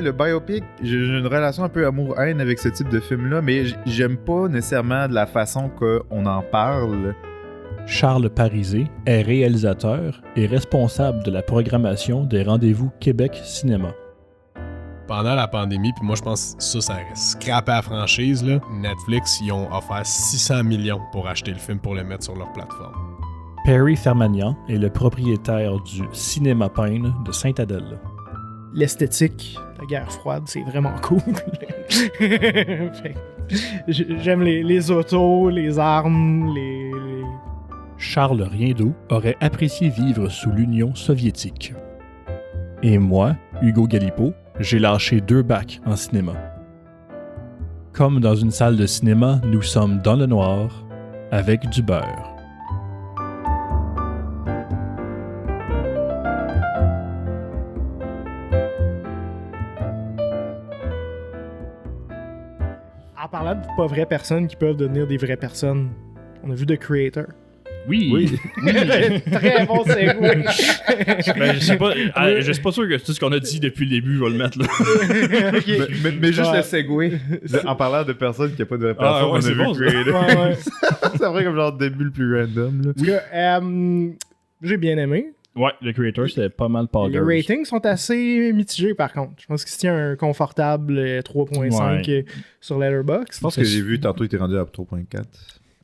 le biopic, j'ai une relation un peu amour-haine avec ce type de film-là, mais j'aime pas nécessairement de la façon qu'on en parle. Charles Parisé est réalisateur et responsable de la programmation des rendez-vous Québec Cinéma. Pendant la pandémie, puis moi je pense que ça a scrappé la franchise, là. Netflix, ils ont offert 600 millions pour acheter le film pour le mettre sur leur plateforme. Perry Fermagnan est le propriétaire du Cinéma Payne de Sainte-Adèle. L'esthétique de la guerre froide, c'est vraiment cool. J'aime les autos, les armes, Charles Riendeau aurait apprécié vivre sous l'Union soviétique. Et moi, Hugo Galipeau, j'ai lâché 2 bacs en cinéma. Comme dans une salle de cinéma, nous sommes dans le noir, avec du beurre. En parlant de pas vraies personnes qui peuvent devenir des vraies personnes, on a vu The Creator. Oui. Très bon segue. Ben, je suis pas sûr que tout ce qu'on a dit depuis le début, je vais le mettre là. Okay. Mais juste Ouais. le segway, en parlant de personnes qui n'ont pas de vraie personne, ouais, on a c'est vu bon, ça. Creator. Ouais. C'est vrai comme genre début le plus random. Là. En tout cas, j'ai bien aimé. Ouais, le Creator, c'était pas mal pas Les ratings sont assez mitigés par contre. Je pense qu'il se tient un confortable 3.5 sur Letterboxd. Je pense que j'ai vu tantôt, il était rendu à 3.4.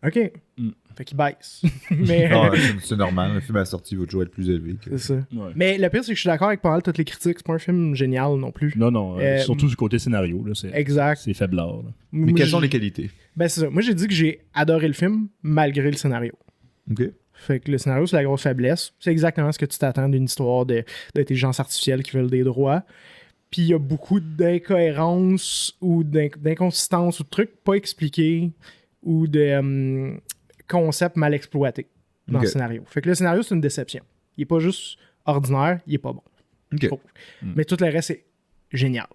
Ok. Mm. Fait qu'il baisse. Mais Non, c'est normal. Le film à la sortie va toujours être plus élevé. c'est ça. Ouais. Mais le pire, c'est que je suis d'accord avec pas mal toutes les critiques. C'est pas un film génial non plus. Non, surtout du côté scénario, là, Exact. c'est faiblard. Là. Mais Moi, quelles sont j'ai- les qualités? Ben c'est ça. Moi, j'ai dit que j'ai adoré le film malgré le scénario. OK. Fait que le scénario, c'est la grosse faiblesse. C'est exactement ce que tu t'attends d'une histoire d'intelligence artificielle qui veulent des droits. Puis il y a beaucoup d'incohérences ou d'inconsistances ou de trucs pas expliqués ou de concepts mal exploités dans Ok. le scénario. Fait que le scénario, c'est une déception. Il est pas juste ordinaire, il est pas bon. OK. Faut- Mais tout le reste, c'est génial.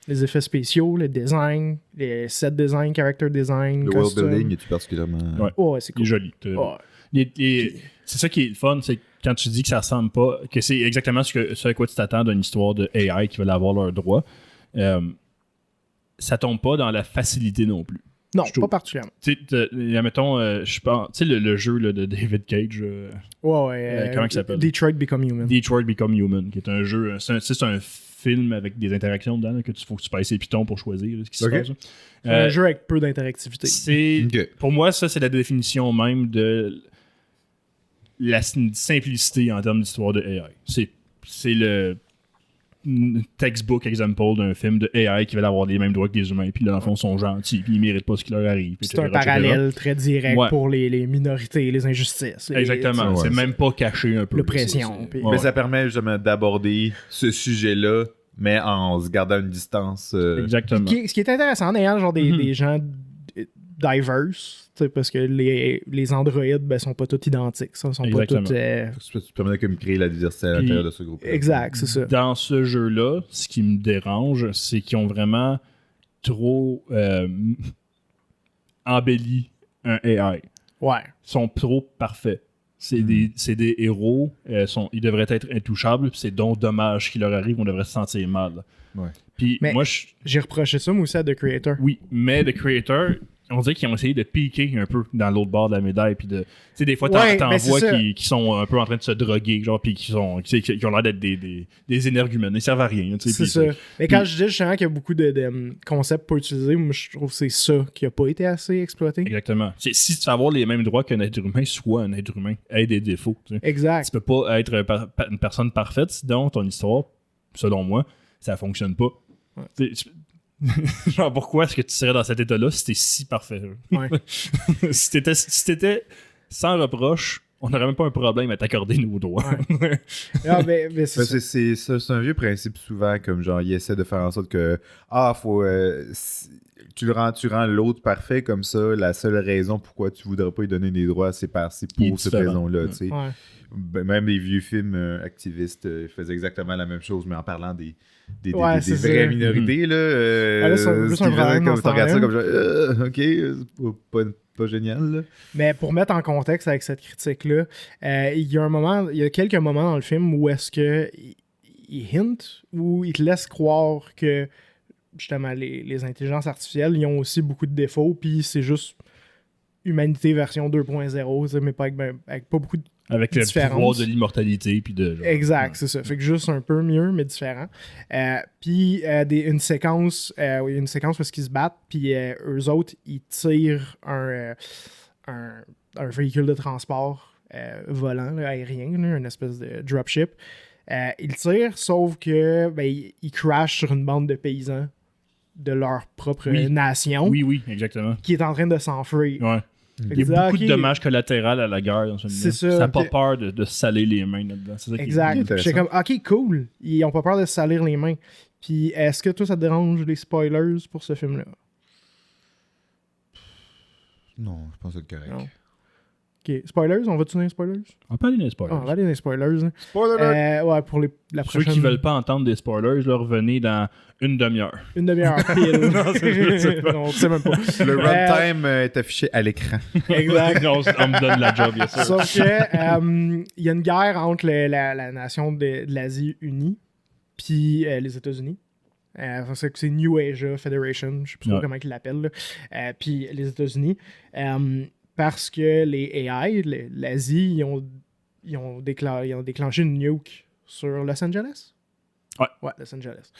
Les effets spéciaux, le design, les set design, character design, Le world costume. building, est-tu particulièrement... Ouais. Ouais, c'est Il est cool. joli. Ouais. C'est ça qui est le fun, c'est quand tu dis que ça ressemble pas, que c'est exactement ce à quoi tu t'attends d'une histoire de AI qui veulent avoir leurs droits, ça tombe pas dans la facilité non plus. Non, je trouve. pas particulièrement. Tu sais, mettons, je pense, tu sais, le jeu là, de David Cage, Ouais, comment il s'appelle? Detroit Become Human. Detroit Become Human, qui est un jeu, c'est un film avec des interactions dedans, là, que faut que tu passes ses pitons pour choisir là, ce qui se Ok. passe. Là. C'est un jeu avec peu d'interactivité. C'est OK. Pour moi, ça, c'est la définition même de la simplicité en termes d'histoire de AI. C'est le textbook example d'un film de AI qui veut avoir les mêmes droits que les humains, puis là, dans le fond, ils sont gentils, puis ils méritent pas ce qui leur arrive. C'est un parallèle très direct Ouais. pour les minorités, les injustices. Exactement. Ouais, c'est c'est- même pas caché un peu. L'oppression, là, c'est- puis- ouais. Mais ça permet justement d'aborder ce sujet-là, mais en se gardant une distance. Exactement. Ce qui est intéressant en ayant genre des gens diverses, tu sais, parce que les androïdes ben, sont pas tous identiques. Ça, sont Exactement. pas tous. Ça permet comme créer la diversité à Puis- l'intérieur de ce groupe. Exact, c'est ça. Dans ce jeu-là, ce qui me dérange, c'est qu'ils ont vraiment trop embelli un AI. Ouais. Ils sont trop parfaits. C'est des héros, ils devraient être intouchables, puis c'est donc dommage qu'il leur arrive, on devrait se sentir mal. Ouais. Puis Mais- moi, J'ai reproché ça, moi aussi, à The Creator. oui, mais The Creator, on dirait qu'ils ont essayé de piquer un peu dans l'autre bord de la médaille, puis de, tu sais, des fois, Ouais, t'en ben, c'est vois ça. qui sont un peu en train de se droguer, genre, puis qui ont l'air d'être des énergumènes, ils servent à rien, tu sais. C'est puis ça. Mais quand je dis justement qu'il y a beaucoup de concepts pas utilisés, moi je trouve que c'est ça qui a pas été assez exploité. Exactement. Si tu veux avoir les mêmes droits qu'un être humain, sois un être humain, aie des défauts, tu sais. Exact. Tu peux pas être une personne parfaite, sinon ton histoire, selon moi, ça fonctionne pas. Ouais. Genre, pourquoi est-ce que tu serais dans cet état-là si t'es si parfait? Ouais. si t'étais sans reproche, on n'aurait même pas un problème à t'accorder nos droits. Ah, ben, c'est ça. C'est un vieux principe souvent, comme genre, il essaie de faire en sorte que, faut. Tu rends l'autre parfait comme ça, la seule raison pourquoi tu voudrais pas lui donner des droits, c'est pour Il est cette différent. raison-là, tu sais. Ouais. Ben, même les vieux films activistes faisaient exactement la même chose, mais en parlant des Ouais, vraies c'est ça. minorités. Là, là, c'est juste ce qui un faisait problème comme dans ce tu regardes ça temps-là. comme genre, ok, c'est pas génial. Là. Mais pour mettre en contexte avec cette critique-là, il y a quelques moments dans le film où est-ce que il hint ou il te laisse croire que justement les intelligences artificielles, ils ont aussi beaucoup de défauts, puis c'est juste humanité version 2.0, tu sais, mais pas avec pas beaucoup de Avec le différence. pouvoir de l'immortalité. Puis de, genre, Exact, c'est ça. Fait que juste un peu mieux, mais différent. Puis une séquence où ils se battent, puis eux autres, ils tirent un véhicule de transport volant, là, aérien, là, une espèce de dropship. Ils tirent, sauf que ils crashent sur une bande de paysans de leur propre nation Oui, exactement. qui est en train de s'enfuir. Ouais. Fait que Il y a tu dis, beaucoup ok, de dommages collatéraux à la guerre dans ce C'est film-là. ça, Ça n'a pas puis- peur de se saler les mains là-dedans. C'est ça qui est Exact. intéressant. J'étais comme, ok, cool. Ils ont pas peur de se salir les mains. Puis, est-ce que toi, ça te dérange les spoilers pour ce film-là? Non, je pense que c'est correct. Non. Ok, spoilers, on va-tu dans les spoilers? On peut aller dans les spoilers. Ah, on va aller dans les spoilers. Hein. Spoiler alert! Ouais, pour la Ceux prochaine... qui veulent pas entendre des spoilers, là, revenez dans une demi-heure. Une demi-heure pile. Non, je sais pas. Non, on sait même pas. Le runtime est affiché à l'écran. Exact. on me donne la job, bien sûr. Sauf que il y a une guerre entre la nation de l'Asie unie puis les États-Unis. C'est New Asia Federation, je sais plus trop Ouais. comment ils l'appellent. Puis les États-Unis. Parce que les AI, l'Asie, ils ont déclenché une nuke sur Los Angeles. Ouais. Ouais, Los Angeles.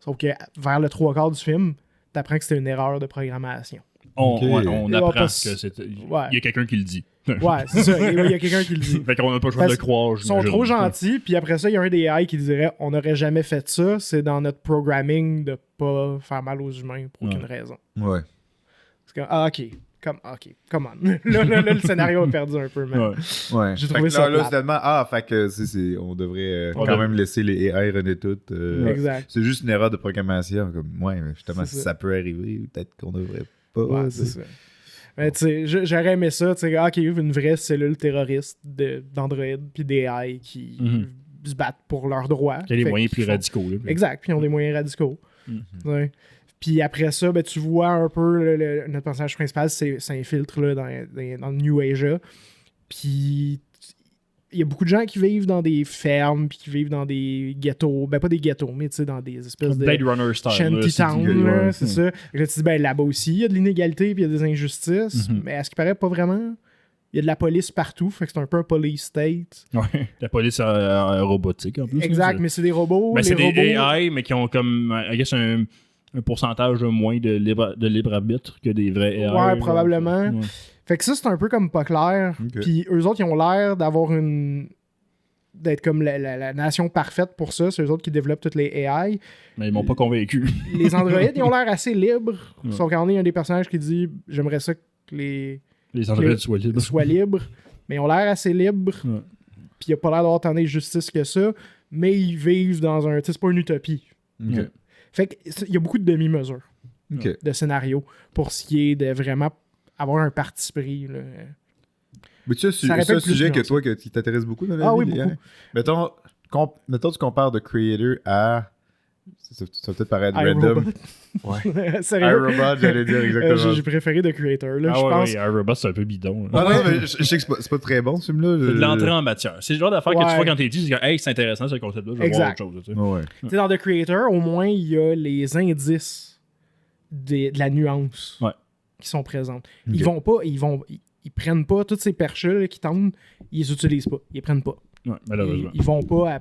Sauf que vers le 3/4 du film, t'apprends que c'était une erreur de programmation. Ok. On Et apprend parce- que c'est. Ouais. Il y a quelqu'un qui le dit. Ouais, c'est ça. Il y a quelqu'un qui le dit. Fait qu'on n'a pas le choix de Parce le croire. Ils sont j'imagine. trop gentils, puis après ça, il y a un des AI qui dirait on n'aurait jamais fait ça, c'est dans notre programming de pas faire mal aux humains pour aucune raison. Ouais. C'est comme, ok, come on. là, le scénario a perdu un peu, mais. Ouais. Ouais. J'ai Fait trouvé que ça là, plate. finalement, fait que on devrait On quand devrait- même laisser les AI runner tout. Exact. C'est juste une erreur de programmation. Comme, ouais, mais justement, C'est si ça. ça peut arriver, peut-être qu'on devrait pas. Ouais, c'est ça. Mais tu sais, j'aurais aimé ça, tu sais, ok, une vraie cellule terroriste d'Android puis d'AI qui Mhm. se battent pour leurs droits. Il y a des Fait moyens qu'ils plus font- radicaux. Là. Exact, puis ils ont des moyens radicaux. Mhm. Ouais. Puis après ça, ben, tu vois un peu notre personnage principal s'infiltre là, dans le New Asia. Puis il y a beaucoup de gens qui vivent dans des fermes, puis qui vivent dans des ghettos. Ben, pas des ghettos, mais tu sais, dans des espèces de Blade Runner style. là, shanty c'est town, du- là, ouais. c'est ça. Et là, tu dis, ben là-bas aussi, il y a de l'inégalité, puis il y a des injustices. Mhm. Mais à ce qui paraît, pas vraiment. Il y a de la police partout, fait que c'est un peu un police state. Ouais. La police robotique en plus. Exact, là, mais c'est des robots. Ben, les c'est des robots, AI, mais qui ont comme, I guess, un pourcentage de moins de libre arbitre que des vrais AI. Ouais, genre. probablement. Ouais. Fait que ça, c'est un peu comme pas clair. Ok. Puis eux autres, ils ont l'air d'avoir d'être comme la nation parfaite pour ça. C'est eux autres qui développent toutes les AI. Mais ils m'ont pas convaincu. Les androïdes, ils ont l'air assez libres. Ouais. Sauf qu'en est, il y a un des personnages qui dit « J'aimerais ça que les Les androïdes soient libres. soient libres. » Mais ils ont l'air assez libres. Ouais. Puis il n'y a pas l'air d'avoir tant de justice que ça. Mais ils vivent dans un... Tu sais, c'est pas une utopie. Ok. Ouais. Fait qu'il y a beaucoup de demi-mesures Ok. de scénario pour ce qui est de vraiment avoir un parti pris. Là. Mais tu sais, Ça c'est répète un plus sujet que nuancé. toi, qui t'intéresse beaucoup dans la Ah vie, oui, les beaucoup. AI. Mettons, tu compares The Creator à... Ça va peut-être paraître random. iRobot. Sérieux? iRobot, j'allais dire exactement. J'ai préféré The Creator. Là, Ah je ouais, pense. ouais, iRobot, c'est un peu bidon. là. Ah non, mais je sais que c'est pas très bon, ce film-là. C'est de l'entrée en matière. C'est le genre d'affaire que Ouais. tu vois quand t'es dit, c'est que, hey, c'est intéressant ce concept-là, je vais voir Exact. autre chose. Tu sais. Ouais. Tu sais, dans The Creator, au moins, il y a les indices de la nuance Ouais. qui sont présentes. Ok. Ils prennent pas toutes ces perches-là qui tombent, ils les utilisent pas. Ils les prennent pas. Ouais, malheureusement. Ils vont pas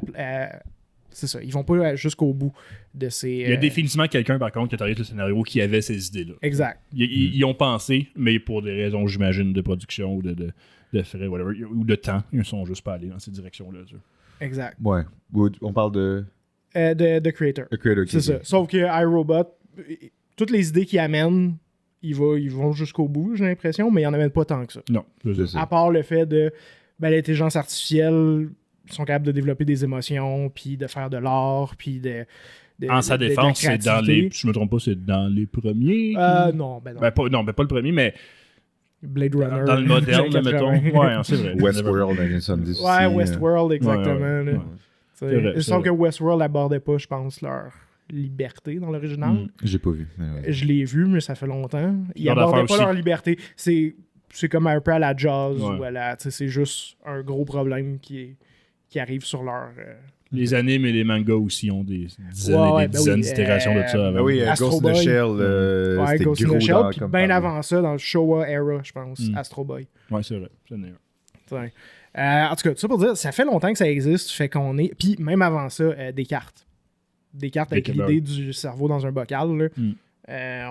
c'est ça. Ils vont pas jusqu'au bout de ces. Il y a définitivement quelqu'un, par contre, qui a travaillé sur le scénario qui avait ces idées-là. Exact. Ils y ont pensé, mais pour des raisons, j'imagine, de production ou de frais, whatever, ou de temps, ils ne sont juste pas allés dans ces directions-là. Tu sais. Exact. Ouais. On parle de The Creator. The Creator. C'est ça. Sauf que iRobot, toutes les idées qu'il amène, ils vont jusqu'au bout, j'ai l'impression, mais ils n'en amènent pas tant que ça. Non, c'est C'est ça. ça. À part le fait de l'intelligence artificielle, ils sont capables de développer des émotions, puis de faire de l'art, puis de En sa de la défense, c'est dans créativité. les. Si je me trompe pas, c'est dans les premiers. Non. Non, pas le premier, mais Blade Runner. dans le moderne, là, 80. mettons. Ouais, c'est vrai. Westworld dans les 70 Ouais, aussi, Westworld, exactement. Ouais, là. ouais. Tu sais, C'est vrai, c'est sauf que vrai. Westworld n'abordait pas, je pense, leur liberté dans l'original. Mm. J'ai pas vu. mais ouais. Je l'ai vu, mais ça fait longtemps. Ils Genre abordaient d'affaires pas aussi. leur liberté. C'est comme un peu à la Jaws Ouais. ou à la. Tu sais, c'est juste un gros problème qui arrive sur leur Les animes et les mangas aussi ont des dizaines Ouais, et des ben dizaines oui, d'itérations de ça avant. Ben oui, Astro Ghost in the Boy. Shell, Ouais, c'était Ghost in gros the Shell, dans puis comme bien parole. avant ça, dans le Showa Era, je pense, Astro Boy. Ouais, c'est vrai. C'est vrai. Ouais. En tout cas, tout ça pour dire, ça fait longtemps que ça existe, fait qu'on est... Puis même avant ça, des cartes. Des cartes avec Des l'idée du cerveau dans un bocal, là.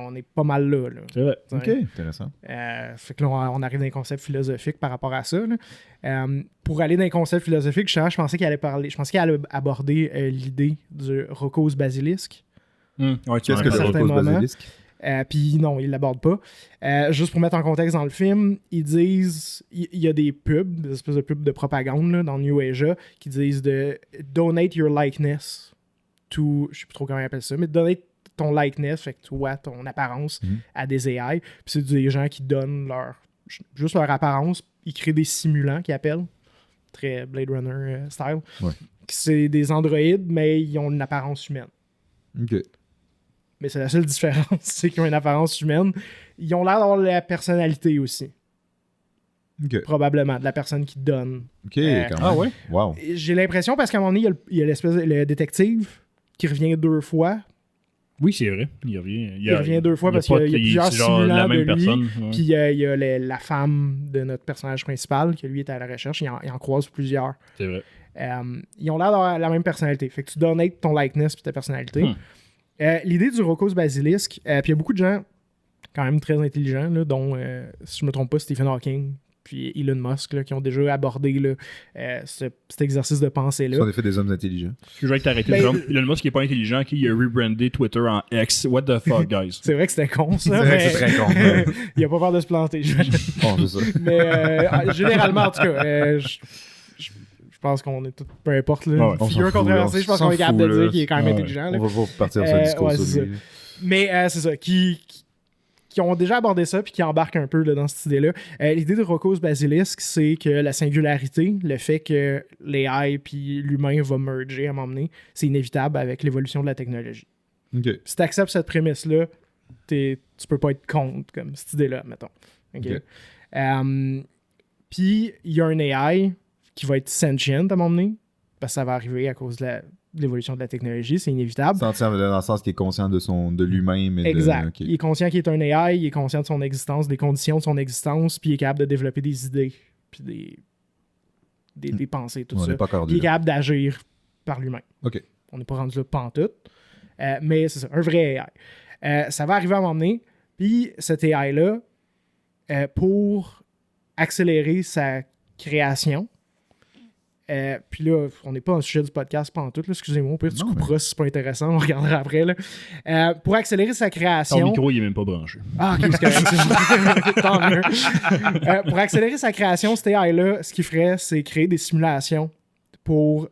On est pas mal là. C'est vrai. Ok, intéressant. Fait que là, on arrive dans les concepts philosophiques par rapport à ça. Là. Pour aller dans les concepts philosophiques, je pensais qu'elle allait aborder l'idée du Rocco's Basilisk. Ouais, Qu'est-ce que c'est certains Rocco's moments. Basilisk? Puis non, ils l'abordent pas. Juste pour mettre en contexte dans le film, ils disent, il y a des pubs, des espèces de pubs de propagande là, dans New Asia, qui disent de donate your likeness to, je sais plus trop comment ils appellent ça, mais donate ton likeness, fait que toi, ton apparence à des AI. Puis c'est des gens qui donnent juste leur apparence, ils créent des simulants qu'ils appellent, très Blade Runner style. Ouais. C'est des androïdes, mais ils ont une apparence humaine. Ok. Mais c'est la seule différence, c'est qu'ils ont une apparence humaine. Ils ont l'air d'avoir la personnalité aussi. Ok. Probablement, de la personne qui donne. Ok, quand même. Ah ouais? Wow. J'ai l'impression, parce qu'à un moment donné, il y a le détective qui revient 2 fois. Oui, c'est vrai. Il revient. Il revient 2 fois parce qu'il y a plusieurs c'est genre simulants la même de lui. personne. Puis il y a la femme de notre personnage principal, qui lui est à la recherche. Il en croise plusieurs. C'est vrai. Ils ont l'air d'avoir la même personnalité. Fait que tu donates ton likeness puis ta personnalité. L'idée du Rocco's Basilisk, puis il y a beaucoup de gens quand même très intelligents, là, dont, si je me trompe pas, Stephen Hawking puis Elon Musk, là, qui ont déjà abordé là, cet exercice de pensée-là. Ce sont des faits des hommes intelligents. Je vais t'arrêter. Ben, Elon Musk qui est pas intelligent, qui a rebrandé Twitter en X. What the fuck, guys? C'est vrai que c'était con, ça. C'est vrai que mais- c'est très con. Ouais. il a pas peur de se planter. Bon, c'est ça. Mais généralement, en tout cas, je pense qu'on est tous, peu importe, là, Ouais, On figure s'en fout, controversée, là. je pense On qu'on est s'en capable de fout, dire là. qu'il est quand même Ouais. intelligent. Là. On va pas partir sur le discours ouais, sur c'est lui. Mais c'est ça, qui ont déjà abordé ça puis qui embarquent un peu là, dans cette idée-là. L'idée de Rocco's Basilisk, c'est que la singularité, le fait que l'AI puis l'humain va merger à un moment donné, c'est inévitable avec l'évolution de la technologie. Ok. Si tu acceptes cette prémisse-là, tu peux pas être contre comme cette idée-là, mettons. OK? Ok. Puis il y a un AI qui va être sentient à un moment donné, parce que ça va arriver à cause de l'évolution de la technologie, c'est inévitable. Sentient dans le sens qu'il est conscient de lui-même. Et Exact. ok. Il est conscient qu'il est un AI, il est conscient de son existence, des conditions de son existence, puis il est capable de développer des idées, puis des pensées, tout On ça. n'est pas encore Puis il est là. capable d'agir par lui-même. Ok. On n'est pas rendu là pantoute. Mais c'est ça, un vrai AI. Ça va arriver à un moment donné, puis cet AI-là, pour accélérer sa création, puis là, on n'est pas dans le sujet du podcast pantoute, là, excusez-moi, au pire, tu Non, couperas si c'est pas intéressant, on regardera après. Là. Pour accélérer sa Ton création... micro, il est même pas branché. Ah, ok, c'est correct. Tant mieux. Pour accélérer sa création, cet AI-là, ce qu'il ferait, c'est créer des simulations pour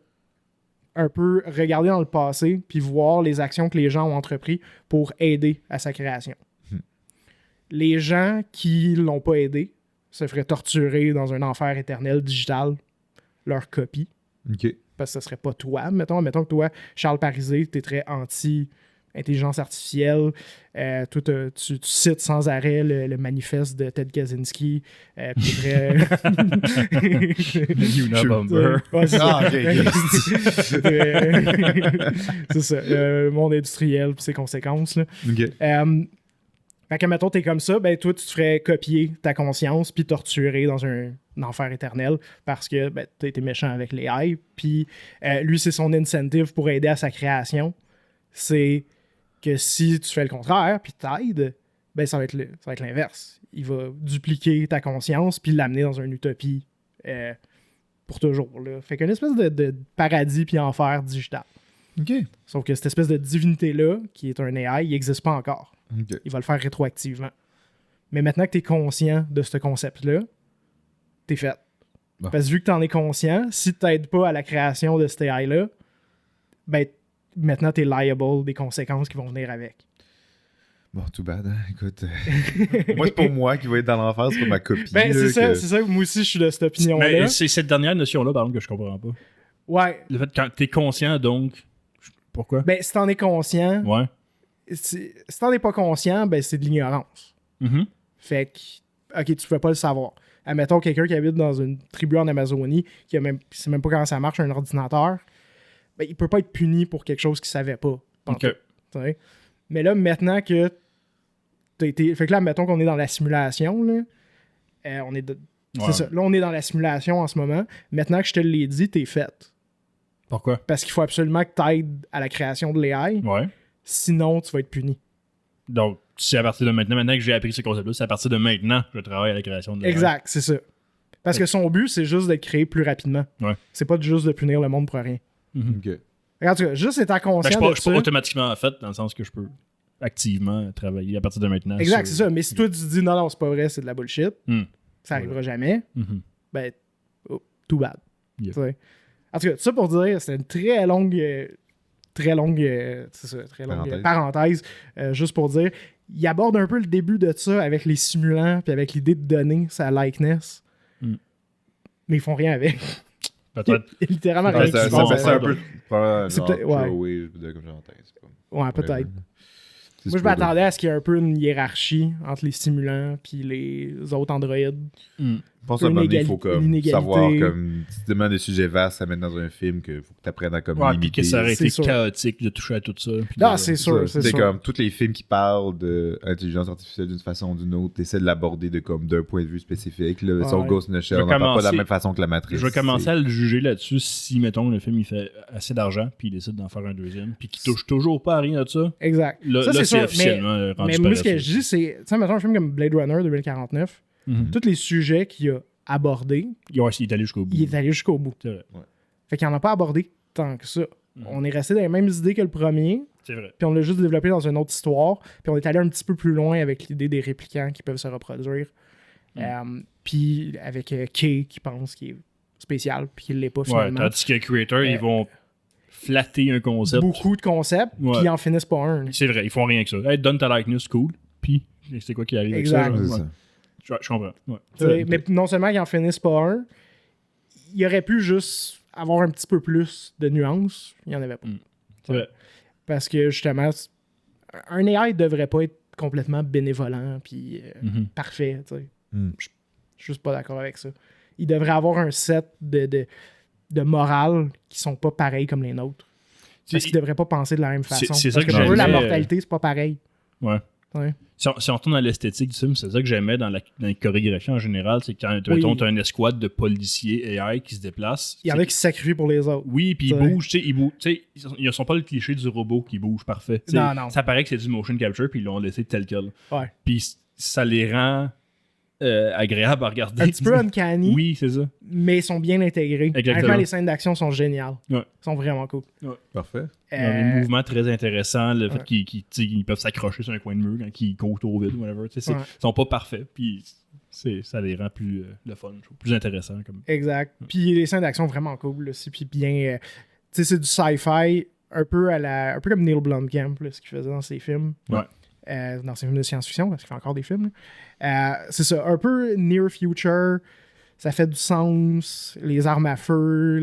un peu regarder dans le passé puis voir les actions que les gens ont entreprises pour aider à sa création. Les gens qui l'ont pas aidé se feraient torturer dans un enfer éternel digital, leur copie, Ok. parce que ce serait pas toi. Mettons que toi, Charles Parisé, t'es très anti-intelligence artificielle. Toi, tu cites sans arrêt le manifeste de Ted Kaczynski. Puis t'es très... Unabomber. Ouais, c'est Ah, ça. ok. C'est ça, le monde industriel et ses conséquences. Là. Ok. Fait que, mettons, t'es comme ça, ben toi, tu te ferais copier ta conscience puis torturer dans un enfer éternel parce que ben, t'as été méchant avec les AI. Puis lui, c'est son incentive pour aider à sa création. C'est que si tu fais le contraire puis t'aides, ben ça va être l'inverse. Il va dupliquer ta conscience puis l'amener dans une utopie pour toujours. Là. Fait qu'une espèce de paradis puis enfer digital. Ok. Sauf que cette espèce de divinité-là, qui est un AI, il n'existe pas encore. Ok. Il va le faire rétroactivement. Mais maintenant que tu es conscient de ce concept-là, t'es fait. Bon. Parce que vu que tu en es conscient, si tu t'aides pas à la création de cet AI-là, ben maintenant tu es liable des conséquences qui vont venir avec. Bon, too bad, hein. Écoute. Moi, c'est pas moi qui va être dans l'enfer, c'est pas ma copie. Ben là, c'est ça, que- c'est ça. Moi aussi, je suis de cette opinion-là. Mais c'est cette dernière notion-là, par exemple, que je comprends pas. Ouais. Le fait que quand t'es conscient, donc. Pourquoi? Ben si t'en es conscient, Ouais. si t'en es pas conscient, ben c'est de l'ignorance. Mhm. Fait que, ok, tu peux pas le savoir. Admettons quelqu'un qui habite dans une tribu en Amazonie, qui sait même pas comment ça marche, un ordinateur, ben, il peut pas être puni pour quelque chose qu'il savait pas. Ok. T'sais. Mais là, maintenant que t'as été... Fait que là, mettons qu'on est dans la simulation, là. On est Ouais. C'est ça. Là, on est dans la simulation en ce moment. Maintenant que je te l'ai dit, t'es faite. Pourquoi? Parce qu'il faut absolument que t'aides à la création de l'AI. Ouais. Sinon, tu vas être puni. Donc, c'est à partir de maintenant que j'ai appris ce concept-là, c'est à partir de maintenant que je travaille à la création de l'AI. Exact, c'est ça. Parce que son but, c'est juste d'être créé plus rapidement. Ouais. C'est pas juste de punir le monde pour rien. Mhm. Ok. En tout cas, juste étant Fait que conscient je de suis pas ça. automatiquement en fait, dans le sens que je peux activement travailler à partir de maintenant. Exact, c'est sur- ça. Mais si toi, tu dis non, c'est pas vrai, c'est de la bullshit, Hmm. ça arrivera jamais, Mhm. ben, too bad. Yeah. T'sais. En tout cas, ça pour dire, c'est une très longue c'est ça, très longue parenthèse, juste pour dire, il aborde un peu le début de ça avec les simulants puis avec l'idée de donner sa likeness. Mm. Mais ils font rien avec. Peut-être. Il y a littéralement Ouais, rien ça- qui se ça- passe. ça- un peu. C'est peut-être- ouais. Comme j'entends. c'est pas- Ouais, peut-être. C'est Moi, je super m'attendais à ce qu'il y ait un peu une hiérarchie entre les simulants puis les autres androïdes. Hmm. Je pense qu'à un moment donné, il faut comme l'inégalité. savoir, comme, si tu demandes des sujets vastes à mettre dans un film, qu'il faut que tu apprennes à comme Ouais, puis limiter. que ça aurait C'est été sûr. chaotique de toucher à tout ça. puis Non, de- c'est sûr, c'est C'est sûr. comme tous les films qui parlent d'intelligence artificielle d'une façon ou d'une autre, t'essaies de l'aborder de comme d'un point de vue spécifique. Là, Ouais. Sur Ghost in the Shell, Je on vais n'en parle pas de la commencer- même façon que la Matrice. Je vais commencer C'est- à le juger là-dessus si, mettons, le film il fait assez d'argent, puis il décide d'en faire un deuxième, puis qu'il touche toujours pas à rien de ça. Exact. Là, Ça, là, c'est c'est sûr, officiellement rendu Mais moi, ce que paresseux. je dis, c'est, tu sais, mettons un film comme Blade Runner 2049, Mhm. tous les sujets qu'il a abordés, Ouais, il est allé jusqu'au bout. il est allé jusqu'au bout. C'est vrai. Fait qu'il n'en a pas abordé tant que ça. Mhm. On est resté dans les mêmes idées que le premier, C'est vrai. puis on l'a juste développé dans une autre histoire, puis on est allé un petit peu plus loin avec l'idée des réplicants qui peuvent se reproduire. Puis avec Kay qui pense qu'il est spécial, puis qu'il l'est pas Ouais, finalement. tandis que Creator, ils vont flatter un concept. Beaucoup de concepts, Ouais. puis ils en finissent pas un. C'est vrai, ils font rien que ça. Hey, donne ta likeness, cool. Puis, c'est quoi qui arrive avec Exact. ça? C'est genre? ça. Je comprends. Ouais. Tu sais, mais non seulement qu'ils en finissent pas un, il aurait pu juste avoir un petit peu plus de nuances. Il n'y en avait pas. C'est vrai. Parce que justement, un AI devrait pas être complètement bénévolent puis Mhm. parfait. Tu sais. Mm. Je suis juste pas d'accord avec ça. Il devrait avoir un set de morales qui sont pas pareils comme les nôtres. Parce C'est- qu'ils devraient pas penser de la même façon. c'est ça Parce que que pour eux, la j'aimais, mortalité, c'est pas pareil. Ouais. Ouais. Si on retourne dans l'esthétique du film, c'est ça que j'aimais dans les chorégraphies en général, c'est quand Oui. tu as une escouade de policiers AI qui se déplacent. Il y en a qui se sacrifient pour les autres. Oui, puis ils Ouais. bougent, tu sais, ils sont pas le cliché du robot qui bouge parfait. Tu sais, Non, non. Ça paraît que c'est du motion capture, puis ils l'ont laissé tel quel. Ouais. Puis ça les rend agréables à regarder. Un petit peu uncanny, Oui, c'est ça. mais ils sont bien intégrés. Exactement. Honnêtement, les scènes d'action sont géniales. Ouais. Ils sont vraiment cool. Parfait. Ils ont des mouvements très intéressants, le ouais. fait qu'ils tu sais, ils peuvent s'accrocher sur un coin de mur quand ils courent au vide, whatever. Tu sais, Ouais. Ils sont pas parfaits, puis ça les rend plus le fun, je trouve, plus intéressants. Comme... Exact. Puis les scènes d'action vraiment cool aussi. Puis bien. Tu sais, c'est du sci-fi un peu un peu comme Neil Blomkamp, là, ce qu'il faisait dans ses films. Ouais. Dans ses films de science-fiction, parce qu'il fait encore des films. C'est ça, un peu near future. Ça fait du sens. Les armes à feu,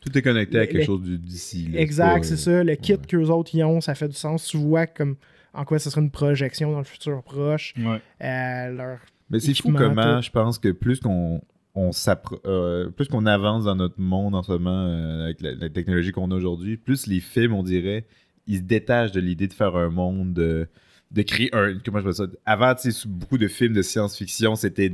Tout est connecté à quelque les- chose d'ici. là. exact, pas, c'est ça. Le kit ouais. qu'eux autres y ont, ça fait du sens. Tu vois comme en quoi ce serait une projection dans le futur proche. Ouais. Leur Mais c'est fou équipement, comment, tout. je pense que plus qu'on plus qu'on avance dans notre monde en ce moment avec la technologie qu'on a aujourd'hui, plus les films, on dirait, ils se détachent de l'idée de faire un monde, de créer un... Comment je peux dire ça? Avant, tu sais, sous beaucoup de films de science-fiction, c'était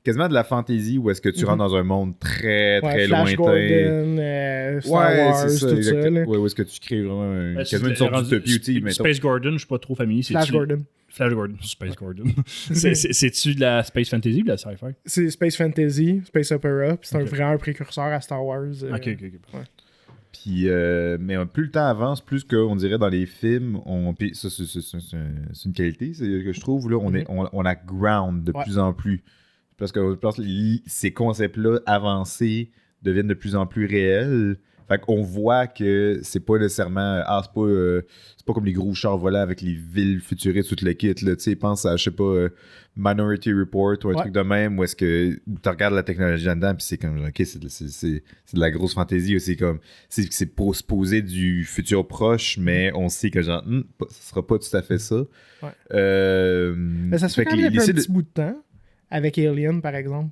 quasiment de la fantasy où est-ce que tu Mhm. rentres dans un monde très, ouais, très Flash lointain. Gordon, Star Wars, c'est ça, tout ça. exactement. Là. Ouais, où est-ce que tu crées vraiment Ben, quasiment une sorte d'utopie, tu sais, mettons. Space Gordon, je suis pas trop familier. Flash Gordon. Flash Gordon. Space Gordon. C'est-tu de la Space Fantasy ou de la sci-fi? C'est Space Fantasy, Space Opera, puis c'est Ok. vraiment un précurseur à Star Wars. Ok. Puis, mais plus le temps avance, plus qu'on dirait dans les films, puis ça, c'est une qualité que je trouve, là, on a ground de Ouais. plus en plus. Parce que je pense que ces concepts-là avancés deviennent de plus en plus réels. Fait qu'on voit que c'est pas nécessairement... c'est pas comme les gros chars volants avec les villes futuristes, tout le kit. Là, tu sais, pense à, je sais pas, Minority Report ou un Ouais. truc de même, où est-ce que tu regardes la technologie là-dedans, puis c'est comme, OK, c'est de la grosse fantaisie. C'est comme, c'est pour se poser du futur proche, mais on sait que genre, ça sera pas tout à fait ça. Ouais. Mais ça se fait quand même il depuis un essaie de- petit bout de temps, avec Alien, par exemple.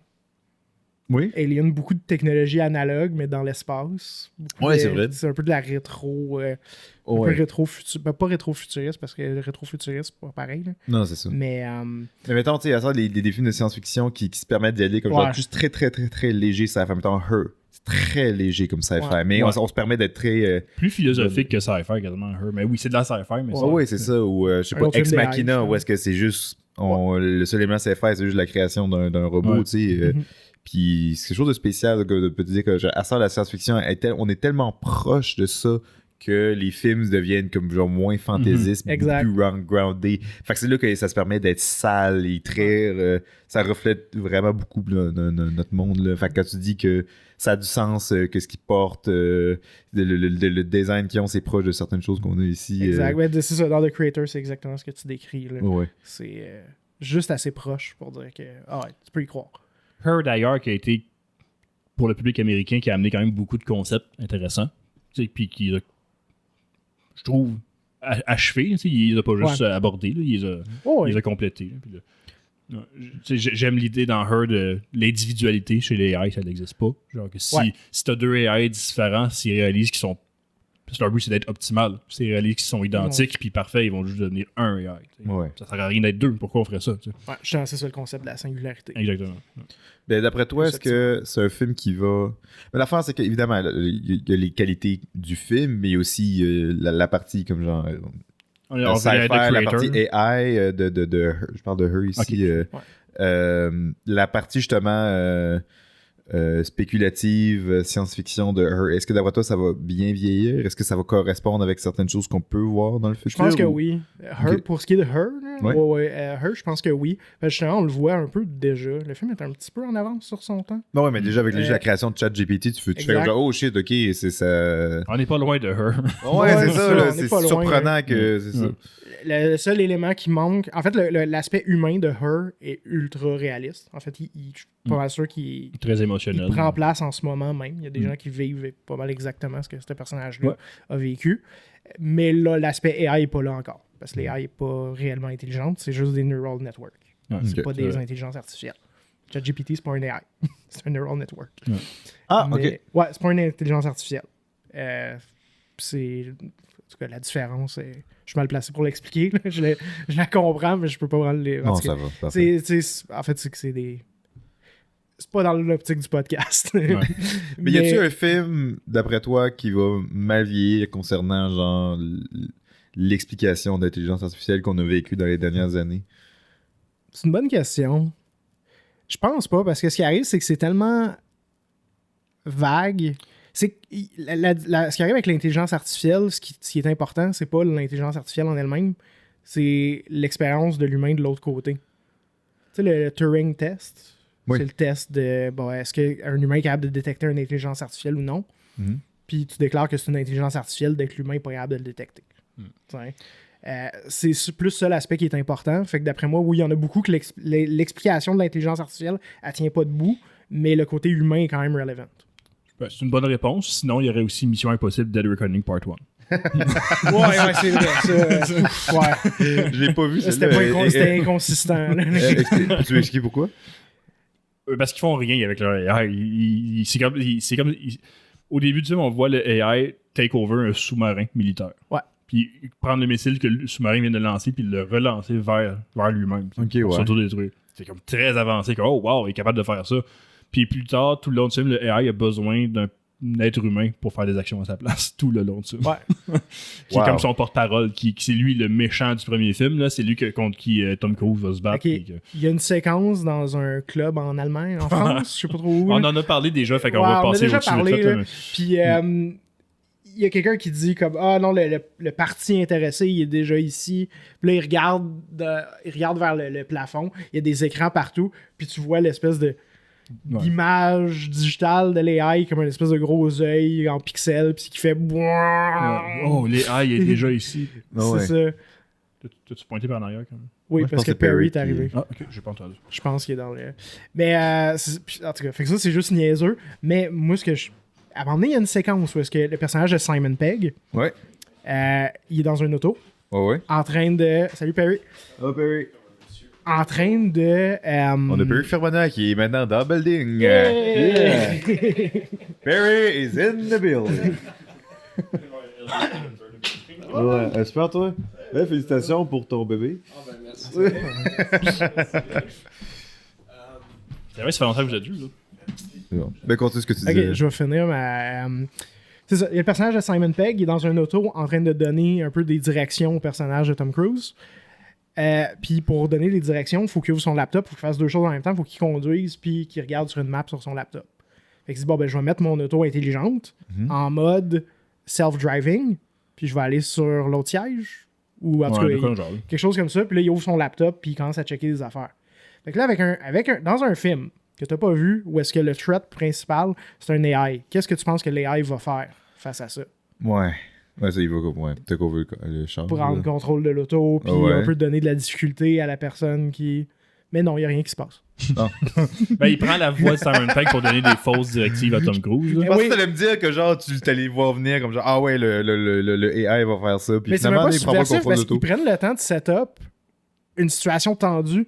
Oui. Alien, beaucoup de technologie analogue, mais dans l'espace. Ouais, c'est vrai. C'est un peu de la rétro... un peu rétro-futuriste. Pas rétro-futuriste, parce que le rétro-futuriste, c'est pas pareil. Là. Non, c'est ça. Mais mettons, tu sais, à ça, des films de science-fiction qui se permettent d'y aller comme genre juste très, très, très, très léger, ça fait. Mettons, Her. C'est très léger comme sci-fi. Ouais. Mais on se permet d'être très. Plus philosophique que sci-fi, quasiment, Her. Mais oui, c'est de la sci-fi, mais Oui, c'est ça. Ou, je sais pas, autre Ex film Machina, d'AI, où est-ce que c'est juste. Le seul élément sci-fi, c'est juste la création d'un robot, tu sais. Puis c'est quelque chose de spécial de te dire que à ça, la science-fiction, on est tellement proche de ça que les films deviennent comme genre moins fantaisistes, beaucoup plus grounded. Fait que c'est là que ça se permet d'être sale et très... ça reflète vraiment beaucoup notre monde. Là. Fait que quand tu dis que ça a du sens, que ce qu'ils portent, le design qu'ils ont, c'est proche de certaines choses qu'on a ici. Exact. C'est ça, dans The Creator, c'est exactement ce que tu décris. Là. Ouais. C'est juste assez proche pour dire que tu peux y croire. Her, d'ailleurs, qui a été, pour le public américain, qui a amené quand même beaucoup de concepts intéressants. Puis qui, je trouve, achevé. Il les a pas juste abordés, il les a complétés. J'aime l'idée dans Her de l'individualité chez les AI, ça n'existe pas. Genre que si t'as deux AI différents, s'ils réalisent qu'ils sont... Parce que leur but, c'est d'être optimal. S'ils réalisent qu'ils sont identiques, puis parfait, ils vont juste devenir un AI. Ça sert à rien d'être deux. Pourquoi on ferait ça? C'est ça le concept de la singularité. Exactement. Ben, d'après toi, est-ce que c'est un film qui va... Mais l'affaire, c'est qu'évidemment, il y a les qualités du film, mais aussi la partie comme genre... sci-fi, la partie AI je parle de Her ici. La partie justement spéculative, science-fiction de Her. Est-ce que d'après toi, ça va bien vieillir? Est-ce que ça va correspondre avec certaines choses qu'on peut voir dans le futur? Je pense que oui. Her, pour ce qui est de Her, Her, je pense que oui. Justement, on le voit un peu déjà. Le film est un petit peu en avance sur son temps. Non, mais déjà avec la création de ChatGPT, tu fais comme genre, oh shit, ok, c'est ça. On n'est pas loin de Her. C'est ça, c'est surprenant que c'est ça. Le seul élément qui manque, en fait, l'aspect humain de Her est ultra réaliste. En fait, je suis pas mal sûr qu'il très émotionnel. Il prend place en ce moment même. Il y a des gens qui vivent pas mal exactement ce que ce personnage-là a vécu. Mais là, l'aspect AI n'est pas là encore. Parce que l'AI n'est pas réellement intelligente, c'est juste des neural networks. C'est pas des intelligences artificielles. ChatGPT, c'est pas un AI. C'est un neural network. OK. Ouais, c'est pas une intelligence artificielle. C'est... En tout cas, la différence, je suis mal placé pour l'expliquer. Je la comprends, mais je peux pas vraiment les... Non, ça va. En fait, c'est que c'est des... C'est pas dans l'optique du podcast. Mais y a-tu un film, d'après toi, qui va mal vieillir concernant genre l'explication d'intelligence artificielle qu'on a vécu dans les dernières années? C'est une bonne question. Je pense pas, parce que ce qui arrive, c'est que c'est tellement vague. C'est ce qui arrive avec l'intelligence artificielle, ce qui est important, c'est pas l'intelligence artificielle en elle-même, c'est l'expérience de l'humain de l'autre côté. Tu sais, le Turing test, c'est le test de est-ce qu'un humain est capable de détecter une intelligence artificielle ou non. Puis tu déclares que c'est une intelligence artificielle dès que l'humain n'est pas capable de le détecter. C'est plus ça l'aspect qui est important. Fait que d'après moi, oui, il y en a beaucoup que l'explication de l'intelligence artificielle, elle tient pas debout, mais le côté humain est quand même relevant. C'est une bonne réponse. Sinon, il y aurait aussi Mission Impossible Dead Reckoning Part 1. ouais, c'est vrai. Je l'ai pas vu. C'était inconsistant. Tu veux expliquer pourquoi? Parce qu'ils font rien avec leur AI. C'est comme au début du film, on voit le AI take over un sous-marin militaire. Ouais. Puis prendre le missile que le sous-marin vient de lancer, puis le relancer vers lui-même. Pour s'auto-détruire. C'est comme très avancé. Oh, wow, il est capable de faire ça. Puis plus tard, tout le long du film, le AI a besoin d'un être humain pour faire des actions à sa place, tout le long du film. Ouais. Qui est comme son porte-parole, qui c'est lui le méchant du premier film, là, c'est lui contre qui Tom Cruise va se battre. Il y a une séquence dans un club en Allemagne, en France, je sais pas trop où. On en a parlé déjà, fait qu'on va passer au-dessus de ça. Puis il y a quelqu'un qui dit comme non, le parti intéressé, il est déjà ici. Puis là, il regarde vers le plafond, il y a des écrans partout, puis tu vois l'espèce d'image digitale de l'AI comme une espèce de gros œil en pixels puis qui fait oh, l'AI est déjà ici. C'est ça. T'as-tu pointé par en arrière quand même? Oui, parce que Perry est arrivé. Ah, ok, j'ai pas entendu. Je pense qu'il est dans le... Mais, en tout cas, fait que ça, c'est juste niaiseux. Mais moi, à un moment donné, il y a une séquence où est-ce que le personnage de Simon Pegg, il est dans une auto, en train de... Salut, Perry. Oh, Perry. en train de... On a Perry Fermanagh qui est maintenant dans le building. Yeah! Perry is in the building. Ouais, super toi. Ouais, félicitations pour ton bébé. Merci. C'est vrai, ça fait longtemps que vous êtes vu, là. C'est bon. Ben, continue ce que tu disais. Ok, je vais finir ma... c'est ça, il y a le personnage de Simon Pegg, il est dans un auto en train de donner un peu des directions au personnage de Tom Cruise. Puis pour donner les directions, il faut qu'il ouvre son laptop, il faut qu'il fasse deux choses en même temps, il faut qu'il conduise puis qu'il regarde sur une map sur son laptop. Fait qu'il se dit, bon, ben je vais mettre mon auto intelligente en mode self-driving, puis je vais aller sur l'autre siège, ou en tout cas, quelque chose comme ça, puis là, il ouvre son laptop puis il commence à checker des affaires. Fait que là, dans un film que t'as pas vu, où est-ce que le threat principal, c'est un AI, qu'est-ce que tu penses que l'AI va faire face à ça? Ouais. Ouais, ça, il va t'as couvert le char. Prendre le contrôle de l'auto, puis un peu donner de la difficulté à la personne qui... Mais non, il n'y a rien qui se passe. Ben, il prend la voix de Simon Pegg pour donner des fausses directives à Tom Cruise. Je pensais que t'allais me dire que genre, tu t'allais voir venir comme genre, ah ouais, le AI va faire ça, puis mais finalement, il prend pas le contrôle parce d'auto. qu'ils prennent le temps de setup une situation tendue.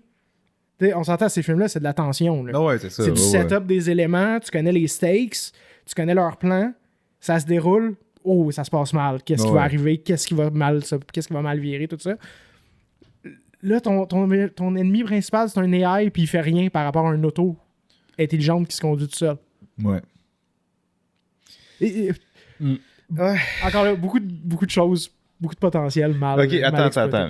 T'sais, on s'entend à ces films-là, c'est de la tension. Là. Non, ouais, c'est ça. C'est du ouais. setup des éléments, tu connais les stakes, tu connais leur plan, ça se déroule, oh, ça se passe mal, qu'est-ce qui va arriver, qu'est-ce qui va mal virer, tout ça. Là, ton ennemi principal, c'est un AI, puis il fait rien par rapport à un auto intelligente qui se conduit tout seul. Ouais. Encore là, beaucoup de choses, beaucoup de potentiel mal. Ok, attends.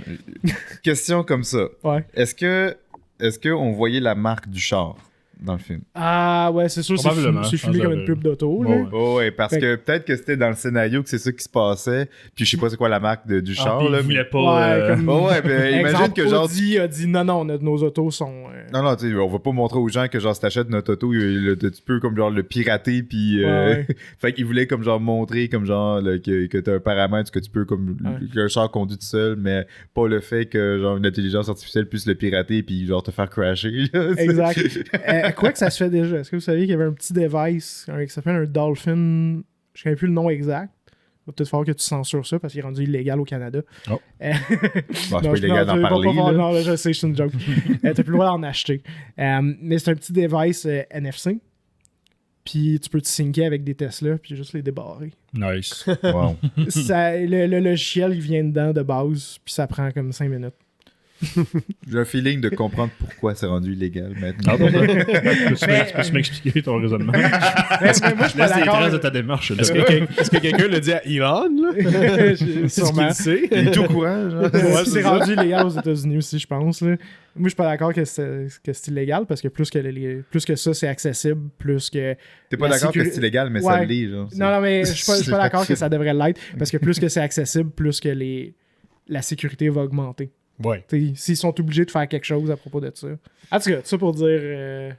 Question comme ça. Ouais. Est-ce que on voyait la marque du char dans le film? Ah ouais, c'est sûr, c'est filmé comme une pub d'auto. Là. Oh, ouais, parce que peut-être que c'était dans le scénario que c'est ça qui se passait. Puis je sais pas c'est quoi la marque du char. Puis là, il voulait pas... imagine que genre... Audi a dit non, nos autos sont... Non, tu sais, on va pas montrer aux gens que genre si t'achètes notre auto, tu peux comme genre le pirater, puis... fait qu'il voulait comme genre montrer comme genre que t'as un paramètre, que tu peux comme... qu'un char conduit tout seul, mais pas le fait que genre une intelligence artificielle puisse le pirater puis genre te faire crasher. Là, exact. Quoi que ça se fait déjà. Est-ce que vous saviez qu'il y avait un petit device qui s'appelle un Dolphin, je ne connais plus le nom exact. Il va peut-être falloir que tu censures ça parce qu'il est rendu illégal au Canada. Oh. C'est pas illégal d'en parler. Non, là, je sais, c'est une joke. T'as plus le droit d'en acheter. Mais c'est un petit device NFC. Puis tu peux te syncer avec des Tesla puis juste les débarrer. Nice. Wow. Le logiciel, il vient dedans de base, puis ça prend comme 5 minutes. J'ai un feeling de comprendre pourquoi c'est rendu illégal maintenant. Tu peux m'expliquer ton raisonnement? Moi, je suis pas d'accord. De ta démarche. Est-ce que quelqu'un l'a dit à Elon? Sûrement. Sait? Il est tout courant. Genre. C'est rendu illégal aux États-Unis aussi, je pense. Là. Moi, je suis pas d'accord que c'est illégal parce que plus que ça, c'est accessible, plus que... T'es pas d'accord que c'est illégal, mais ça l'est. Genre, non, mais je suis pas d'accord que ça devrait l'être parce que plus que c'est accessible, plus que la sécurité va augmenter. Ouais. S'ils sont obligés de faire quelque chose à propos de ça. En tout cas, ça pour dire...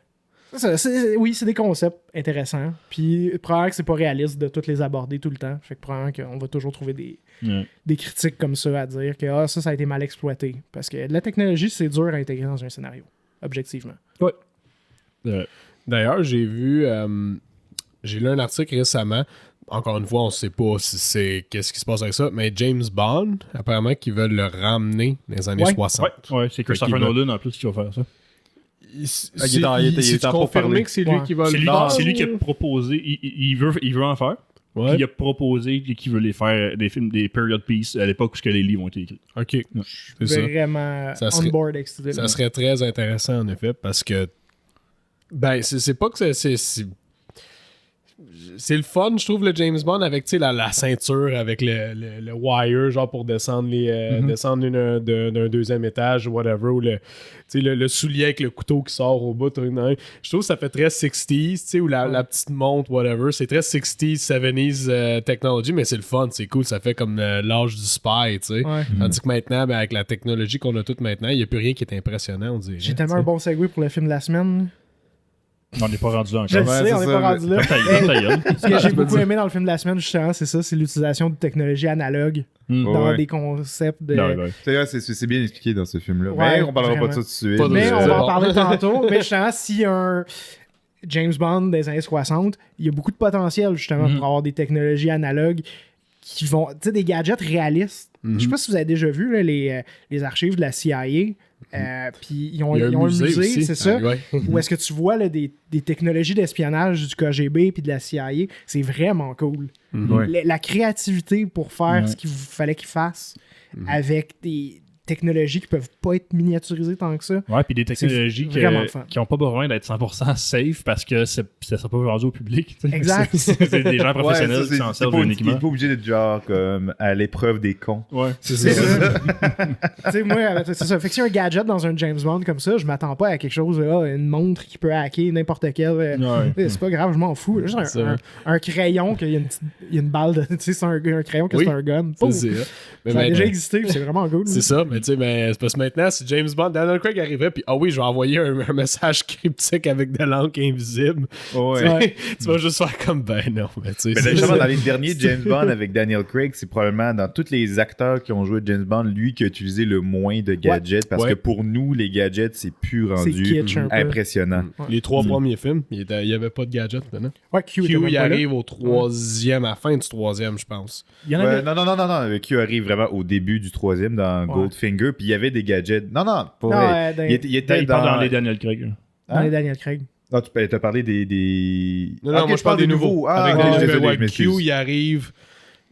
oui, c'est des concepts intéressants. Puis probablement que c'est pas réaliste de toutes les aborder tout le temps. Fait que probablement qu'on va toujours trouver des critiques comme ça à dire que ça a été mal exploité. Parce que la technologie, c'est dur à intégrer dans un scénario, objectivement. Ouais. D'ailleurs, j'ai lu un article récemment. Encore une fois, on ne sait pas si c'est qu'est-ce qui se passe avec ça, mais James Bond, apparemment qu'ils veulent le ramener dans les années 60. Ouais, c'est Christopher Nolan en plus qui va faire ça. Il est confirmé que c'est lui qui va le faire. C'est lui qui a proposé, il veut en faire. Ouais. Puis il a proposé qu'il veut les faire des films, des period pieces à l'époque où les livres ont été écrits. Ok, Ouais. c'est ça. Vraiment on board avec cette idée. Ça serait très intéressant en effet parce que c'est pas que c'est le fun, je trouve, le James Bond avec la ceinture, avec le wire, genre pour descendre descendre d'un deuxième étage ou whatever, ou le soulier avec le couteau qui sort au bout. Je trouve que ça fait très 60s, ou la petite montre, whatever. C'est très 60s, 70s technology, mais c'est le fun, c'est cool. Ça fait comme l'âge du spy, tu sais. Ouais. Tandis que maintenant, avec la technologie qu'on a toute maintenant, il n'y a plus rien qui est impressionnant, on dirait. J'ai tellement un bon segue pour le film de la semaine. On n'est pas rendu là encore. Je le sais, on n'est pas rendu là. Ce que j'ai beaucoup aimé dans le film de la semaine, justement, c'est ça, c'est l'utilisation de technologies analogues dans des concepts de... C'est bien expliqué dans ce film-là. Ouais, mais on parlera pas de ça tout de suite. Mais on va en parler tantôt. Mais justement, si un James Bond des années 60, il y a beaucoup de potentiel, justement, pour avoir des technologies analogues qui vont... Tu sais, des gadgets réalistes Je sais pas si vous avez déjà vu là, les archives de la CIA. Puis ils ont Il y a un musée, aussi. c'est ça? Ouais. Où est-ce que tu vois là, des technologies d'espionnage du KGB puis de la CIA? C'est vraiment cool. Ouais. La créativité pour faire Ouais. ce qu'il fallait qu'ils fassent avec des technologies qui peuvent pas être miniaturisées tant que ça. Ouais, puis des technologies C'est vraiment le fun. qui n'ont pas besoin d'être 100% safe parce que ça ne sera pas vendu au public. tu sais. Exact. C'est des gens professionnels Ouais, ça, qui s'en c'est servent pas, il uniquement. est pas obligé d'être genre comme à l'épreuve des cons. Ouais. C'est ça. Tu sais, moi, c'est ça. Fait que si un gadget dans un James Bond comme ça, je m'attends pas à quelque chose, une montre qui peut hacker n'importe quel. Ouais. C'est pas grave, je m'en fous. Juste C'est ça. un crayon, qu'il y a une balle de. Tu sais, c'est un crayon que Oui. c'est un gun. Ça, Pouf! c'est mais Ça a maintenant- déjà existé, puis c'est vraiment cool. C'est ça, mais tu sais, mais c'est parce que maintenant, si James Bond, Daniel Craig arrivait, puis ah oui, je vais envoyer un message cryptique avec de l'encre invisible. Ouais. Tu vas juste faire comme ben non, mais tu sais. Mais c'est- justement, dans les derniers James Bond avec Daniel Craig, c'est probablement dans tous les acteurs qui ont joué James Bond, lui qui a utilisé le moins de gadgets. Parce Ouais. que pour nous, les gadgets, c'est plus C'est rendu kitsch un peu. impressionnant. Les 3 premiers films, il y avait pas de gadget maintenant. Ouais, Q, était Q, même il pas là. arrive au troisième, à la fin du troisième, je pense. Il y en Ouais, avait... non. Q arrive vraiment au début du troisième dans Goldfinger, puis il y avait des gadgets. Non, pas Non, vrai. dans, Il était Il parle dans dans les Daniel Craig. dans les Daniel Craig. Ah, tu as parlé des. Non, Ah, ok, moi je parle des nouveaux. Ah, Avec ok, des désolé, nouveaux, je m'excuse. Q, il arrive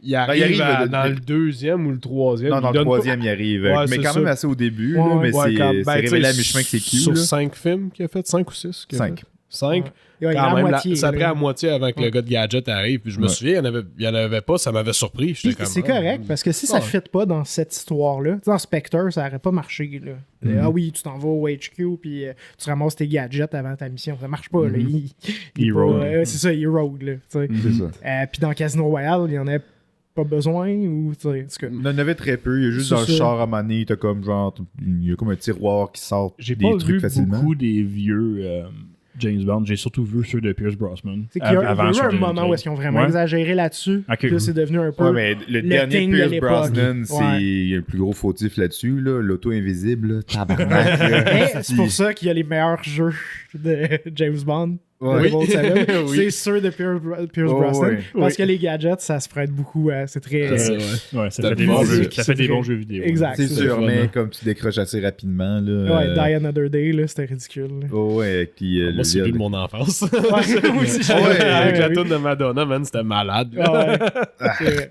il arrive, dans le deuxième ou le troisième. Non, il dans le donne pas- troisième, il arrive. Ouais, mais c'est quand ça. même assez au début, Ouais, là, mais Ouais, quand- c'est ben, tu sais, révélé à mi-chemin que c'est Q. Sur là. 5 films qu'il a fait, 5 ou 6 5. 5. Ouais, il est à Quand même, moitié, ça là. prend à moitié avant que le gars de Gadget arrive. Puis je me souviens, il y en avait pas, ça m'avait surpris. Puis J'étais comme, c'est correct, parce que si ça ne fit pas dans cette histoire-là, tu sais, dans Spectre, ça n'aurait pas marché. Là. Ah oui, tu t'en vas au HQ, puis tu ramasses tes gadgets avant ta mission. Ça marche pas. Là. Il rogue. C'est ça, il rogue. Là, tu sais. C'est ça. Puis dans Casino Royale, il y en a pas besoin, ou tu sais, en tout cas. Il y en avait très peu. Il y a juste C'est dans le ça. char à maner, t'as comme genre. Il y a comme un tiroir qui sort J'ai des pas trucs vu facilement. beaucoup des vieux James Bond. J'ai surtout vu ceux de Pierce Brosnan. C'est qu'il y a, il y a avant eu ceux un de moment Daniel où est-ce qu'ils ont vraiment Ouais. exagéré là-dessus. Ok. Puis là, c'est devenu un peu. Ouais, mais le dernier thing de Pierce l'époque. Brosnan, Ouais. c'est il y a le plus gros fautif là-dessus, là, l'auto invisible, là, tabarnak. là. Mais c'est pour ça qu'il y a les meilleurs jeux de James Bond. Ouais. de Bond Seven. Oui. C'est ceux de Pierce Oh, Brosnan. ouais. Parce Oui. que les gadgets, ça se prête beaucoup. C'est très. C'est ça, ouais. Ouais, ça T'as fait des le bons musique, jeux. Ça c'est fait des très- bons jeux vidéo. Exact. C'est c'est sûr, fun, mais hein. comme tu décroches assez rapidement, là. Ouais, Die Another Day, là, c'était ridicule. là. Oh, ouais, puis Moi, c'est plus de mon enfance. Ouais, moi aussi, Ah ouais, Avec la oui. toune de Madonna, man, c'était malade. Ah ouais.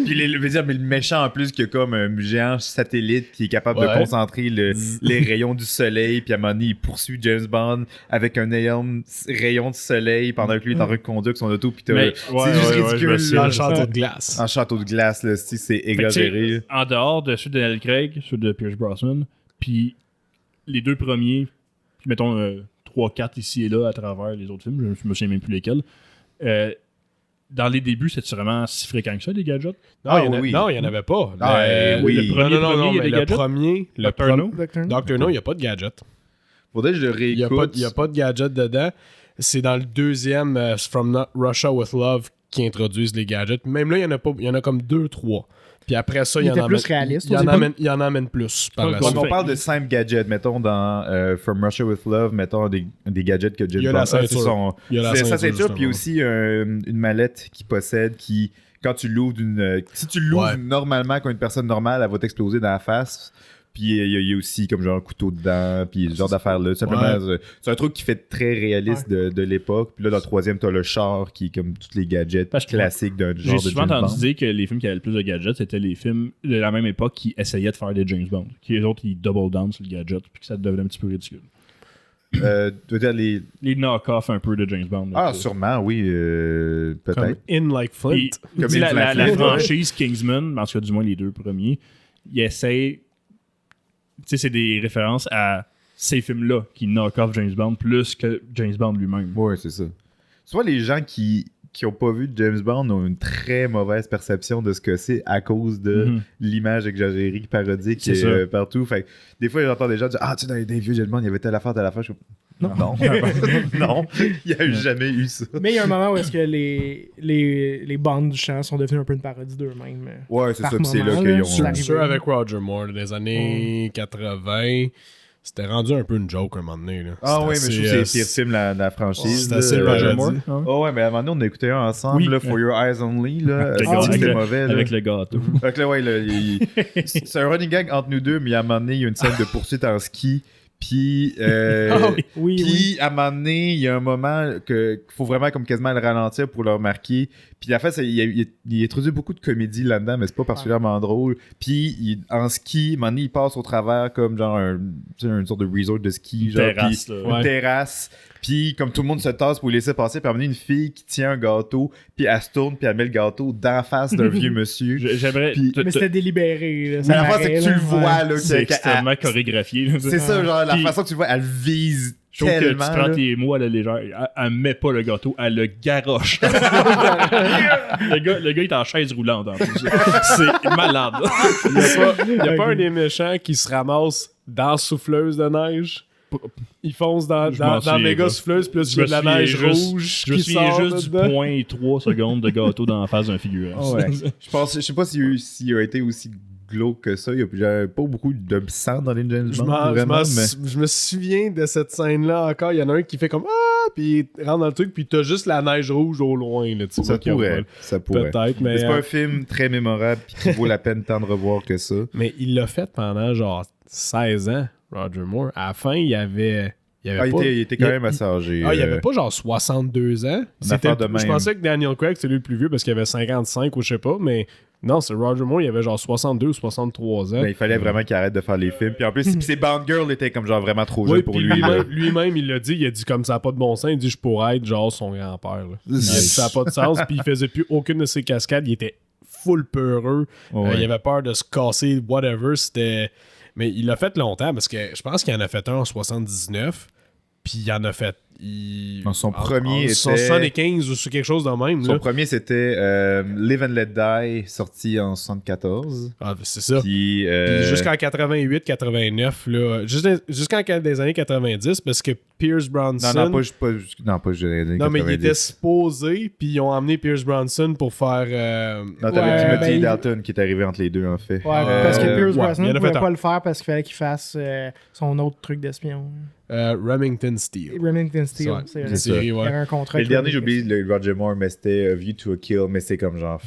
Puis je veux dire, mais le méchant en plus qui a comme un géant satellite qui est capable de Ouais. concentrer les rayons du soleil, puis à un moment donné, il poursuit James Bond avec un énorme rayon de soleil pendant que lui est en train de conduire avec son auto, puis Mais- c'est ouais, juste ouais, ouais, ridicule. je me souviens. Dans là. le château de glace. En château de glace, là, c'est exagéré. En dehors de ceux de Daniel Craig, ceux de Pierce Brosnan, puis les deux premiers, puis mettons 3-4 ici et là à travers les autres films, je me souviens même plus lesquels. Dans les débuts, c'était vraiment si fréquent que ça, les gadgets? Ah, il oui. n'y en avait pas. Ah, oui. Le premier, non, il y a mais des le gadgets? premier, le Dr. premier. No? Dr. No, il n'y a pas de gadget. Faudrait que je le Il n'y réécoute. a pas de gadget dedans. C'est dans le deuxième From Russia with Love qui introduisent les gadgets. Même là, il y en a comme 2-3. Puis après ça, Il il y en était a plus réaliste il y au en début. amène, il y en amène plus par la Quand suite. Quand on parle de simple gadgets, mettons dans From Russia with Love, mettons des gadgets que James Il y a Bond la a, c'est ceinture. son- Il y a la c'est sa ceinture, ceinture, puis justement. aussi une mallette qu'il possède qui, quand tu l'ouvres si tu l'ouvres Ouais. normalement comme une personne normale, elle va t'exploser dans la face. Puis il y a aussi comme genre un couteau dedans, puis ce genre d'affaires-là. Simplement, c'est un truc qui fait très réaliste de l'époque. Puis là, dans le troisième, t'as le char qui est comme tous les gadgets Parce que classiques d'un J'ai genre de souvent James entendu Bond. dire que les films qui avaient le plus de gadgets, c'était les films de la même époque qui essayaient de faire des James Bond. Qui les autres, ils double down sur le gadget, puis que ça devenait un petit peu ridicule. Tu veux dire les... Les knock-off un peu de James Bond. Ah, sûrement, oui, Comme peut-être. In Like Flint. Puis, Comme tu sais, Into la Flint. franchise Kingsman, en tout cas du moins les deux premiers, ils essayent. Tu sais, c'est des références à ces films-là qui knock off James Bond plus que James Bond lui-même. Ouais, c'est ça. Soit les gens qui ont pas vu James Bond ont une très mauvaise perception de ce que c'est à cause de Mhm. l'image exagérée, parodique C'est ça. partout. Fait que des fois, j'entends des gens dire ah, tu sais, dans les vieux James Bond, il y avait telle affaire. Je suis comme, non. Non, il n'y a jamais eu ça. Mais il y a un moment où est-ce que les bandes du chant sont devenues un peu une parodie d'eux-mêmes. Ouais, c'est Par ça. Puis c'est là moment, qu'ils là, ont. c'est arrivé. Ceux avec Roger Moore des années 80. c'était rendu un peu une joke un moment donné. Là. Ah oui, mais C'était je trouve que assez, c'est le pire film de la franchise. c'est assez Roger parodie. Moore. Ah ouais. Oh ouais, mais à un moment donné, on a écouté un ensemble, Oui. là, For Your Eyes Only. Là. Avec, C'était le, mauvais. Là. avec le gâteau. Fait que là, ouais, c'est un running gag entre nous deux, mais à un moment donné, il y a une scène de poursuite en ski. Puis, Ah oui. Oui, puis oui. à un moment donné, il y a un moment qu'il faut vraiment comme quasiment le ralentir pour le remarquer. Puis en fait, il introduit beaucoup de comédie là-dedans, mais c'est pas particulièrement drôle. Puis en ski, à un moment donné, il passe au travers comme genre une sorte de resort de ski. Genre, Terrasse, puis là. une Ouais. terrasse. Puis comme tout le monde se tasse pour le laisser passer, puis à un moment donné, une fille qui tient un gâteau, puis elle se tourne, puis elle met le gâteau d'en face d'un vieux monsieur. J'aimerais. Puis- Mais c'était délibéré. Là, Mais ça la fois, c'est paraît, que tu le là, vois, ouais. là. C'est que- extrêmement chorégraphié. là. C'est ça, genre, la Puis- façon que tu le vois, elle vise Je trouve que tu tellement. prends là. tes mots à la légère. Elle met pas le gâteau, elle le garoche. le gars est en chaise roulante en plus. C'est malade. Il n'y a pas un des méchants qui se ramasse dans la souffleuse de neige. Il fonce dans Je m'en la souviens méga pas. souffleuse, puis là, Je il y a me de la souviens neige juste- rouge Je me qui souviens sort juste du dedans. point 3 secondes de gâteau dans la face d'un figurant. Ah ouais. Je sais pas s'il a été aussi glauque que ça. Il y a pas beaucoup de sang dans les James Je, Bond, m'en- je vraiment, m'en- mais... je me souviens de cette scène-là encore. Il y en a un qui fait comme Ah! Puis il rentre dans le truc, puis t'as juste la neige rouge au loin. Là, tu Ça vois qu'il y a pourrait, pas- ça pourrait. Peut-être, Mais mais, c'est pas un film très mémorable pis qui vaut la peine tant de revoir que ça. mais il l'a fait pendant genre 16 ans, Roger Moore. À la fin, il y avait Ah, pas... il était quand même assez âgé. Ah, il avait pas genre 62 ans. affaire de Je même. pensais que Daniel Craig, c'était lui le plus vieux parce qu'il avait 55 ou je sais pas, mais non, c'est Roger Moore, il avait genre 62 ou 63 ans. Mais il fallait vraiment qu'il arrête de faire les films. Puis en plus, pis ses Bond Girls étaient comme genre vraiment trop Oui, jeunes pour puis lui. là. lui-même, il l'a dit, il a dit comme ça n'a pas de bon sens, il dit je pourrais être genre son grand-père. là. Il a dit ça n'a pas de sens, puis il faisait plus aucune de ses cascades, il était full peureux, Ouais. il avait peur de se casser, whatever, c'était... Mais il l'a fait longtemps, parce que je pense qu'il en a fait un en 79, puis il en a fait... Son premier était- 75 ou sur quelque chose de même. Son Là. premier, c'était Live and Let Die, sorti en 74. Ah, c'est ça. Puis, Puis jusqu'en 88, 89, là, jusqu'en des années 90, parce que Pierce Bronson... non, pas je dirais Non, mais il 90. était supposé, puis ils ont emmené Pierce Bronson pour faire... Non, t'avais Ouais, Timothy ben, Dalton qui est arrivé entre les deux, en fait. Ouais, parce que Pierce ouais, Brosnan il en ne a pouvait fait un. pas le faire parce qu'il fallait qu'il fasse son autre truc d'espion. Remington Steele. Remington Steel, Ouais, c'est la vrai. série, Il y ouais. avait un contrat. Et le avec dernier, j'ai Remington oublié le Roger Moore, mais c'était View to a Kill, mais c'est comme genre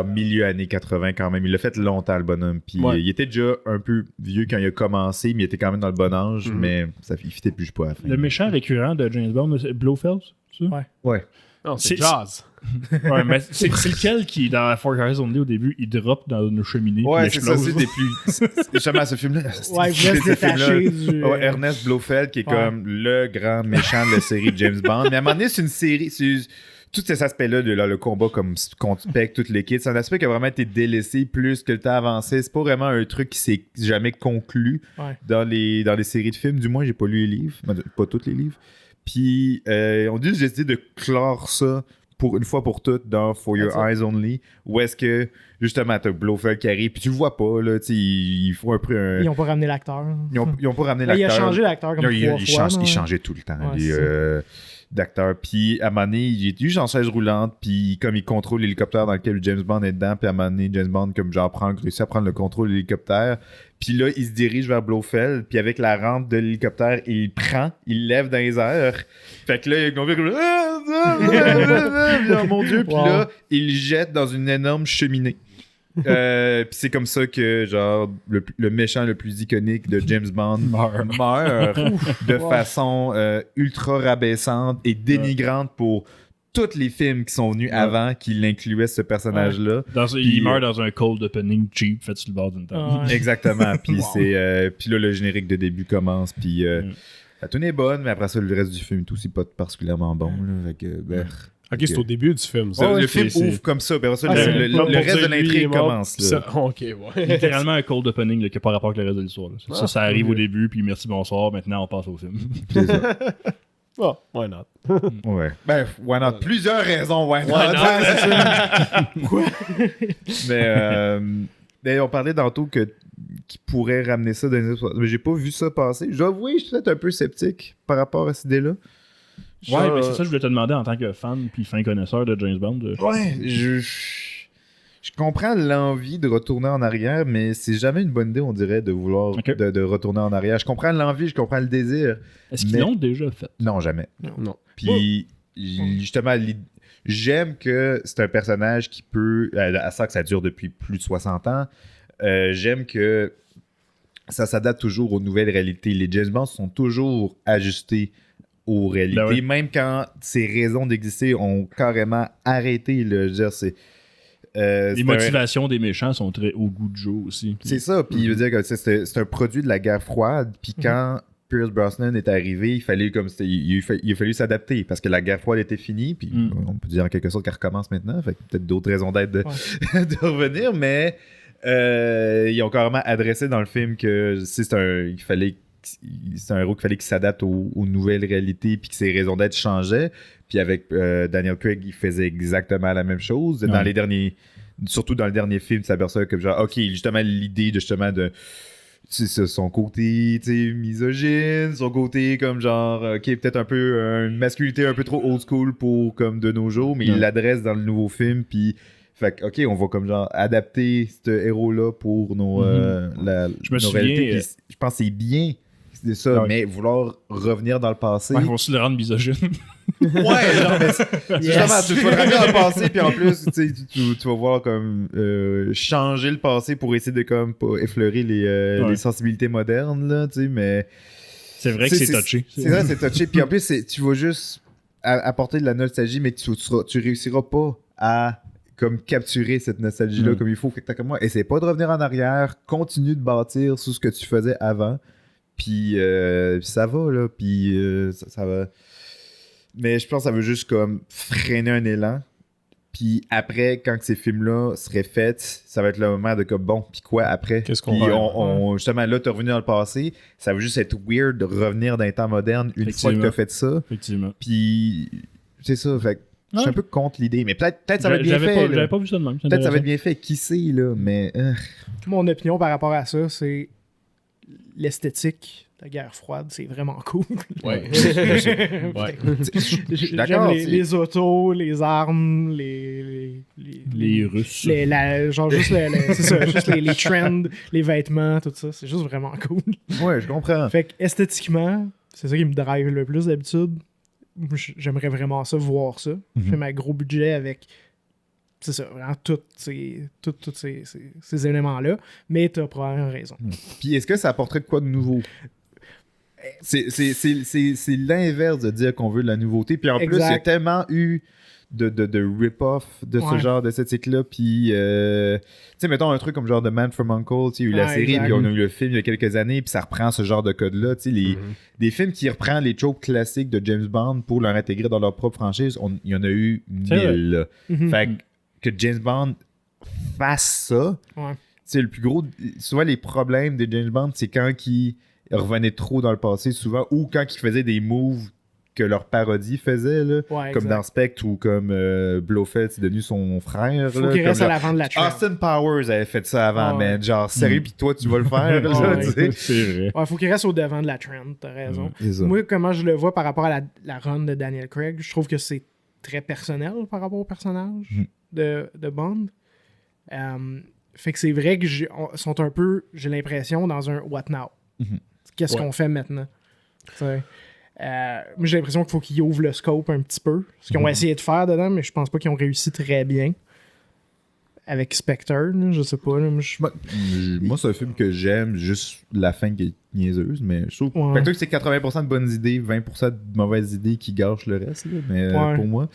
milieu années 80 quand même. Il l'a fait longtemps, le bonhomme. Puis Ouais. il était déjà un peu vieux quand il a commencé, mais il était quand même dans le bon âge, Mhm. mais il fitait plus pas à la fin. Le méchant récurrent de James Bond, c'est Blofeld, c'est ça? Ouais. Non, c'est C'est- Jazz. Ouais, mais c'est lequel qui, dans For Your Eyes Only, au début, il drop dans une cheminée. Ouais, puis c'est ça, explose. c'est des plus. Justement, ce film-là. Ouais, il voulait se détacher du... Ouais, Ernest Blofeld, qui est Ouais. comme le grand méchant de la série de James Bond. Mais à un moment donné, c'est une série. Tout cet aspect-là, le combat comme contre Spectre, toute l'équipe, c'est un aspect qui a vraiment été délaissé plus que le temps avancé. C'est pas vraiment un truc qui s'est jamais conclu Ouais. dans les séries de films. Du moins, j'ai pas lu les livres. Pas tous les livres. Puis, on dit que j'ai décidé de clore ça pour une fois pour toutes dans For Your That's it. Eyes Only, où est-ce que justement t'as Blofeld qui arrive, puis tu le vois pas, là, tu sais, il faut un peu un. Ils n'ont pas ramené l'acteur. Ils ont pas ramené Là, l'acteur. il a changé l'acteur comme Non, 3 il fois. change- là. il changeait tout le temps, Ouais, lui, c'est d'acteur. Puis à un moment donné, il est juste en chaise roulante, puis comme il contrôle l'hélicoptère dans lequel James Bond est dedans, puis à un moment donné, James Bond, comme genre, réussit à prendre le contrôle de l'hélicoptère. Puis là, il se dirige vers Blofeld, puis avec la rampe de l'hélicoptère, il prend, il lève dans les airs. Fait que là, il gonfle comme... Oh mon Dieu! Puis Wow. là, il le jette dans une énorme cheminée. Puis c'est comme ça que, genre, le méchant le plus iconique de James Bond meurt de Wow. façon ultra rabaissante et dénigrante pour tous les films qui sont venus avant qui l'incluaient, ce personnage-là. Puis, Il meurt dans un cold opening cheap fait sur le bord d'une table. Ah, ouais. Exactement. Puis Wow. puis là, le générique de début commence. Puis la tune est bonne, mais après ça, le reste du film, tout, c'est pas particulièrement bon. Là. Fait que, Ok, c'est au début du film. ça, ça. le film c'est- ouvre comme ça. Puis après ça, Ah, c'est- le Pour reste dire de lui, il est l'intrigue mort, commence. puis Là. ça- ok, ouais. Littéralement un cold opening là, qui n'a pas rapport avec le reste de l'histoire. là. Ah, Ça arrive ok. au début, puis merci, bonsoir. Maintenant, on passe au film. C'est ça. Oh, why not? Ouais. Ben, why not? Plusieurs raisons, why not? Mais on parlait tantôt qui pourrait ramener ça dans les autres... Mais j'ai pas vu ça passer. Je dois avouer, je suis peut-être un peu sceptique par rapport à cette idée-là. Ouais, mais c'est ça que je voulais te demander en tant que fan puis fin connaisseur de James Bond. Ouais, Je comprends l'envie de retourner en arrière, mais c'est jamais une bonne idée, on dirait, de vouloir de retourner en arrière. Je comprends l'envie, je comprends le désir. Est-ce qu'ils l'ont déjà fait? Non, jamais. Non. Puis, justement, j'aime que c'est un personnage qui peut... À ça que ça dure depuis plus de 60 ans. J'aime que ça s'adapte toujours aux nouvelles réalités. Les James Bond sont toujours ajustés aux réalités. Ben oui. Même quand ces raisons d'exister ont carrément arrêté. Là, je veux dire, c'est... Les motivations des méchants sont très au goût du jour aussi. C'est ça, puis je veux dire que c'est un produit de la guerre froide, puis quand Pierce Brosnan est arrivé, il a fallu s'adapter, parce que la guerre froide était finie, puis on peut dire en quelque sorte qu'elle recommence maintenant, fait que peut-être d'autres raisons d'être de revenir, mais ils ont carrément adressé dans le film que c'est un héros qu'il fallait qu'il s'adapte aux nouvelles réalités, puis que ses raisons d'être changeaient. Puis avec Daniel Craig, il faisait exactement la même chose. Dans les derniers, surtout dans le dernier film, tu s'aperçoit que genre, ok, justement l'idée de son côté misogyne, son côté comme genre, ok, peut-être un peu une masculinité un peu trop old school pour comme de nos jours, mais il l'adresse dans le nouveau film. Puis fait que, ok, on va comme genre adapter ce héros-là pour nos réalités. Puis je pense que c'est bien. C'est ça, mais vouloir revenir dans le passé. Ouais, ils vont se le rendre misogyne. Ouais, non, mais justement, tu vas revenir dans le passé, puis en plus, tu vas voir comme changer le passé pour essayer de comme pas effleurer les sensibilités modernes, là, tu sais, mais. C'est vrai que c'est touché. C'est vrai, c'est touché. Puis en plus, tu vas juste apporter de la nostalgie, mais tu réussiras pas à comme capturer cette nostalgie-là comme il faut. Fait que t'as comme moi, essaie pas de revenir en arrière, continue de bâtir sur ce que tu faisais avant. Puis ça va, là. Puis ça va. Mais je pense que ça veut juste comme freiner un élan. Puis après, quand ces films-là seraient faits, ça va être le moment de comme bon, puis quoi après? Qu'est-ce qu'on va justement, là, t'es revenu dans le passé. Ça va juste être weird de revenir dans les temps modernes une fois que t'as fait ça. Effectivement. Puis c'est ça. Fait que je suis un peu contre l'idée. Mais peut-être ça va être bien fait. J'avais pas vu ça de même. Peut-être ça va être bien fait. Qui sait, là? Mais. Mon opinion par rapport à ça, c'est l'esthétique de la guerre froide, c'est vraiment cool. Ouais. D'accord. J'aime les autos, les armes, les Russes. Genre juste, c'est ça, juste les trends, les vêtements, tout ça. C'est juste vraiment cool. Ouais, je comprends. Fait que esthétiquement, c'est ça qui me drive le plus d'habitude. J'aimerais vraiment ça, voir ça. Je fais ma gros budget avec. C'est ça, vraiment tous ces éléments-là. Mais t'as probablement raison. Puis est-ce que ça apporterait de quoi de nouveau? C'est l'inverse de dire qu'on veut de la nouveauté. Puis en plus, il y a tellement eu de rip-off de ce genre d'esthétique-là. Puis, tu sais, mettons un truc comme genre The Man from U.N.C.L.E., il y a eu la série, puis on a eu le film il y a quelques années, puis ça reprend ce genre de code-là. Tu sais, des films qui reprennent les tropes classiques de James Bond pour leur intégrer dans leur propre franchise, il y en a eu 1000. Fait que James Bond fasse ça, c'est le plus gros. Souvent, les problèmes de James Bond, c'est quand il revenait trop dans le passé, souvent, ou quand il faisait des moves que leur parodie faisait, là, comme dans Spectre ou comme Blofeld, c'est devenu son frère. Faut qu'il reste à l'avant de la trend. Austin Powers avait fait ça avant, man. Genre, sérieux, puis toi, tu vas le faire. C'est vrai. Ouais, faut qu'il reste au devant de la trend, t'as raison. Moi, comment je le vois par rapport à la run de Daniel Craig, je trouve que c'est très personnel par rapport au personnage de Bond. Fait que c'est vrai que sont un peu, j'ai l'impression, dans un what now? Qu'est-ce qu'on fait maintenant? Moi, j'ai l'impression qu'il faut qu'ils ouvrent le scope un petit peu. Ce qu'ils ont essayé de faire dedans, mais je pense pas qu'ils ont réussi très bien. Avec Spectre, là, je sais pas. Là, moi, c'est un film que j'aime, juste la fin qui est niaiseuse, mais je trouve que c'est 80% de bonnes idées, 20% de mauvaises idées qui gâchent le reste. Là, mais pour moi...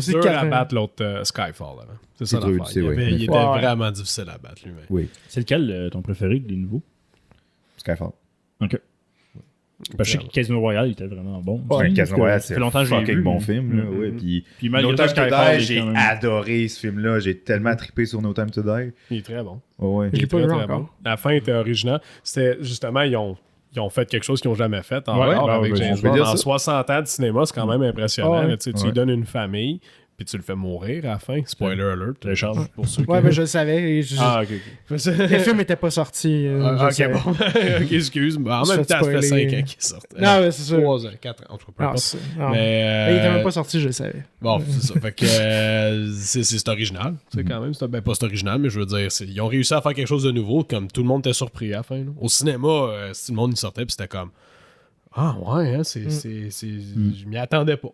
C'est dur à battre l'autre Skyfall. Là. C'est ça l'affaire. Il était vraiment difficile à battre lui-même. Oui. C'est lequel ton préféré des nouveaux? Skyfall. OK. Parce que Casino Royale, il était vraiment bon. Ouais, Casino Royale, c'est un fucking bon film. Là, puis No Time to Die, j'ai adoré ce film-là. J'ai tellement trippé sur No Time to Die. Il est très bon. Ouais. Je l'ai pas vu encore. Bon. La fin était originale. C'était justement, ils ont fait quelque chose qu'ils n'ont jamais fait encore avec James Bond. En 60 ans de cinéma, c'est quand même impressionnant. Tu lui donnes une famille, puis tu le fais mourir à la fin. Spoiler alert. Télécharge pour ceux qui... Ouais, mais je le savais. Ah, ok. Le film était pas sorti. je le ok, savais. bon. Ok, excuse. En Je même fais temps, ça fait 5 spoiler. ans qu'il sort. Non, mais c'est ça. 3 ans, 4 ans, en tout cas, peu Non, importe. non. Mais, Il était même pas sorti, je le savais. Bon, c'est ça. Fait que c'est original. C'est quand même. Ben, pas c'est original, mais je veux dire, ils ont réussi à faire quelque chose de nouveau, comme tout le monde était surpris à la fin. Là. Au cinéma, si le monde y sortait, puis c'était comme. Ah ouais, hein, je m'y attendais pas.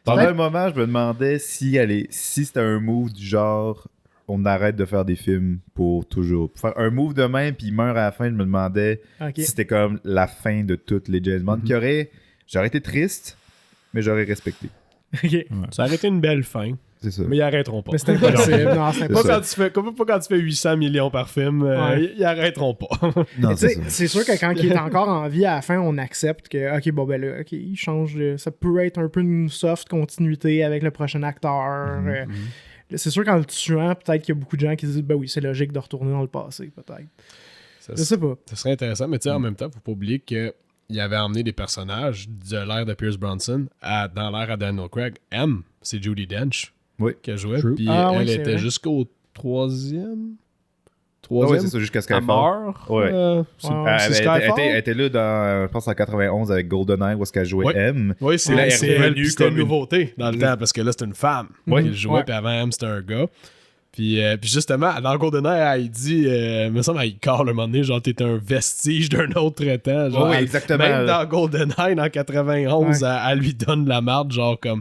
Pendant un moment, je me demandais si c'était un move du genre on arrête de faire des films pour toujours. Pour faire un move de même puis il meurt à la fin, je me demandais si c'était comme la fin de toutes les James Bond. J'aurais été triste, mais j'aurais respecté. Ok. Ça aurait été une belle fin, C'est ça. mais ils arrêteront pas. Mais c'était impossible. Non, c'est Pas impossible. quand tu fais 800 millions par film, Ouais. ils arrêteront pas. Non, Tu c'est sais, ça. c'est sûr que quand il est encore en vie, à la fin, on accepte que, ok, bon, ben là, ok, il change. Ça peut être un peu une soft continuité avec le prochain acteur. C'est sûr qu'en le tuant, peut-être qu'il y a beaucoup de gens qui se disent, ben oui, c'est logique de retourner dans le passé, peut-être. Je sais pas. Ça serait intéressant, mais tu sais, en même temps, faut pas oublier qu'il avait emmené des personnages de l'ère de Pierce Brosnan dans l'ère à Daniel Craig. M, c'est Judi Dench qui a joué. True. Puis Ah oui, elle c'est était vrai. jusqu'au troisième. Ah ouais, c'est ça, jusqu'à Elle Skyfall. meurt. Ouais. C'est Ouais, c'est Elle Skyfall. était là dans, je pense, en 91 avec GoldenEye, où est-ce qu'elle jouait Ouais. M. Oui, c'est Là, elle est c'est revenue c'était comme une nouveauté dans le temps, parce que là, c'était une femme qui le jouait, Ouais. puis avant M, c'était un gars. Puis justement, dans GoldenEye, elle dit, me semble, elle carre le moment donné, genre, t'es un vestige d'un autre temps. Genre, Oui, elle- exactement. Même dans GoldenEye, dans 91, Ouais. elle lui donne la marde, genre, comme,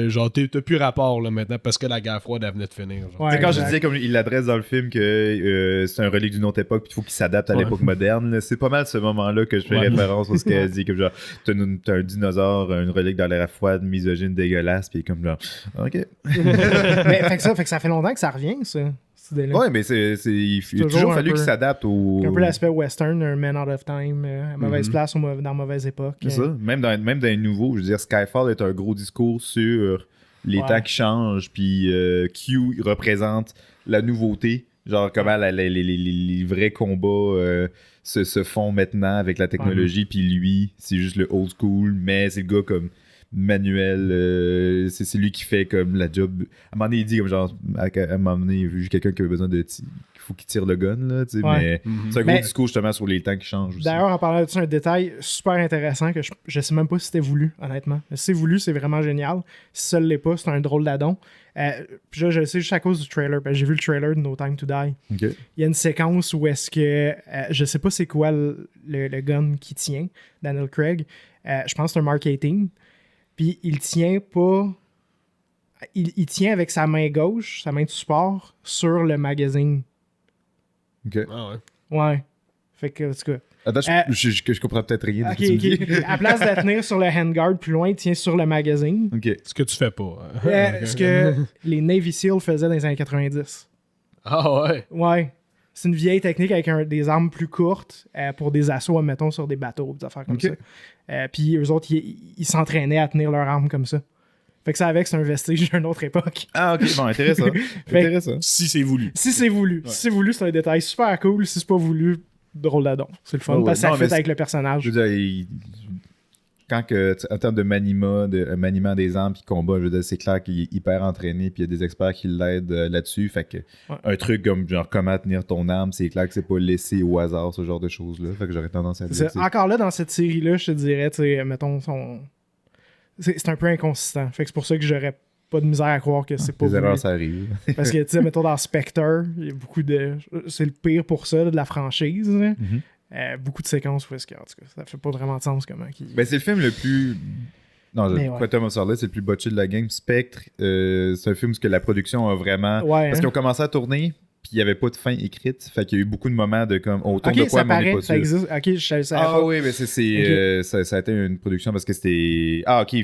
genre, t'as plus rapport, là, maintenant, parce que la guerre froide, elle venait de finir. Genre. Ouais. C'est quand je exact. disais, comme il l'adresse dans le film, que c'est un relique d'une autre époque, puis il faut qu'il s'adapte à Ouais. l'époque moderne. Là. C'est pas mal ce moment-là que je fais Ouais. référence parce qu'elle dit comme genre, t'as un dinosaure, une relique dans l'ère froide, misogyne, dégueulasse, puis comme genre, ok. Mais fait que ça fait longtemps que ça revient, ça. cette idée-là. Ouais, mais il a toujours toujours un fallu peu- qu'il s'adapte au. Un peu l'aspect western, un Man Out of Time, à mauvaise place dans mauvaise époque. C'est ça. Même dans les nouveaux, je veux dire, Skyfall est un gros discours sur les Ouais. temps qui changent, puis Q représente la nouveauté. Genre, comment les vrais combats se font maintenant avec la technologie, puis lui, c'est juste le old school, mais c'est le gars comme manuel, c'est lui qui fait comme la job. À un moment donné, il dit comme genre, à un moment donné, il a vu quelqu'un qui avait besoin de. Il faut qu'il tire le gun, là, tu sais, Ouais. mais c'est un gros Mais- discours justement sur les temps qui changent aussi. D'ailleurs, en parlant de ça, un détail super intéressant que je sais même pas si c'était voulu, honnêtement. Si c'est voulu, c'est vraiment génial. Si ça ne l'est pas, c'est un drôle d'addon. Puis là, je le sais juste à cause du trailer. Parce que j'ai vu le trailer de No Time to Die. Ok. Il y a une séquence où est-ce que je sais pas c'est quoi le gun qui tient, Daniel Craig. Je pense que c'est un Mark 18. Puis il tient pas. Il tient avec sa main gauche, sa main de support, sur le magazine. Ok. Ah ouais. Ouais. Fait que, en tout cas. Attends, je comprends peut-être rien de Ok, ce que tu me dis. ok. À place de tenir sur le handguard plus loin, il tient sur le magazine. Ok. Ce que tu fais pas. Ce que les Navy SEAL faisaient dans les années 90. Ah ouais. Ouais. C'est une vieille technique avec des armes plus courtes pour des assauts, mettons, sur des bateaux, des affaires comme Ok. ça. Puis eux autres, ils s'entraînaient à tenir leurs armes comme ça. Fait que ça avec, c'est un vestige d'une autre époque. Ah, ok, bon, intéressant. Fait- Intéressant. Si c'est voulu. Si c'est voulu. Si c'est voulu, c'est un détail super cool. Si c'est pas voulu, drôle d'adon. C'est le fun Ouais, parce que ça non, fit mais avec le personnage. Je veux dire, quand en termes de maniement des armes puis combat, je veux dire, c'est clair qu'il est hyper entraîné puis il y a des experts qui l'aident là-dessus. Fait que un truc comme genre comment tenir ton arme, c'est clair que c'est pas laissé au hasard, ce genre de choses-là. Fait que j'aurais tendance à dire. Encore là, dans cette série-là, je te dirais, tu sais, mettons, c'est un peu inconsistant. Fait que c'est pour ça que j'aurais pas de misère à croire que c'est pas Les voulu. erreurs, ça arrive. Parce que, tu sais, mettons, dans Spectre, il y a beaucoup de... C'est le pire pour ça, là, de la franchise. Là. Beaucoup de séquences où est-ce que, en tout cas, ça fait pas vraiment de sens comment... Ben, c'est le film le plus. Non, Mais ouais. Quantum of Solace, c'est le plus botché de la game. Spectre, c'est un film où la production a vraiment. Ouais, Parce hein. qu'ils ont commencé à tourner, puis il n'y avait pas de fin écrite. Fait qu'il y a eu beaucoup de moments de comme. On tourne Ok, de quoi, ça mais on n'est paraît, pas ça sûr. existe. Ok, je savais Ah pas. oui, mais ça a été une production parce que c'était. Ah, ok,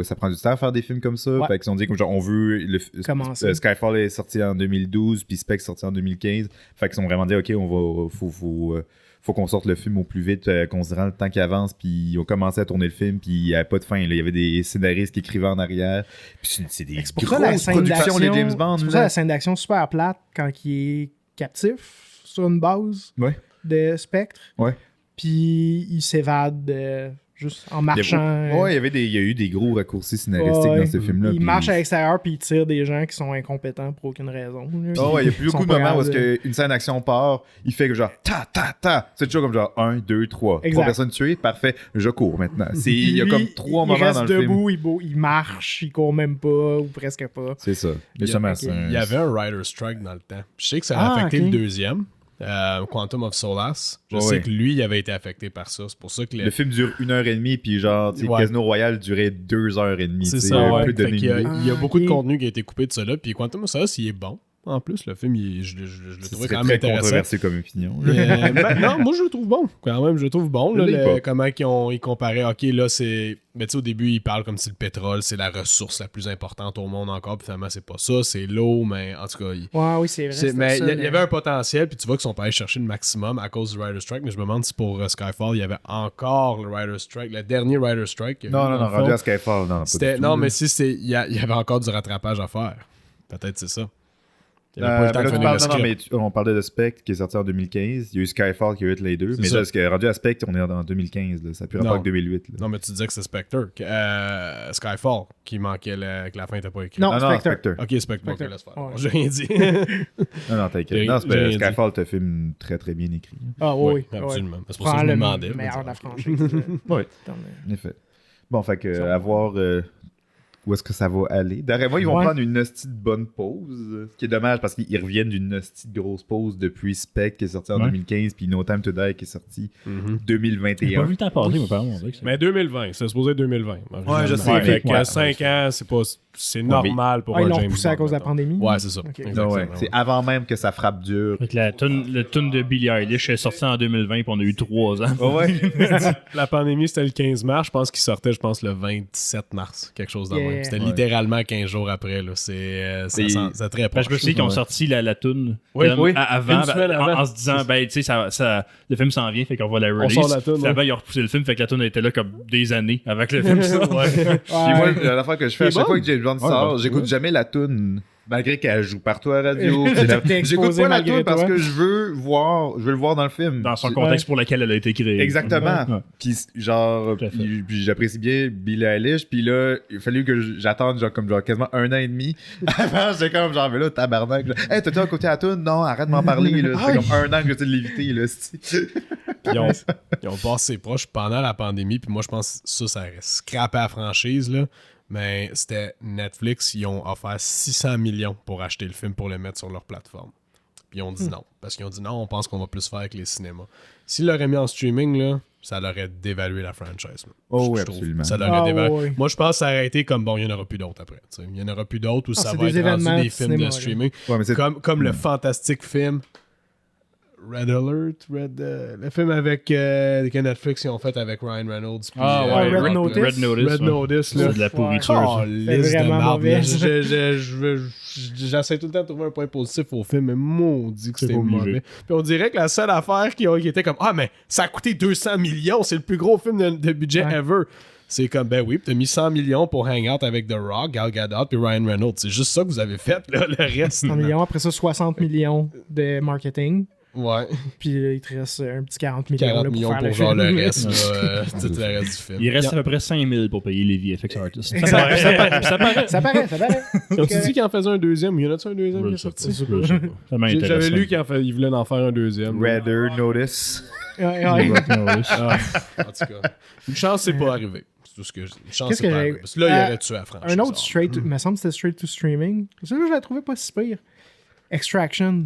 ça prend du temps à faire des films comme ça. Ouais. Fait qu'ils ont dit comme genre, on veut. Commencer. Skyfall est sorti en 2012, puis Spectre est sorti en 2015. Fait qu'ils ont vraiment dit, ok, faut qu'on sorte le film au plus vite, considérant le temps qui avance, puis ils ont commencé à tourner le film, puis il n'y avait pas de fin. Là. Il y avait des scénaristes qui écrivaient en arrière. Puis c'est des C'est pour ça la grosses scène productions, les d'action. James Bond. C'est pour ça là. la scène d'action super plate quand il est captif sur une base Ouais. de Spectre. Ouais. Puis il s'évade juste en marchant. Il y a eu des gros raccourcis scénaristiques dans ce film-là. Il marche à l'extérieur puis il tire des gens qui sont incompétents pour aucune raison. Il y a plus beaucoup de moments où une scène d'action part, il fait que genre ta ta ta. C'est toujours comme genre 1, 2, 3. Exact. 3 personnes tuées, parfait, je cours maintenant. Il y a comme 3 moments dans le film. Il reste debout, il marche, il court même pas ou presque pas. C'est ça. Il y avait un writer strike dans le temps. Je sais que ça a affecté le deuxième. Quantum of Solace. Je sais que lui, il avait été affecté par ça. C'est pour ça que le film dure 1h30, puis genre, Casino Royale durait 2h30. C'est ça, ouais. Plus de il y a beaucoup de contenu qui a été coupé de ça là. Puis Quantum of Solace, il est bon. En plus, le film, je le trouvais quand même très intéressant. controversé comme opinion. Non, moi, je le trouve bon. Quand même, je le trouve bon. Là, comment ils comparaient. OK, là, c'est... Mais tu sais, au début, ils parlent comme si le pétrole, c'est la ressource la plus importante au monde encore. Puis finalement, c'est pas ça. C'est l'eau, mais en tout cas... Oui, c'est vrai. Mais il y avait un potentiel. Puis tu vois qu'ils sont pas allés chercher le maximum à cause du Writer's Strike. Mais je me demande si pour Skyfall, il y avait encore le Writer's Strike. Le dernier Writer's Strike. Non, rendu à Skyfall. Non, mais si c'est... Il y avait encore du rattrapage à faire. Peut-être c'est ça. On parlait de Spectre qui est sorti en 2015. Il y a eu Skyfall qui a eu les deux. Mais là, rendu à Spectre, on est en 2015. Là. Ça n'a plus rapport avec 2008. Là. Non, mais tu disais que c'est Spectre. Skyfall qui manquait que la fin n'était pas écrite. Non, Spectre. Ok, Spectre. Ok, laisse faire. J'ai rien dit. non, t'inquiète. Non, Skyfall, c'est un film très très bien écrit. Ah oui, absolument. C'est pour ça que je me demandais. Le meilleur de la franchise. Oui, en effet. Bon, fait que, à voir... où est-ce que ça va aller. D'après moi, ils vont prendre une hostie de bonne pause. Ce qui est dommage parce qu'ils reviennent d'une hostie de grosse pause depuis Spectre qui est sorti en 2015 puis No Time to Die qui est sorti 2021. J'ai pas vu le temps passer, mais pardon. Mais 2020, c'est supposé être 2020. Ouais, je sais. Avec 5 ans, c'est normal pour un James Bond. Ils l'ont repoussé à cause de la pandémie. Ouais, c'est ça. C'est avant même que ça frappe dur. Le tune de Billie Eilish est sorti en 2020 puis on a eu 3 ans. La pandémie, c'était le 15 mars. Je pense qu'il sortait, le 27 mars. Quelque chose dans le même. C'était littéralement 15 jours après. C'est très proche. Je me souviens qu'ils ont sorti la tune avant, en se disant, tu sais, le film s'en vient, fait qu'on va la release. Finalement, ils ont repoussé le film, fait que la tune était là comme des années avec le film. Puis moi, l'affaire que je fais à chaque fois que James Bond sort, j'écoute jamais la tune. Malgré qu'elle joue partout à la radio. J'écoute pas la tune parce que je veux le voir dans le film. Dans son contexte pour lequel elle a été créée. Exactement. Puis genre, puis j'apprécie bien Billie Eilish. Puis là, il a fallu que j'attende genre quasiment 1 an et demi. Avant, j'étais comme genre, mais là, tabarnak. Hey, t'as-tu à côté à la tune? Non, arrête de m'en parler. C'est comme 1 an que j'essaie de l'éviter. Ils ont passé proche pendant la pandémie. Puis moi, je pense que ça aurait scrappé la franchise, là. Mais c'était Netflix, ils ont offert 600 millions pour acheter le film pour le mettre sur leur plateforme. Puis ils ont dit non. Parce qu'ils ont dit non, on pense qu'on va plus faire avec les cinémas. S'ils l'auraient mis en streaming, là, ça l'aurait dévalué la franchise. Oui, absolument. Ça l'aurait dévalué. Moi, je pense que ça aurait été comme bon, il n'y en aura plus d'autres après. T'sais. Il n'y en aura plus d'autres où ça va être rendu des films de streaming. Comme le fantastique film Red Alert, le film avec que Netflix ils ont fait avec Ryan Reynolds. Puis, Red Notice. Red Notice, là. C'est de la pourriture. Liste de marde. J'essaie tout le temps de trouver un point positif au film, mais maudit que c'était mauvais. Puis on dirait que la seule affaire qui était comme mais ça a coûté 200 millions, c'est le plus gros film de budget ever. C'est comme, ben oui, t'as mis 100 millions pour hang out avec The Rock, Gal Gadot puis Ryan Reynolds. C'est juste ça que vous avez fait, là, le reste. 100 millions, après ça, 60 millions de marketing. Ouais. Puis il te reste un petit 40 millions. 40 millions pour genre le reste, tout le reste du film. Il reste à peu près 5000 pour payer les VFX artists. Ça paraît. Ont-tu dit qu'il en faisait un deuxième? Y en a-tu un deuxième qui est sorti? J'avais lu qu'il voulait en faire un deuxième. Redder Notice. En tout cas, une chance, c'est pas arrivé. C'est tout ce que je dis. Une chance, c'est pas arrivé. Parce que là, il aurait tué la franchise. Un autre straight, il me semble que c'était straight to streaming. Ça, je la trouvais pas si pire. Extraction.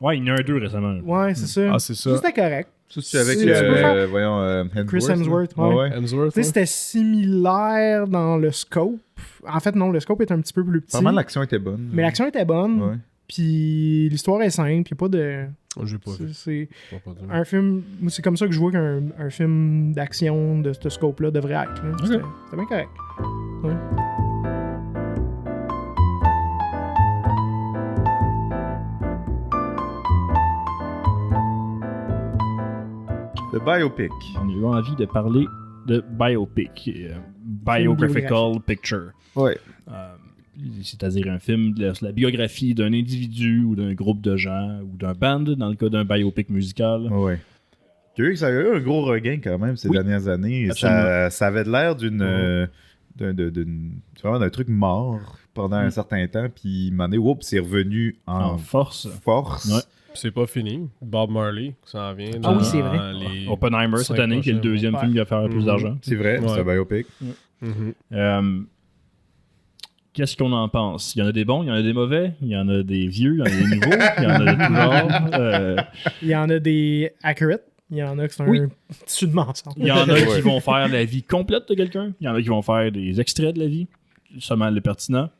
Ouais, il y en a un 2 récemment. Ouais, c'est ça. Ah, c'est ça. C'était correct. C'est avec Chris Hemsworth. Hemsworth. C'était similaire dans le scope. En fait, non, le scope est un petit peu plus petit. Vraiment, l'action était bonne. Mais l'action était bonne. Ouais. Puis l'histoire est simple. Il n'y a pas de. J'ai pas vu. C'est un film. C'est comme ça que je vois qu'un film d'action de ce scope-là devrait être. C'était bien correct. Ouais. Le biopic. On a eu envie de parler de biopic, biographical picture. Ouais. C'est-à-dire un film sur la biographie d'un individu ou d'un groupe de gens ou d'un band, dans le cas d'un biopic musical. Ouais. Ça a eu un gros regain quand même ces dernières années. Ça avait l'air vraiment d'un truc mort pendant un certain temps, puis il m'en est, c'est revenu en force. Ouais. C'est pas fini. Bob Marley, ça en vient. Ah oui, c'est vrai. Oppenheimer cette année, qui est le deuxième film qui va faire plus d'argent. C'est vrai, c'est un biopic. Qu'est-ce qu'on en pense? Il y en a des bons, il y en a des mauvais, il y en a des vieux, il y en a des nouveaux, il y en a de tout genre. Il y en a des accurate, il y en a qui sont un tissu de mensonge. Il y en a qui vont faire la vie complète de quelqu'un, il y en a qui vont faire des extraits de la vie, seulement le pertinent.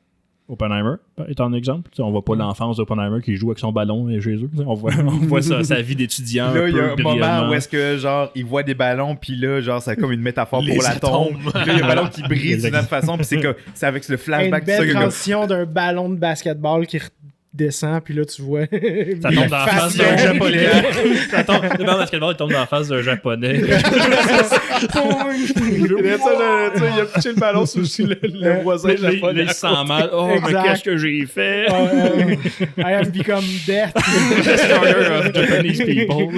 Oppenheimer est un exemple. T'sais, on voit pas l'enfance d'Oppenheimer qui joue avec son ballon chez eux. On voit sa vie d'étudiant. Là, il y a un moment où est-ce que genre il voit des ballons, puis là, genre c'est comme une métaphore pour la tombe. Là, il y a un ballon qui brise d'une autre façon, puis c'est avec le flashback. Une belle transition d'un ballon de basketball qui descend, puis là, tu vois. Ça tombe dans la face d'un japonais. Le ballon de basketball, il tombe dans la face d'un japonais. Il a pitché le ballon sur le voisin japonais. Là, il se sent mal. Oh, mais qu'est-ce que j'ai fait? I have become death. Destroyer of Japanese people.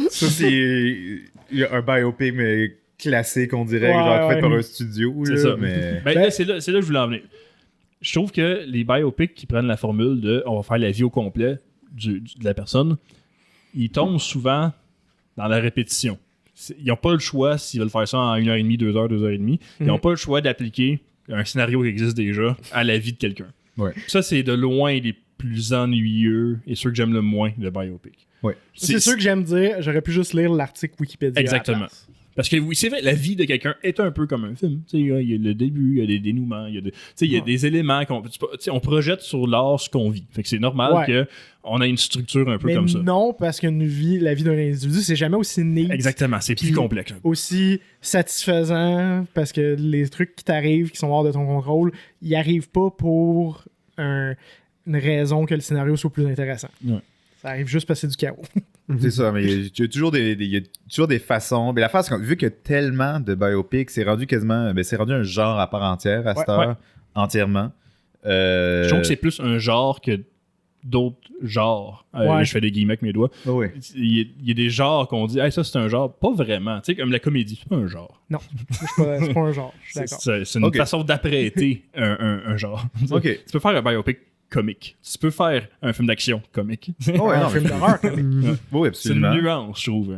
Ça, c'est un biopic, mais classique, on dirait, genre fait par un studio. C'est là, ça. Mais... Là, c'est là que je voulais en venir. Je trouve que les biopics qui prennent la formule de on va faire la vie au complet de la personne, ils tombent souvent dans la répétition. Ils n'ont pas le choix, s'ils veulent faire ça en 1h30, 2h, 2h30, ils n'ont pas le choix d'appliquer un scénario qui existe déjà à la vie de quelqu'un. Ouais. Ça, c'est de loin les plus ennuyeux et ceux que j'aime le moins de biopic. Ouais. C'est sûr que j'aime dire, j'aurais pu juste lire l'article Wikipédia. Exactement. Parce que oui, c'est vrai, la vie de quelqu'un est un peu comme un film. Il y a le début, il y a des dénouements, il y a des éléments on projette sur l'art ce qu'on vit. Fait que c'est normal qu'on ait une structure un peu comme ça. Non, parce qu'une vie, la vie d'un individu, c'est jamais aussi neat. Exactement, c'est plus complexe. Aussi satisfaisant, parce que les trucs qui t'arrivent, qui sont hors de ton contrôle, ils arrivent pas pour une raison que le scénario soit plus intéressant. Ouais. Ça arrive juste parce que c'est du chaos. C'est ça, mais il y a toujours des façons. Mais la face, vu qu'il y a tellement de biopics, c'est rendu quasiment. C'est rendu un genre à part entière à cette heure, entièrement. Je trouve que c'est plus un genre que d'autres genres. Je fais des guillemets avec mes doigts. Il y a des genres qu'on dit, hey, ça c'est un genre. Pas vraiment. Tu sais, comme la comédie, c'est pas un genre. Non, c'est pas un genre. Je suis d'accord. C'est une façon d'apprêter un genre. Tu peux faire un biopic comique. Tu peux faire un film d'action comique. Un film d'horreur comique. Oui, absolument. C'est une nuance, je trouve,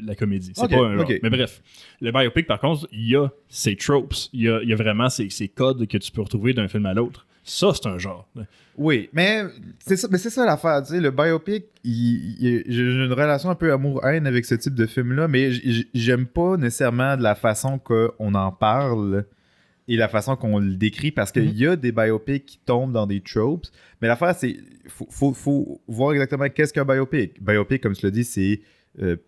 la comédie. C'est pas un genre. Mais bref, le biopic, par contre, il y a ses tropes. Il y a vraiment ces codes que tu peux retrouver d'un film à l'autre. Ça, c'est un genre. Oui, mais c'est ça l'affaire. Tu sais, le biopic, j'ai une relation un peu amour-haine avec ce type de film-là, mais j'aime pas nécessairement de la façon qu'on en parle et la façon qu'on le décrit, parce qu'il y a des biopics qui tombent dans des tropes, mais l'affaire, c'est faut voir exactement qu'est-ce qu'un biopic. Biopic, comme tu l'as dit, c'est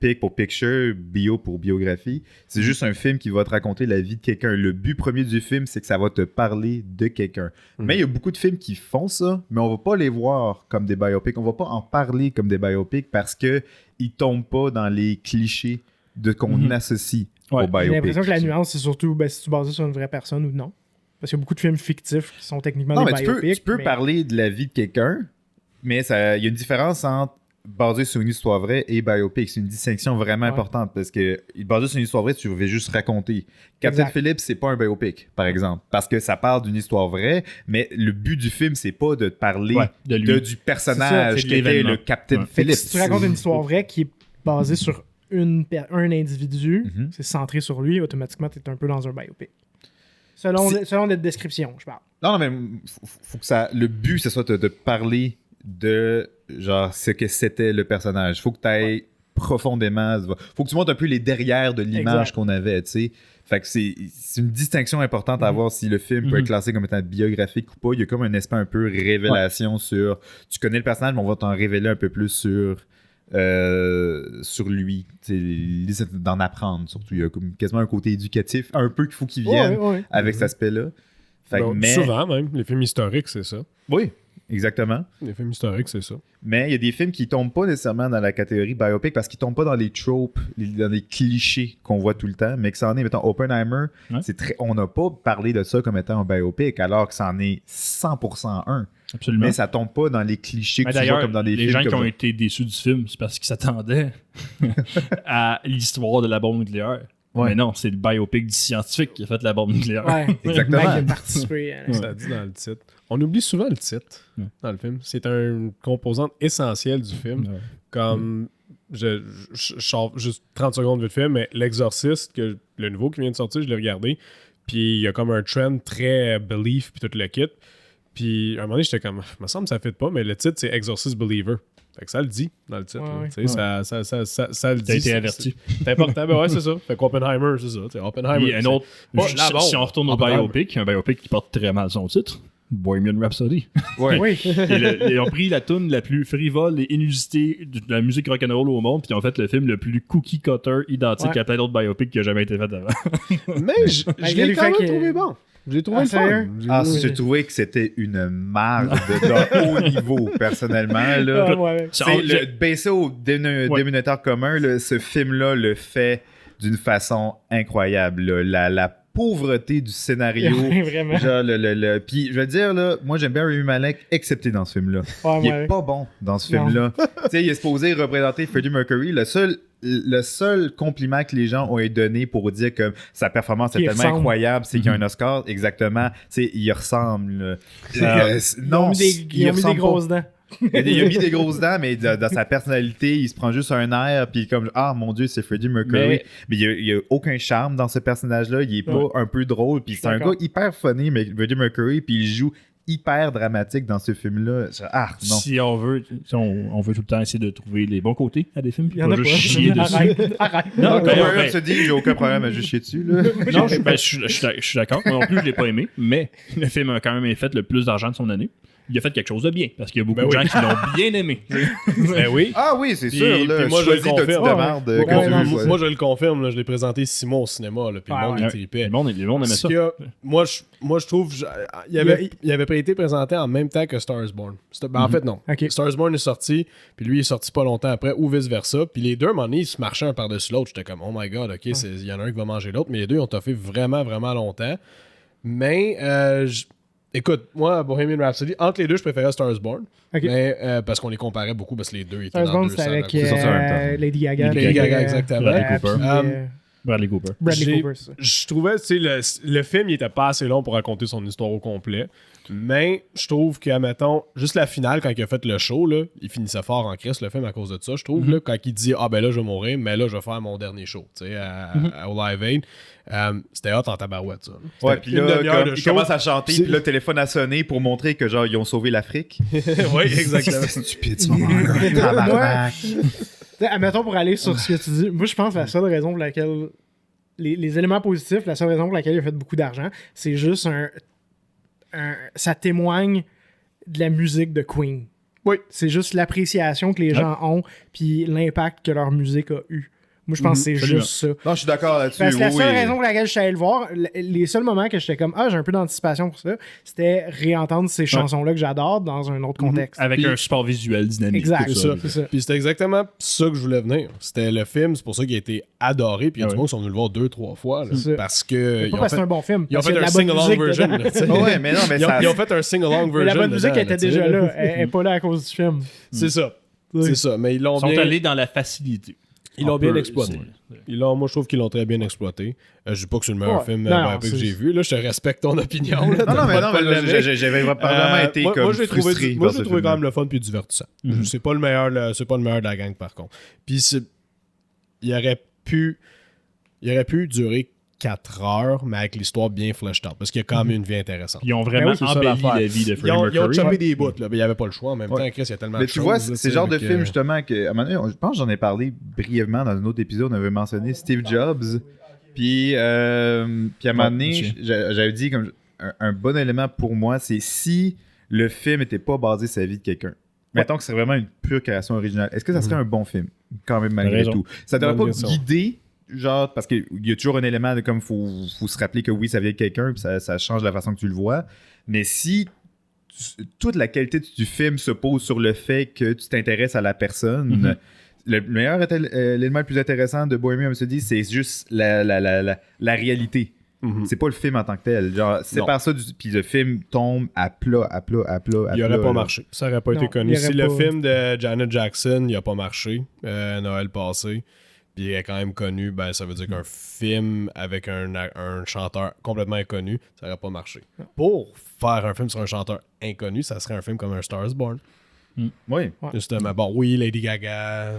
pic pour picture, bio pour biographie. C'est juste un film qui va te raconter la vie de quelqu'un. Le but premier du film, c'est que ça va te parler de quelqu'un. Mais il y a beaucoup de films qui font ça, mais on va pas les voir comme des biopics. On va pas en parler comme des biopics parce que ils tombent pas dans les clichés de qu'on associe au biopic. J'ai l'impression que la nuance, c'est surtout si tu bases sur une vraie personne ou non. Parce qu'il y a beaucoup de films fictifs qui sont techniquement des biopics. Tu peux parler de la vie de quelqu'un, mais il y a une différence entre basé sur une histoire vraie et biopic. C'est une distinction vraiment importante parce que basé sur une histoire vraie, tu veux juste raconter. Captain Phillips, c'est pas un biopic, par exemple, parce que ça parle d'une histoire vraie, mais le but du film, c'est pas de te parler du personnage qui était le Captain Phillips. Si tu racontes une histoire vraie qui est basée sur un individu, c'est centré sur lui, automatiquement, tu es un peu dans un biopic. Selon notre description, je parle. Non, mais faut que le but, ce soit de parler de genre ce que c'était le personnage. Faut que tu ailles profondément. Faut que tu montres un peu les derrière de l'image qu'on avait, tu sais. Fait que c'est une distinction importante à voir si le film peut être classé comme étant biographique ou pas. Il y a comme un aspect un peu révélation sur. Tu connais le personnage, mais on va t'en révéler un peu plus sur lui. L'idée, c'est d'en apprendre surtout. Il y a comme quasiment un côté éducatif, un peu qu'il faut qu'il vienne avec cet aspect-là. Fait souvent même, les films historiques, c'est ça. Oui. Exactement. Les films historiques, c'est ça. Mais il y a des films qui tombent pas nécessairement dans la catégorie biopic parce qu'ils tombent pas dans les tropes, dans les clichés qu'on voit tout le temps, mais que ça en est, mettons, Oppenheimer, on n'a pas parlé de ça comme étant un biopic, alors que ça en est 100% un. Absolument. mais ça tombe pas dans les clichés que Mais tu vois d'ailleurs, comme dans des les films. gens qui comme ont ça. été déçus du film, c'est parce qu'ils s'attendaient à l'histoire de la bombe nucléaire. Ouais. Mais non, c'est le biopic du scientifique qui a fait la bombe nucléaire. Ouais. Exactement. Le mec qui a participé. Ça dit dans le titre. On oublie souvent le titre dans le film. C'est une composante essentielle du film. Ouais. Comme je sors juste 30 secondes vite fait, mais L'Exorciste, le nouveau qui vient de sortir, je l'ai regardé. Puis il y a comme un trend très belief, puis tout le kit. Puis à un moment donné, j'étais comme, me semble que ça fit pas, mais le titre, c'est Exorcist Believer. Fait que ça le dit dans le titre. Ouais, là. Tu sais, ça le dit. T'as été averti. C'est important. Ben ouais, c'est ça. Fait qu'Oppenheimer, c'est ça. T'sais, Oppenheimer. Puis un autre, Pas la bombe. si on retourne au Oppenheimer. biopic, un biopic qui porte très mal son titre, Bohemian Rhapsody. Ouais. Oui. Ils ont pris la tune la plus frivole et inusitée de la musique rock'n'roll au monde, puis ils ont fait le film le plus cookie cutter identique Ouais. à plein d'autres biopics qui a jamais été fait avant. Mais je Malgré l'ai le quand fait même que- trouvé bon. Je l'ai trouvé Ah, le fun. sérieux? Ah, j'ai trouvé que c'était une marde de haut niveau, personnellement. Là. Ouais. C'est le baisser au dénominateur commun, là, ce film-là le fait d'une façon incroyable. Là. La pauvreté du scénario. Vraiment. Genre, Puis, je veux dire, là, moi, j'aime bien Rami Malek, excepté dans ce film-là. Ouais, Il ouais. est pas bon dans ce Non. film-là. Tu sais, il est supposé représenter Freddie Mercury. Le seul compliment que les gens ont donné pour dire que sa performance est Qu'il tellement ressemble. incroyable, c'est qu'il y a un Oscar. Exactement. Tu sais, il ressemble. Là. Ils ont mis des ressemble pas. grosses dents. Il a mis des grosses dents, mais dans sa personnalité, il se prend juste un air, puis comme ah mon Dieu, c'est Freddie Mercury. Mais il y a aucun charme dans ce personnage-là. Il est pas un peu drôle, puis c'est un D'accord. gars hyper funny, mais Freddie Mercury, puis il joue hyper dramatique dans ce film-là. Ah non. Si on veut, on veut tout le temps essayer de trouver les bons côtés à des films, puis Il y en a pas pas. juste chier dessus. Arrête. Non, Comme ben, un ben, se dit, j'ai aucun problème à juste chier dessus. Là. non, je suis d'accord. Moi non plus, je l'ai pas aimé, mais le film a quand même fait le plus d'argent de son année. Il a fait quelque chose de bien, parce qu'il y a beaucoup de gens qui l'ont bien aimé. Ben oui. Ah oui, c'est Puis- sûr. Là, puis moi, je le choisis ta petite confirme. merde Ouais, que ouais, tu non, veux. Moi, je le confirme. Là, je l'ai présenté 6 mois au cinéma. Là, puis Ouais, le monde ouais. il tripait. Le monde aimait Ce ça. qu'il y a- moi, je trouve. Il avait pas été présenté en même temps que Star is Born. En fait, non. Ok. Star is Born est sorti, puis lui est sorti pas longtemps après, ou vice-versa. Puis les deux, à un moment donné, ils se marchaient un par-dessus l'autre. J'étais comme, oh my god, ok, il y en a un qui va manger l'autre. Mais les deux, ils ont toffé vraiment, vraiment longtemps. Mais, écoute, moi, Bohemian Rhapsody, entre les deux, je préférais Star is Born. Ok. Mais, parce qu'on les comparait beaucoup, parce que les deux étaient Star is dans Born, deux c'était salles. avec C'est sorti en même temps. Lady Gaga. Lady puis, Gaga, exactement. Bradley Cooper. puis, Bradley Cooper. Bradley J'ai- Cooper, ça. Je trouvais, tu sais, le film, il était pas assez long pour raconter son histoire au complet. Mais je trouve que, mettons, juste la finale, quand il a fait le show, là, il finissait fort en crise, le film, à cause de ça. Je trouve, là, quand il dit, ah ben là, je vais mourir, mais là, je vais faire mon dernier show, tu sais, au Live Aid. C'était hot en tabarouette, ça. Ouais, puis Une là, demi-heure comme, de il show. commence à chanter, C'est- puis là, le téléphone a sonné pour montrer que, genre, ils ont sauvé l'Afrique. Oui, exactement. C'est stupide, ce moment-là. Tabarnak. T'sais, admettons, pour aller sur ce que tu dis, moi, je pense que la seule raison pour laquelle. Les éléments positifs, la seule raison pour laquelle il a fait beaucoup d'argent, c'est juste ça témoigne de la musique de Queen. Oui. C'est juste l'appréciation que les gens ont, puis l'impact que leur musique a eu. Moi, je pense que c'est absolument. juste ça. Non, je suis d'accord là-dessus. Parce que la oui, seule oui. raison pour laquelle je suis allé le voir, les seuls moments que j'étais comme, j'ai un peu d'anticipation pour ça, c'était réentendre ces chansons-là que j'adore dans un autre contexte. Avec Puis- un support visuel dynamique. Exact, tout C'est ça. c'est ça. Puis c'était exactement ça que je voulais venir. C'était le film, c'est pour ça qu'il a été adoré. Puis il y a Ah du ouais. monde qui sont venus le voir 2-3 fois. là, C'est ça. parce que. Pas ils ont parce que fait- c'est un bon film. Ils ont parce qu'il fait y a un de la bonne sing-along musique version. dedans. là, tu sais. Ouais, mais non, mais Ils ont, ça. ils ont fait un sing-along Mais version. la bonne musique dedans, était tu sais, déjà là. Elle est pas là à cause du film. C'est ça. Oui. C'est ça. Mais ils l'ont Ils sont bien. allés dans la facilité. Ils l'ont On bien peut- exploité. c'est- Moi, je trouve qu'ils l'ont très bien exploité. Je dis pas que c'est le meilleur Ouais. film Non, un peu c'est- que j'ai vu. Là, je te respecte ton opinion. Là, Non, non, t'as mais pas non, de pas mais là, l'aimer. j'avais vraiment été moi, comme moi, je l'ai trouvé, frustré. moi, par je ce l'ai trouvé quand film-là. même le fun puis divertissant. C'est pas le meilleur, c'est pas le meilleur de la gang par contre. Puis il aurait pu durer 4 heures, mais avec l'histoire bien fleshed out, parce qu'il y a quand même une vie intéressante. Ils ont vraiment oui, c'est ça, embelli l'affaire. la vie de Ils Freddie ont Mercury. chopé des bouts, là, mais il n'y avait pas le choix en même Ouais. temps. Chris, il y a tellement Mais de tu choses, vois, là, c'est tu le sais, genre de fait film que- justement que, à un moment donné, je pense que j'en ai parlé brièvement dans un autre épisode, on avait mentionné Steve Jobs. Puis à un moment donné, monsieur. j'avais dit comme un bon élément pour moi, c'est si le film n'était pas basé sur la vie de quelqu'un. Mettons que c'est vraiment une pure création originale. Est-ce que ça serait un bon film, quand même, malgré raison. tout? Ça devrait Bonne pas question. guider, genre, parce qu'il y a toujours un élément de comme, faut se rappeler que oui, ça vient de quelqu'un, puis ça change la façon que tu le vois. Mais si toute la qualité du film se pose sur le fait que tu t'intéresses à la personne, le meilleur l'élément le plus intéressant de Bohemian Rhapsody, c'est juste la réalité. C'est pas le film en tant que tel. Genre, sépare ça puis le film tombe à plat. Il aurait pas marché. Ça aurait pas été connu. il aurait Si le pas- film de Janet Jackson, il a pas marché, Noël passé, puis il est quand même connu, ben ça veut dire qu'un film avec un chanteur complètement inconnu, ça aurait pas marché. Pour faire un film sur un chanteur inconnu, ça serait un film comme un Star is Born. Oui. Justement, bon, oui, Lady Gaga.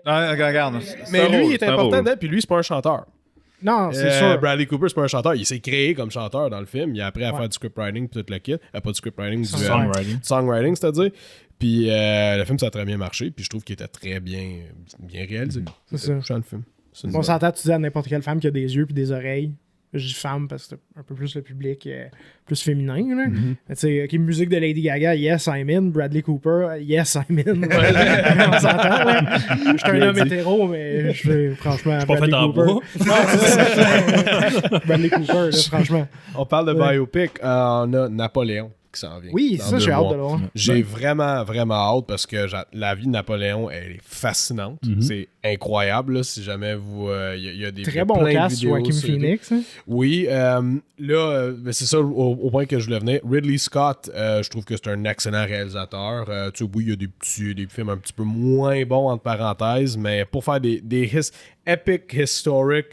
Regarde. Mais lui, il est important dedans, puis lui, c'est pas un chanteur. Non, c'est sûr. Bradley Cooper, c'est pas un chanteur. Il s'est créé comme chanteur dans le film. Il a appris à faire du scriptwriting puis tout le kit. Pas du scriptwriting, du songwriting, c'est-à-dire. Puis le film, ça a très bien marché. Puis je trouve qu'il était très bien réalisé. C'est ça. Touchant, le film. C'est une On bonne- s'entend, tu dis à n'importe quelle femme qui a des yeux puis des oreilles. Je dis femme parce que c'est un peu plus le public plus féminin. Là. Mais tu sais, ok, musique de Lady Gaga, yes, I'm in. Bradley Cooper, yes, I'm in. On s'entend, là. Je suis un homme hétéro, mais franchement, pas fait en bois. Non, c'est ça. Bradley Cooper, là, franchement. On parle de biopic. On a Napoléon qui s'en vient. Oui, dans ça, 2 j'ai hâte mois. de le voir. J'ai vraiment, vraiment hâte parce que la vie de Napoléon, elle est fascinante. C'est incroyable, là, si jamais vous... Il y a des Très bon plein de cast, vidéos Joaquin sur YouTube. Phoenix. Hein. Oui, là, ben, c'est ça au point que je voulais venir. Ridley Scott, je trouve que c'est un excellent réalisateur. Tu sais, oui, il y a des films un petit peu moins bons, entre parenthèses, mais pour faire des epic historic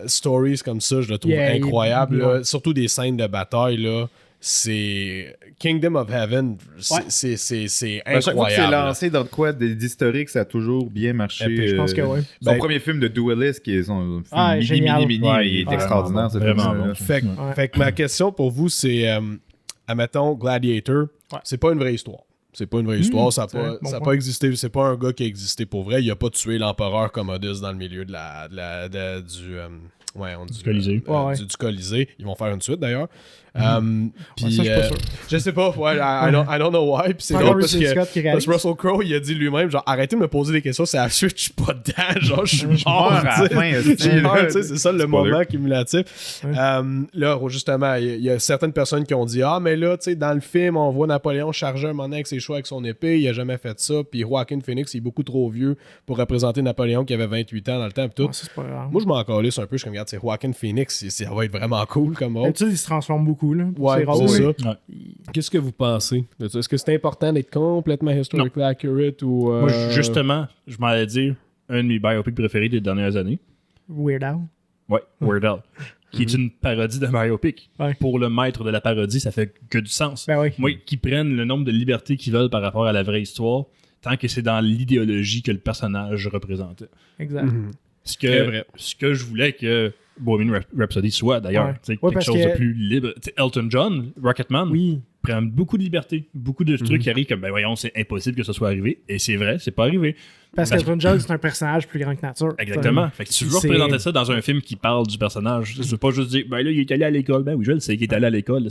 stories comme ça, je le trouve incroyable. Là. Surtout des scènes de bataille, là. C'est Kingdom of Heaven, c'est À chaque fois que c'est incroyable. lancé dans de quoi d'historique, ça a toujours bien marché. Je pense que oui. Son premier film de Duelist, qui est son film génial. mini, Ouais, il est vraiment extraordinaire. bon. ce Vraiment film-là. bon. Fait que ma question pour vous, c'est admettons, Gladiator, c'est pas une vraie histoire. C'est pas une vraie histoire, ça n'a c'est vrai, bon pas point. existé. C'est pas un gars qui a existé pour vrai. Il a pas tué l'empereur Commodus dans le milieu du Colisée. du Colisée. Ils vont faire une suite d'ailleurs. Ça, Puis je suis pas sûr. je sais pas, ouais, I don't know why. Puis c'est Encore drôle parce Ridley que, Scott qui parce réalise. que Russell Crowe, il a dit lui-même, genre, arrêtez de me poser des questions, c'est à la suite, je suis pas dedans, genre, je suis mort, meurs à la tu sais. fin, J'ai peur, tu sais, c'est ça le Spoiler. moment cumulatif. Là, justement, il y a certaines personnes qui ont dit, ah, mais là, tu sais, dans le film, on voit Napoléon charger un moment avec ses choix avec son épée, il a jamais fait ça, puis Joaquin Phoenix, il est beaucoup trop vieux pour représenter Napoléon qui avait 28 ans dans le temps, puis tout. Ah, ça, c'est pas grave. Moi, je m'en calisse un peu, je suis comme, regarde, c'est Joaquin Phoenix, ça va être vraiment cool comme rôle. Mais tu sais, il se transforme beaucoup. Là. Ouais, c'est rare. c'est ça. Ouais. Qu'est-ce que vous pensez de ça? Est-ce que c'est important d'être complètement historically accurate ou... Moi, justement, je m'en allais dire un de mes biopics préférés des dernières années. Weird Al. Ouais, Weird Al. Qui est une parodie de biopic. Ouais. Pour le maître de la parodie, ça fait que du sens. Ben oui. Moi, qu'ils prennent le nombre de libertés qu'ils veulent par rapport à la vraie histoire, tant que c'est dans l'idéologie que le personnage représentait. Exact. Très vrai. Ce que je voulais que Bohemian Rhapsody soit, d'ailleurs. Ouais. Tu sais, Ouais, quelque parce chose que- de plus libre. Tu sais, Elton John, Rocketman, Oui. prend beaucoup de libertés. Beaucoup de trucs qui arrivent comme, ben voyons, c'est impossible que ça soit arrivé. Et c'est vrai, c'est pas arrivé. Parce que Elton John, c'est un personnage plus grand que nature. Exactement. Fait que tu veux C'est- représenter ça dans un film qui parle du personnage. Tu veux pas juste dire, ben là, il est allé à l'école. Ben oui, je le sais qu'il est allé à l'école.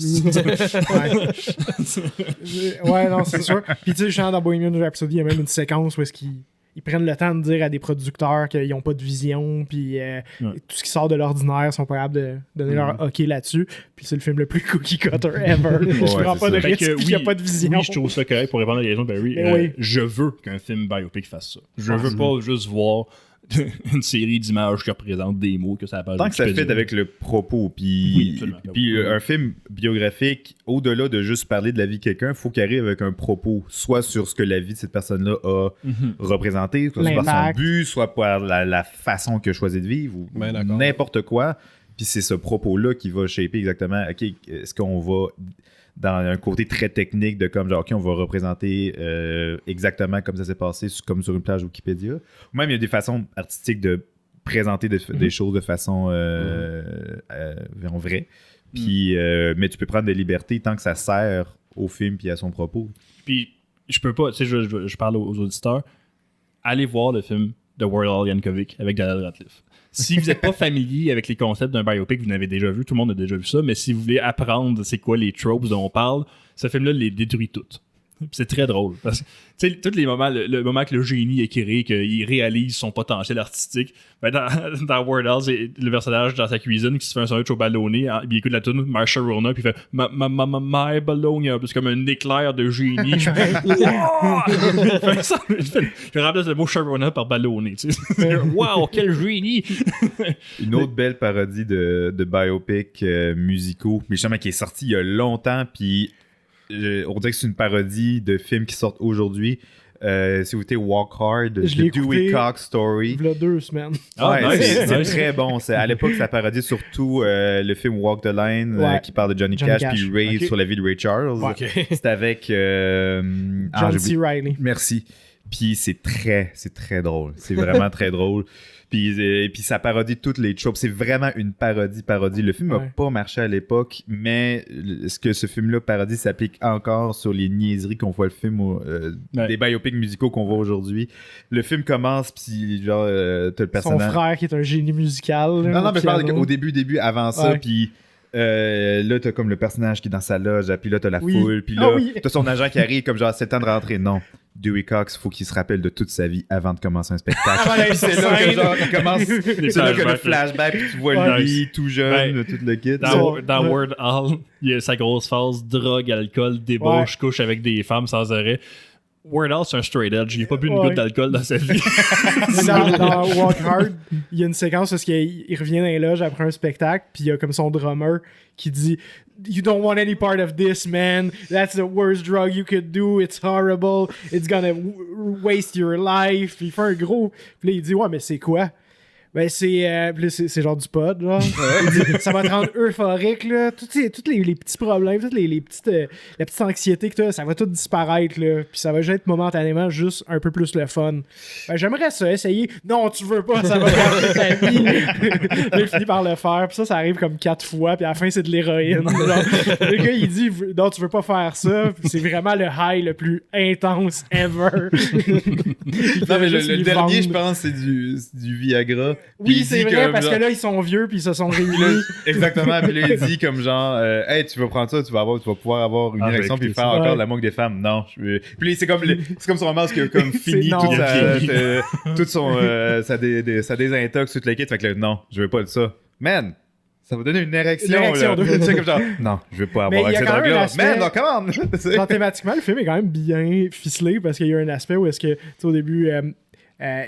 Ouais, non, c'est sûr. Puis tu sais, justement, dans Bohemian Rhapsody, il y a même une séquence où est-ce qu'ils prennent le temps de dire à des producteurs qu'ils n'ont pas de vision, puis tout ce qui sort de l'ordinaire, ils sont pas capables de donner leur OK là-dessus. Puis c'est le film le plus cookie cutter ever. Je prends c'est pas de ça. risque, Fait que il n'y a pas de vision. Oui, je trouve ça correct pour répondre à la question de Barry. Mais oui. Je veux qu'un film biopic fasse ça. Je veux pas juste voir une série d'images qui représentent des mots que ça a pas. Tant que ça fait avec le propos, puis Oui, absolument. puis un film biographique, au-delà de juste parler de la vie de quelqu'un, il faut qu'il arrive avec un propos, soit sur ce que la vie de cette personne-là a représenté, soit par son L'impact. but, soit par la façon qu'il a choisi de vivre, ou Ben, d'accord. n'importe quoi. Puis c'est ce propos-là qui va shaper exactement, OK, est-ce qu'on va dans un côté très technique de comme genre, OK, on va représenter exactement comme ça s'est passé, comme sur une page Wikipédia. Ou même, il y a des façons artistiques de présenter des choses de façon vraie. Puis, mais tu peux prendre des libertés tant que ça sert au film puis à son propos. Puis, je peux pas, tu sais, je parle aux auditeurs, allez voir le film de Weird Al Yankovic avec Daniel Radcliffe. Si vous n'êtes pas familier avec les concepts d'un biopic, vous n'avez déjà vu, tout le monde a déjà vu ça, mais si vous voulez apprendre c'est quoi les tropes dont on parle, ce film-là les détruit toutes. Puis c'est très drôle. Parce que, tu sais, tous les moments, le moment que le génie est créé, qu'il réalise son potentiel artistique, ben dans Word House, c'est le personnage dans sa cuisine qui se fait un sandwich au ballonné, hein, il écoute la tune Marsha Rona, puis il fait My Bologna, c'est comme un éclair de génie. Je remplace le mot Sharona par ballonné. Tu sais. Wow, quel génie! Une autre belle parodie de biopic musicaux, mais justement qui est sortie il y a longtemps, puis on dirait que c'est une parodie de films qui sortent aujourd'hui. Si vous écoutez Walk Hard, Je l'ai The Dewey écouté Cox Story. Il y a 2 semaines. Ouais, nice, c'est nice. très bon. À l'époque, ça parodie surtout le film Walk the Line Ouais. qui parle de Johnny Johnny Cash, Cash. puis Ray Ok. sur la vie de Ray Charles. Ouais. C'est avec John j'ai C. oublié. Reilly. Merci. Puis c'est très drôle. C'est vraiment très drôle. Puis ça parodie toutes les tropes. C'est vraiment une parodie. Le film n'a Ouais. pas marché à l'époque, mais ce que ce film-là parodie s'applique encore sur les niaiseries qu'on voit le film, Ouais. des biopics musicaux qu'on voit aujourd'hui. Le film commence, puis genre, t'as le Son personnage... frère qui est un génie musical. là, Non, au mais je parle piano. au début, avant ça, Ouais. puis là, t'as comme le personnage qui est dans sa loge, puis là, t'as la Oui. foule, puis là, Ah oui. t'as son agent qui arrive, comme genre, c'est le temps de rentrer. Non. Dewey Cox, faut qu'il se rappelle de toute sa vie avant de commencer un spectacle. Avant d'aller Puis c'est sur là que scène. genre, il commence, c'est là que le flashbacks. flashback, puis tu vois Ouais. lui, tout jeune, tout le kit. Dans Ouais. Word Hall, il y a sa grosse phase drogue, alcool, débauche, couche avec des femmes sans arrêt. Word Hall, c'est un straight edge. Il n'a pas bu une Ouais. goutte d'alcool dans sa vie. Dans Walk Hard, il y a une séquence où il revient dans les loges après un spectacle, puis il y a comme son drummer qui dit You don't want any part of this, man. That's the worst drug you could do. It's horrible. It's gonna waste your life. Puis il fait un gros. Puis là, il dit Ouais, mais c'est quoi? Ben, c'est puis là, c'est genre du pot, genre. Il dit, ça va te rendre euphorique, là. Tous les petits problèmes, toutes les petites, la petite anxiété que t'as, ça va tout disparaître, là. Puis ça va juste être momentanément juste un peu plus le fun. Ben, j'aimerais ça, essayer. Non, tu veux pas, ça va casser ta vie. Là, il finit par le faire. Puis ça arrive comme 4 fois. Puis à la fin, c'est de l'héroïne. Genre, le gars, il dit non, tu veux pas faire ça. Puis c'est vraiment le high le plus intense ever. Non, mais le dernier, je pense, c'est du Viagra. Puis Oui, il c'est dit vrai, comme parce genre- que là, ils sont vieux, puis ils se sont réunis. Puis là, exactement. Puis là, il dit comme genre, hey, tu vas prendre ça, tu vas pouvoir avoir une Ah, érection je vais puis écouter faire ça. encore Ouais. de la manque des femmes. Non. Puis c'est comme son romance qui a comme fini non. toute Il toute son sa désintox, toute la kit. Fait que là, non, je veux pas de ça. Man, ça va donner une érection. Une érection, là. de- Tu sais, comme genre, non, je veux pas Mais avoir il y a accès quand même un drogue-là. aspect- Man, non, come on. Tu sais. Genre, thématiquement, le film est quand même bien ficelé parce qu'il y a un aspect où est-ce que, tu sais, au début,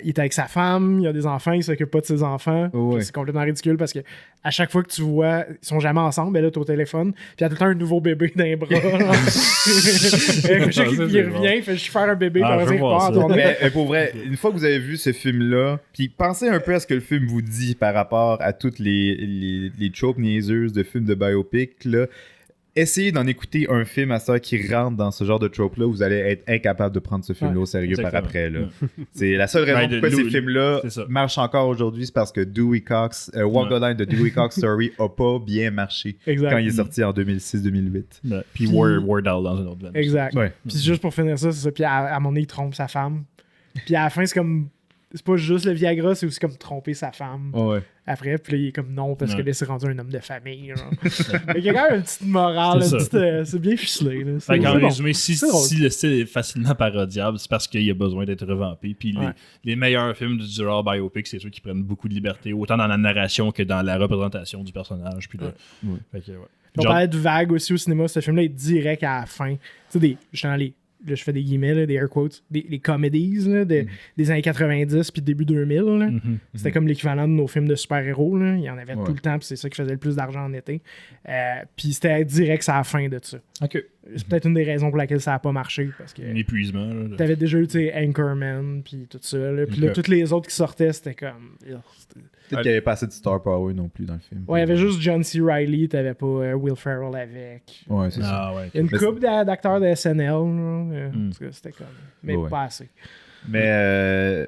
il est avec sa femme, il a des enfants, il s'occupe pas de ses enfants. Ouais. Puis c'est complètement ridicule parce que à chaque fois que tu vois, ils sont jamais ensemble, ben là, t'es au téléphone, puis il y a tout le temps un nouveau bébé dans les bras. Chaque fois qu'il revient, il fait juste faire un bébé, Ah, puis je veux il voir repart ça. en tournée. Mais pour vrai, une fois que vous avez vu ce film-là, puis pensez un peu à ce que le film vous dit par rapport à toutes les tropes niaiseuses de films de biopic, là. Essayez d'en écouter un film à ça qui rentre dans ce genre de trope-là, vous allez être incapable de prendre ce film-là au sérieux par exactement. après. Là. C'est la seule raison Ouais, pourquoi ces Louis, films-là c'est ça. marchent encore aujourd'hui, c'est parce que Dewey Cox, Walk the Line de Dewey Cox Story a pas bien marché Exact. quand il est sorti en 2006-2008. Puis Word Hall dans un autre veine. Exact. Ouais. Puis juste pour finir ça, c'est ça. Puis à un moment donné, il trompe sa femme. Puis à la fin, c'est comme. C'est pas juste le Viagra, c'est aussi comme tromper sa femme. Ouais. Après, puis là, il est comme non, parce que Ouais. là, c'est rendu un homme de famille. Genre. Fait qu'il y a quand même une petite morale, C'est une ça. petite, c'est bien ficelé. Là. Fait C'est qu'en bon. résumé, si C'est drôle. le style est facilement parodiable, c'est parce qu'il a besoin d'être revampé. Puis Ouais. les meilleurs films du genre biopic, c'est ceux qui prennent beaucoup de liberté, autant dans la narration que dans la représentation du personnage. Puis fait que, ouais. On Genre- parlait de vague aussi au cinéma. Ce film-là est direct à la fin. Tu sais, justement, là, je fais des guillemets, là, des air quotes, les comedies là, des années 90 puis début 2000. Là. Mhm. C'était comme l'équivalent de nos films de super-héros. Là. Il y en avait Ouais. tout le temps, puis c'est ça qui faisait le plus d'argent en été. Puis c'était direct à la fin de ça. Ok. C'est peut-être une des raisons pour laquelle ça n'a pas marché. Parce que Un épuisement. là. t'avais déjà eu tu sais, Anchorman, puis tout ça. Là. Puis là, Ok. toutes les autres qui sortaient, c'était comme. Peut-être qu'il n'y avait pas assez de star power non plus dans le film. Ouais, il y avait juste John C. Reilly, t'avais pas Will Ferrell avec. Ouais, c'est ça. Ah ouais. Il y a une Mais couple d'acteurs de SNL. Là, en tout cas, c'était comme. Mais Ouais. pas assez. Mais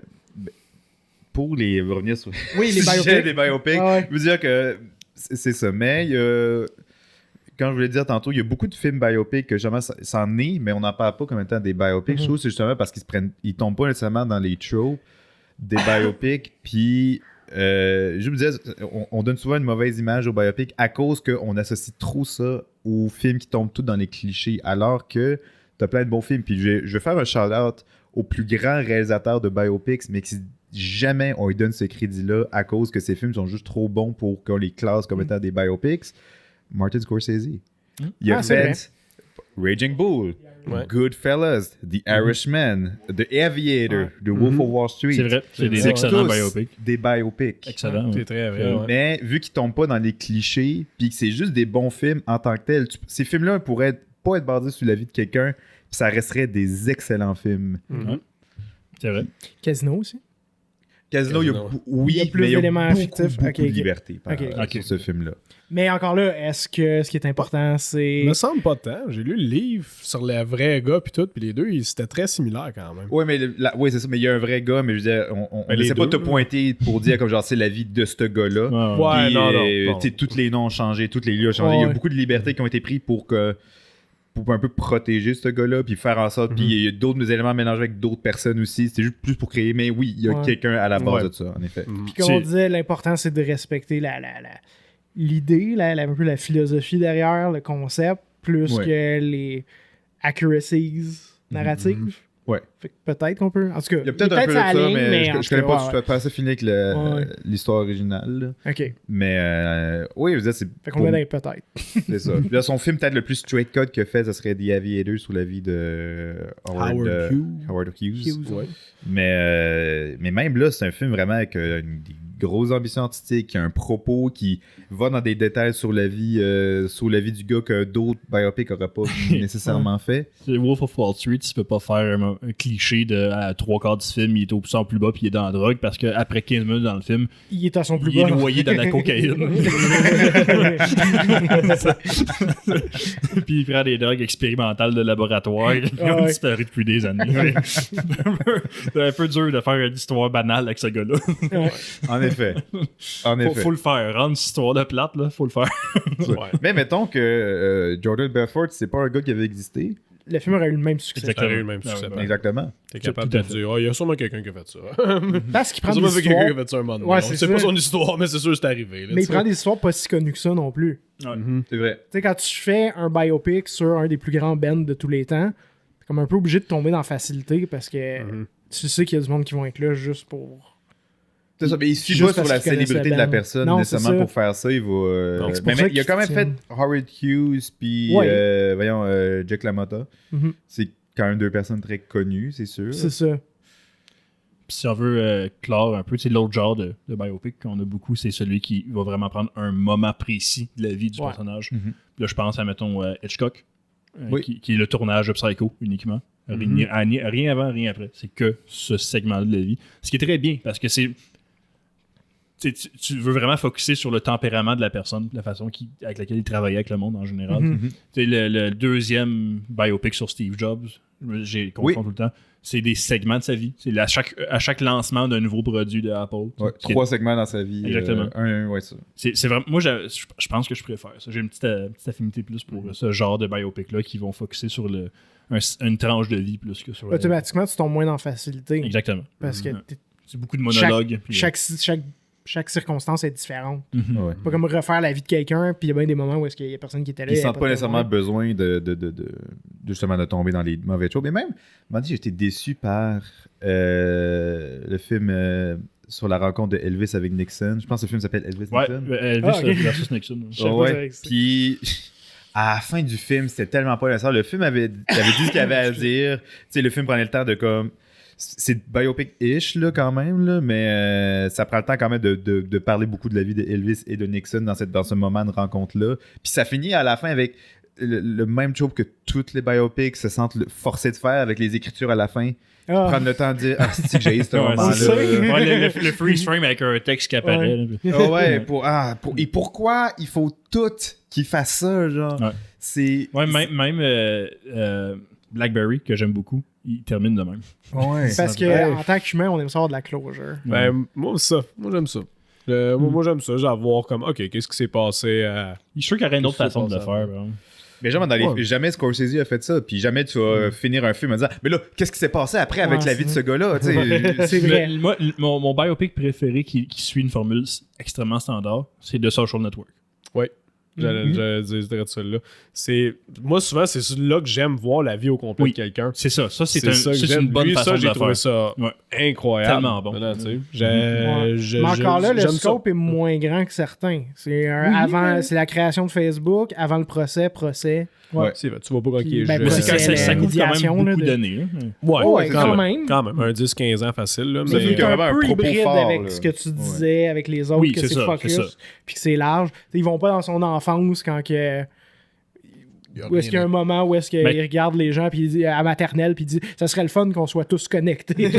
pour revenir sur Oui, les le sujet biopics. des biopics, Ah ouais. je veux dire que c'est ça. Mais il y a, quand je voulais dire tantôt, il y a beaucoup de films biopics que jamais ça en est, mais on n'en parle pas comme étant des biopics. Je trouve que c'est justement parce qu'ils tombent pas nécessairement dans les tropes des biopics. Puis je me disais, on donne souvent une mauvaise image aux biopics à cause qu'on associe trop ça aux films qui tombent tous dans les clichés, alors que t'as plein de bons films. Puis je vais faire un shout-out au plus grand réalisateur de biopics, mais qui jamais on lui donne ce crédit-là à cause que ces films sont juste trop bons pour qu'on les classe comme étant des biopics. Martin Scorsese. Il a fait Raging Bull, Goodfellas, The Irishman, The Aviator, The Wolf of Wall Street. C'est vrai, c'est des excellents biopics. Des biopics. Excellent. C'est très vrai. Mais vu qu'ils tombent pas dans les clichés, puis que c'est juste des bons films en tant que tels, ces films-là pourraient pas être basés sur la vie de quelqu'un, puis ça resterait des excellents films. C'est vrai. Casino aussi. Casino, il y a plus mais il y a d'éléments beaucoup, fictifs. beaucoup de liberté Ok. sur ce film-là. Mais encore là, est-ce que ce qui est important, c'est. Il me semble pas tant. J'ai lu le livre sur les vrais gars puis tout, puis les deux, c'était très similaire quand même. Oui, mais c'est ça, mais il y a un vrai gars, mais je veux dire, on Mais les essaie pas de te deux, pointer pour dire comme genre c'est la vie de ce gars-là. Ouais, Puis, non. tu sais, tous les noms ont changé, tous les lieux ont changé. Il y a beaucoup de libertés qui ont été prises pour un peu protéger ce gars-là, puis faire en sorte, puis il y a d'autres éléments mélangés avec d'autres personnes aussi. C'était juste plus pour créer, mais oui, il y a quelqu'un à la base de ça, en effet. Puis comme on disait, l'important, c'est de respecter l'idée, un peu la philosophie derrière, le concept, plus que les accuracies narratives. Ouais. Fait que peut-être qu'on peut. En tout cas, il y a peut-être un peu de ça, mais je connais pas assez fini avec Ouais. l'histoire originale. Là. Ok. Mais oui, je veux dire, c'est. Fait qu'on est dans peut-être. C'est ça. Puis là, son film, peut-être le plus straight cut qu'il a fait, ça serait The Aviator sous la vie de Howard Hughes. Ouais. Mais même là, c'est un film vraiment avec des grosses ambitions artistiques, qui a un propos qui va dans des détails sur la vie du gars que d'autres biopics n'auraient pas nécessairement fait. C'est Wolf of Wall Street, tu peux pas faire un cliché de à 3/4 du film, il est au plus plus bas puis il est dans la drogue parce qu'après 15 minutes dans le film, il est à son plus il bas. est noyé dans la cocaïne. Puis il prend des drogues expérimentales de laboratoire qui ont disparu depuis des années. C'est un peu dur de faire une histoire banale avec ce gars-là. En effet. Faut le faire. Rendre cette histoire de plate, là, faut le faire. Mais mettons que Jordan Belfort, c'est pas un gars qui avait existé. Le film aurait eu le même succès. Exactement. Aurait eu le même succès. Exactement. T'es capable de dire, il y a sûrement quelqu'un qui a fait ça. Parce qu'il prend des histoires... quelqu'un qui a histoires... fait ça un moment donné. Ouais, c'est pas son histoire, mais c'est sûr que c'est arrivé. Là, mais il prend des histoires pas si connues que ça non plus. C'est vrai. Tu sais, quand tu fais un biopic sur un des plus grands bands de tous les temps, t'es comme un peu obligé de tomber dans la facilité parce que tu sais qu'il y a du monde qui vont être là juste pour... C'est ça, mais il suit pas sur la célébrité de la personne nécessairement pour faire ça. Il va. Mais il a quand même fait Howard Hughes puis Jack LaMotta. C'est quand même deux personnes très connues, c'est sûr. C'est ça. Puis si on veut clore un peu, c'est l'autre genre de biopic qu'on a beaucoup, c'est celui qui va vraiment prendre un moment précis de la vie du personnage. Là, je pense à, mettons, Hitchcock, qui est le tournage de Psycho uniquement. Rien avant, rien après. C'est que ce segment-là de la vie. Ce qui est très bien, parce que c'est... Tu veux vraiment focusser sur le tempérament de la personne, la façon avec laquelle il travaillait avec le monde en général. Le deuxième biopic sur Steve Jobs, j'ai confondu tout le temps, c'est des segments de sa vie. C'est à chaque lancement d'un nouveau produit de Apple. 3 segments dans sa vie. Exactement. Ça. C'est vraiment, moi, je pense que je préfère ça. J'ai une petite affinité plus pour ce genre de biopic-là qui vont focusser sur une tranche de vie plus que sur... Automatiquement, tu tombes moins dans facilité. Exactement. Parce que c'est beaucoup de monologues. Chaque circonstance est différente. Pas comme refaire la vie de quelqu'un, puis il y a bien des moments où est-ce qu'il y a personne qui était là. Ils sentent pas nécessairement besoin justement de tomber dans les mauvais choses. Mais même, j'étais déçu par le film sur la rencontre de Elvis avec Nixon. Je pense que le film s'appelle Elvis Nixon. Elvis versus Nixon. Puis à la fin du film, c'était tellement pas nécessaire. Le film avait dit ce qu'il avait à dire. Tu sais, le film prenait le temps de comme... C'est biopic-ish là, quand même, là, mais ça prend le temps quand même de parler beaucoup de la vie de Elvis et de Nixon dans ce moment de rencontre-là. Puis ça finit à la fin avec le même job que toutes les biopics se sentent forcés de faire avec les écritures à la fin. Prendre le temps de dire c'est que j'ai ce moment-là. Le freeze frame avec un texte qui apparaît. Et pourquoi il faut tout qu'il fasse ça, genre? C'est... Même Blackberry, que j'aime beaucoup, il termine de même. Parce qu'en tant qu'humain, on aime ça avoir de la closure. Moi, j'aime ça. Moi, j'aime ça. J'ai à voir comme, OK, qu'est-ce qui s'est passé à... Je suis sûr qu'il y aurait une autre façon de le faire. Mais jamais Scorsese a fait ça. Puis jamais tu vas finir un film en disant, mais là, qu'est-ce qui s'est passé après avec la vie de ce gars-là? C'est vrai. Moi, mon biopic préféré qui suit une formule extrêmement standard, c'est The Social Network. Oui. J'allais dire celle-là. Moi, souvent, c'est là que j'aime voir la vie au complet de quelqu'un. C'est ça. Ça, c'est que une bonne façon de j'ai le trouvé faire. ça incroyable. Tellement bon. Là, tu sais. Mais encore là, le j'aime scope est moins grand que certains. C'est c'est la création de Facebook, avant le procès. Ouais. C'est vrai, tu vois pas quand il est Ben, jeune. Ça coûte quand médiation, même là, beaucoup de- d'années. Là. Ouais, quand même. Quand même. Un 10-15 ans facile. Là, Ça mais, fait C'est vraiment un un peu propos hybride fort, avec là. ce que tu disais, avec les autres, Oui, que c'est c'est ça, focus, c'est ça. puis que c'est large. T'sais, ils vont pas dans son enfance quand que... Où est-ce qu'il y a un moment où est-ce qu'il regarde les gens puis il dit, à maternelle puis il dit ça serait le fun qu'on soit tous connectés. Mais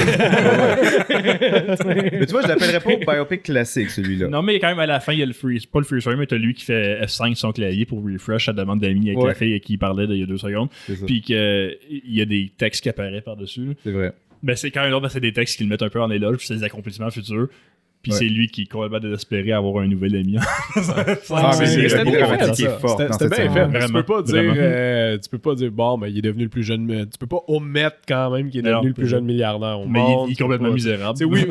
tu vois, je l'appellerais pas biopic classique, celui-là. Non, mais quand même, à la fin, il y a le freeze. Pas le freeze frame, mais t'as lui qui fait F5 sur son clavier pour refresh à demande d'amis avec la fille avec qui il parlait il y a 2 secondes. Puis qu'il y a des textes qui apparaissent par-dessus. C'est vrai. Ben, c'est quand même l'autre, c'est des textes qui le mettent un peu en éloge, puis c'est des accomplissements futurs. Puis c'est lui qui est complètement désespéré à avoir un nouvel ami. Mais c'était c'est bien dramatique fait, et fort dans C'était cette bien scène. fait. Vraiment, Tu peux pas dire bon, mais il est devenu le plus jeune. Tu peux pas omettre quand même qu'il est Non, devenu le plus jeune milliardaire au Mais monde. il est complètement misérable. Oui,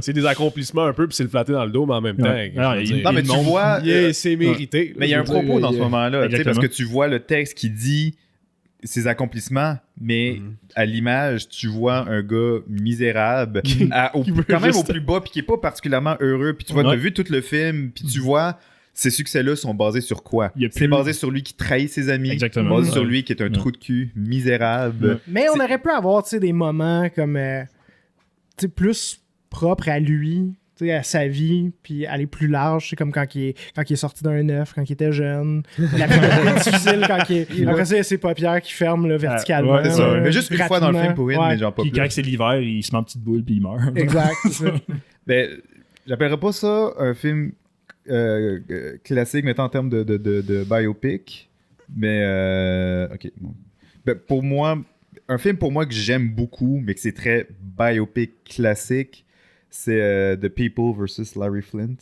c'est des accomplissements un peu, puis c'est le flatter dans le dos, mais en même temps. Non, mais tu vois. C'est mérité. Mais il y a un propos dans ce moment-là, tu sais, parce Exactement. que tu vois le texte qui dit ses accomplissements, mais à l'image, tu vois un gars misérable, quand même au plus bas, puis qui est pas particulièrement heureux. Puis tu vois, t'as vu tout le film, puis tu vois, ces succès-là sont basés sur quoi? C'est basé sur lui qui trahit ses amis, Exactement. basé sur lui qui est un trou de cul, misérable. Mais on aurait pu avoir des moments comme plus propres à lui, à sa vie, puis aller plus large. C'est comme quand il est sorti d'un œuf, quand il était jeune. La période difficile quand il est... Après ça, il y a ses paupières qui ferment là, verticalement. C'est ça. Mais juste une fois dans le film pour une, mais genre pas Puis plus. quand c'est l'hiver, il se met en petite boule, puis il meurt. Exact, c'est ça. Ben, j'appellerais pas ça un film classique, mettons en termes de biopic. Mais, ok. Bon. Ben, pour moi, un film pour moi que j'aime beaucoup, mais que c'est très biopic classique, c'est The People vs. Larry Flint.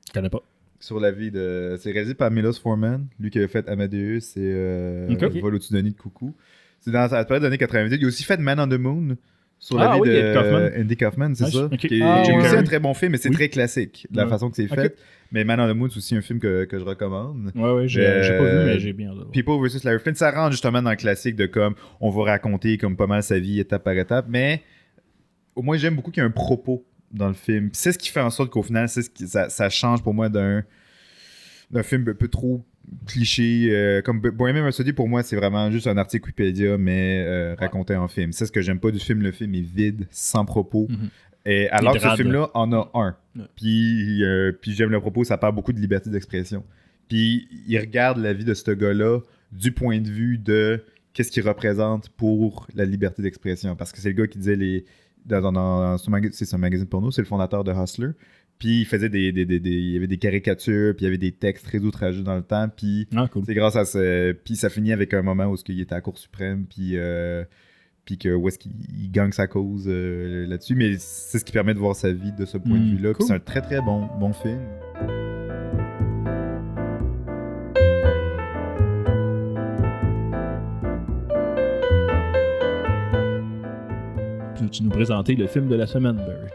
Je connais pas. Sur la vie de... C'est réalisé par Milos Forman, lui qui avait fait Amadeus et Vol au-dessus d'un nid de coucou. C'est dans la période des années 90. Il a aussi fait Man on the Moon, sur la vie de Andy Kaufman, c'est ça? Okay. Qui est aussi ouais. un très bon film, mais c'est très classique, de la façon que c'est fait. Okay. Mais Man on the Moon, c'est aussi un film que je recommande. Ouais, j'ai pas vu, mais j'ai bien hâte. People vs. Larry Flint, ça rentre justement dans le classique de comme on va raconter comme pas mal sa vie étape par étape, mais au moins j'aime beaucoup qu'il y ait un propos dans le film. Puis c'est ce qui fait en sorte qu'au final, ça change pour moi d'un film un peu trop cliché. Comme Bohemian Rhapsody, pour moi, c'est vraiment juste un article Wikipédia, mais raconté en film. C'est ce que j'aime pas du film. Le film est vide, sans propos. Et alors que ce film-là en a un. Puis j'aime le propos, ça parle beaucoup de liberté d'expression. Puis il regarde la vie de ce gars-là du point de vue de qu'est-ce qu'il représente pour la liberté d'expression. Parce que c'est le gars qui disait c'est un magazine porno, c'est le fondateur de Hustler. Puis il faisait il y avait des caricatures, puis il y avait des textes très outrageux dans le temps. Puis c'est grâce à ça. Puis ça finit avec un moment où il était à la Cour suprême, puis où est-ce qu'il gagne sa cause là-dessus. Mais c'est ce qui permet de voir sa vie de ce point de vue-là. Puis c'est un très très bon film. Tu nous présenter le film de la semaine, Barry.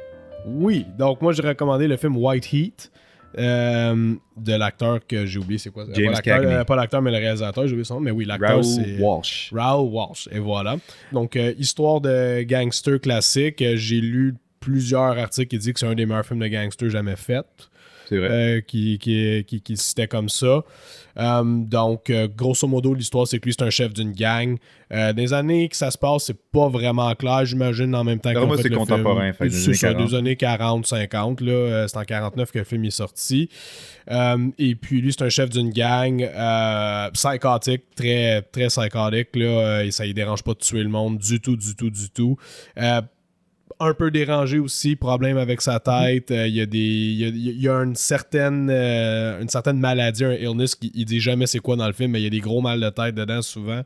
Oui, donc moi j'ai recommandé le film White Heat de l'acteur que j'ai oublié c'est quoi. James Cagney. Pas l'acteur mais le réalisateur, j'ai oublié son nom, mais oui, l'acteur c'est Walsh. Raoul Walsh, et voilà. Donc histoire de gangster classique, j'ai lu plusieurs articles qui disent que c'est un des meilleurs films de gangster jamais fait. C'est vrai. Qui le citait comme ça. Donc, grosso modo, l'histoire, c'est que lui, c'est un chef d'une gang. Des années que ça se passe, c'est pas vraiment clair, j'imagine, en même temps que c'est contemporain. C'est ça, des années 40-50. C'est en 49 que le film est sorti. Et puis, lui, c'est un chef d'une gang psychotique, très, très psychotique. Là, et ça ne dérange pas de tuer le monde du tout. Un peu dérangé aussi, problème avec sa tête. Il y a une certaine maladie, un illness, il dit jamais c'est quoi dans le film, mais il y a des gros mal de tête dedans souvent,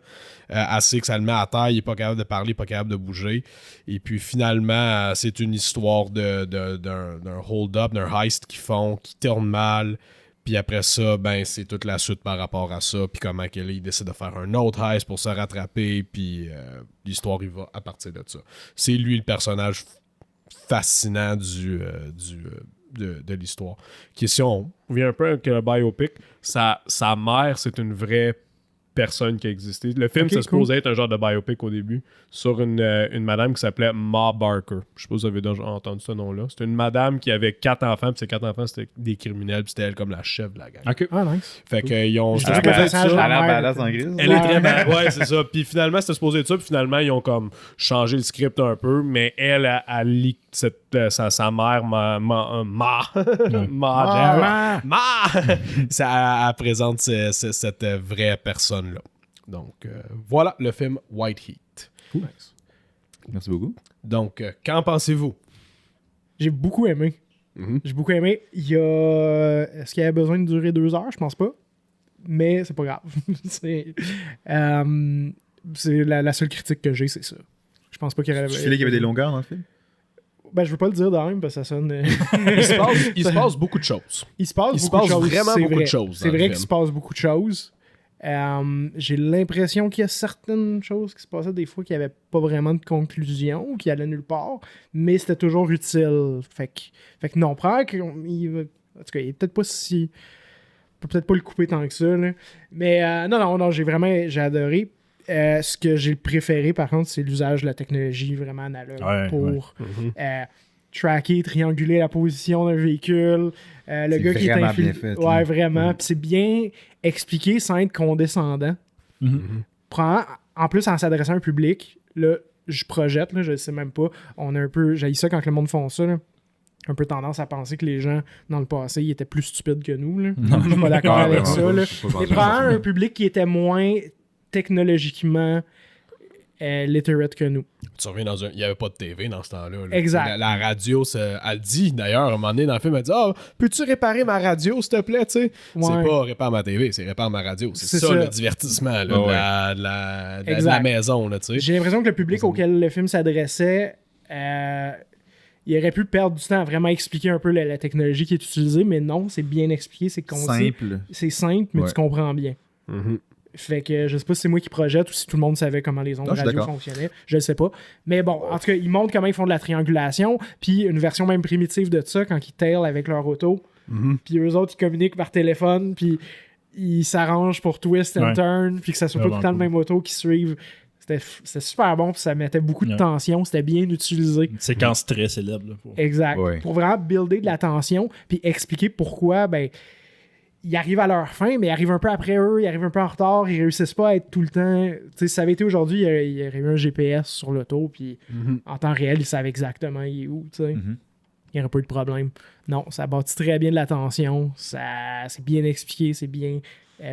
assez que ça le met à terre, il est pas capable de parler, pas capable de bouger. Et puis finalement, c'est une histoire d'un hold-up, d'un heist qui tourne mal. Puis après ça, ben c'est toute la suite par rapport à ça, puis comment il décide de faire un autre heist pour se rattraper, puis l'histoire il va à partir de ça. C'est lui le personnage fascinant de l'histoire. Qui, si on revient un peu avec le biopic, sa mère, c'est une vraie personne qui a existé. Le film, c'est supposé être un genre de biopic au début sur une madame qui s'appelait Ma Barker. Je sais pas si vous avez déjà entendu ce nom-là. C'était une madame qui avait 4 enfants, puis ces 4 enfants, c'était des criminels, puis c'était elle comme la chef de la gang. Ok. Ah, nice. Fait qu'ils ont... Je dirais que le personnage de la Elle a l'air mère- badass en grise. Elle est très mal. Ouais, c'est ça. Puis finalement, c'était supposé être ça. Puis finalement, ils ont comme changé le script un peu. Mais elle a lit sa mère, ça elle présente cette vraie personne-là. Donc, voilà le film White Heat. Cool. Merci beaucoup. Donc, qu'en pensez-vous? J'ai beaucoup aimé. J'ai beaucoup aimé. Est-ce qu'il y avait besoin de durer 2 heures? Je pense pas. Mais c'est pas grave. c'est la seule critique que j'ai, c'est ça. Je pense pas qu'il y aurait... Tu filais qu'il y avait des longueurs dans le film? Ben, je veux pas le dire de même, parce que ça sonne... Il se passe beaucoup de choses. Il se passe vraiment c'est beaucoup vrai. de choses. C'est vrai qu'il se passe beaucoup de choses. J'ai l'impression qu'il y a certaines choses qui se passaient des fois qui n'avaient pas vraiment de conclusion ou qui allaient nulle part, mais c'était toujours utile. Fait que non, prends qu'il en tout cas, il est peut-être pas si... On peut peut-être pas le couper tant que ça, là. Mais non, j'ai adoré. Ce que j'ai préféré, par contre, c'est l'usage de la technologie vraiment analogue pour tracker, trianguler la position d'un véhicule. Le gars qui est vraiment infiltré. bien fait, Ouais, là. vraiment. Puis c'est bien expliqué sans être condescendant. En plus, en s'adressant à un public, là, je projette, là, je sais même pas. On a un peu. J'ai ça quand le monde font ça, là. Un peu tendance à penser que les gens, dans le passé, ils étaient plus stupides que nous. Là. Je suis pas d'accord Ah, avec vraiment ça. Là. pas. Je suis pas Mais pensé probablement ça. un public qui était moins technologiquement literate que nous. Tu reviens dans il n'y avait pas de TV dans ce temps-là. Là. Exact. La radio, elle dit d'ailleurs, à un moment donné dans le film, elle dit peux-tu réparer ma radio, s'il te plaît? T'sais? Ouais. C'est pas répare ma TV, c'est répare ma radio. C'est ça, le divertissement là, de la maison. Là, t'sais. J'ai l'impression que le public auquel le film s'adressait, il aurait pu perdre du temps à vraiment expliquer un peu la technologie qui est utilisée, mais non, c'est bien expliqué, c'est concis. Simple. C'est simple, mais Ouais. tu comprends bien. Fait que je sais pas si c'est moi qui projette ou si tout le monde savait comment les ondes Non, je suis radio d'accord. fonctionnaient. Je le sais pas. Mais bon, en tout cas, ils montrent comment ils font de la triangulation. Puis une version même primitive de ça quand ils tailent avec leur auto. Puis eux autres, ils communiquent par téléphone. Puis ils s'arrangent pour twist and turn. Puis que ça soit pas tout le temps le même auto qui suivent. C'était super bon. Puis ça mettait beaucoup de tension. C'était bien utilisé. Une séquence très célèbre. Là, Exact. Ouais. Pour vraiment builder de la tension. Puis expliquer pourquoi, ben. Ils arrivent à leur fin, mais ils arrivent un peu après eux, ils arrivent un peu en retard, ils réussissent pas à être tout le temps. Tu sais, si ça avait été aujourd'hui, il y aurait eu un GPS sur l'auto, puis en temps réel, ils savent exactement il est où, tu sais. Il n'y aurait pas eu de problème. Non, ça bâtit très bien de l'attention, c'est bien expliqué, c'est bien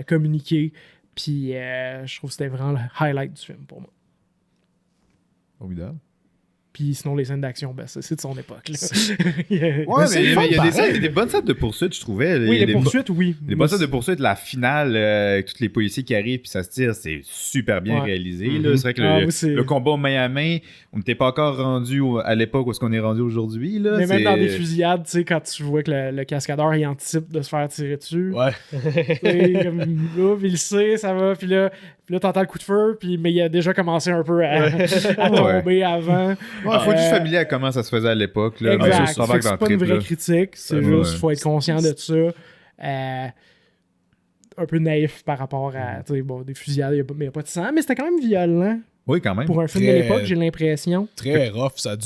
communiqué, puis je trouve que c'était vraiment le highlight du film pour moi. Formidable. Puis sinon, les scènes d'action, ben, c'est de son époque. Là. Ouais, c'est mais le fun, il y a pareil. des bonnes scènes de poursuite, je trouvais. Oui, les poursuites, oui. Les bonnes scènes de poursuite, la finale, avec tous les policiers qui arrivent puis ça se tire, c'est super bien réalisé. Là. C'est vrai que le combat main à main, on n'était pas encore rendu à l'époque où est-ce qu'on est rendu aujourd'hui. Là. Mais même dans des fusillades, tu sais, quand tu vois que le cascadeur il anticipe de se faire tirer dessus. Ouais. Comme là, puis il sait, ça va, puis là t'entends le coup de feu, mais il a déjà commencé un peu à tomber avant. Il faut être juste familier à comment ça se faisait à l'époque. Là. Exact. Mais ça Fait que c'est dans pas le une trip, vraie là. critique, c'est juste faut être conscient de ça. Un peu naïf par rapport à des fusillades, il n'y a pas de sang, mais c'était quand même violent Oui, quand même. pour un film de l'époque, j'ai l'impression. Très rough. Ça a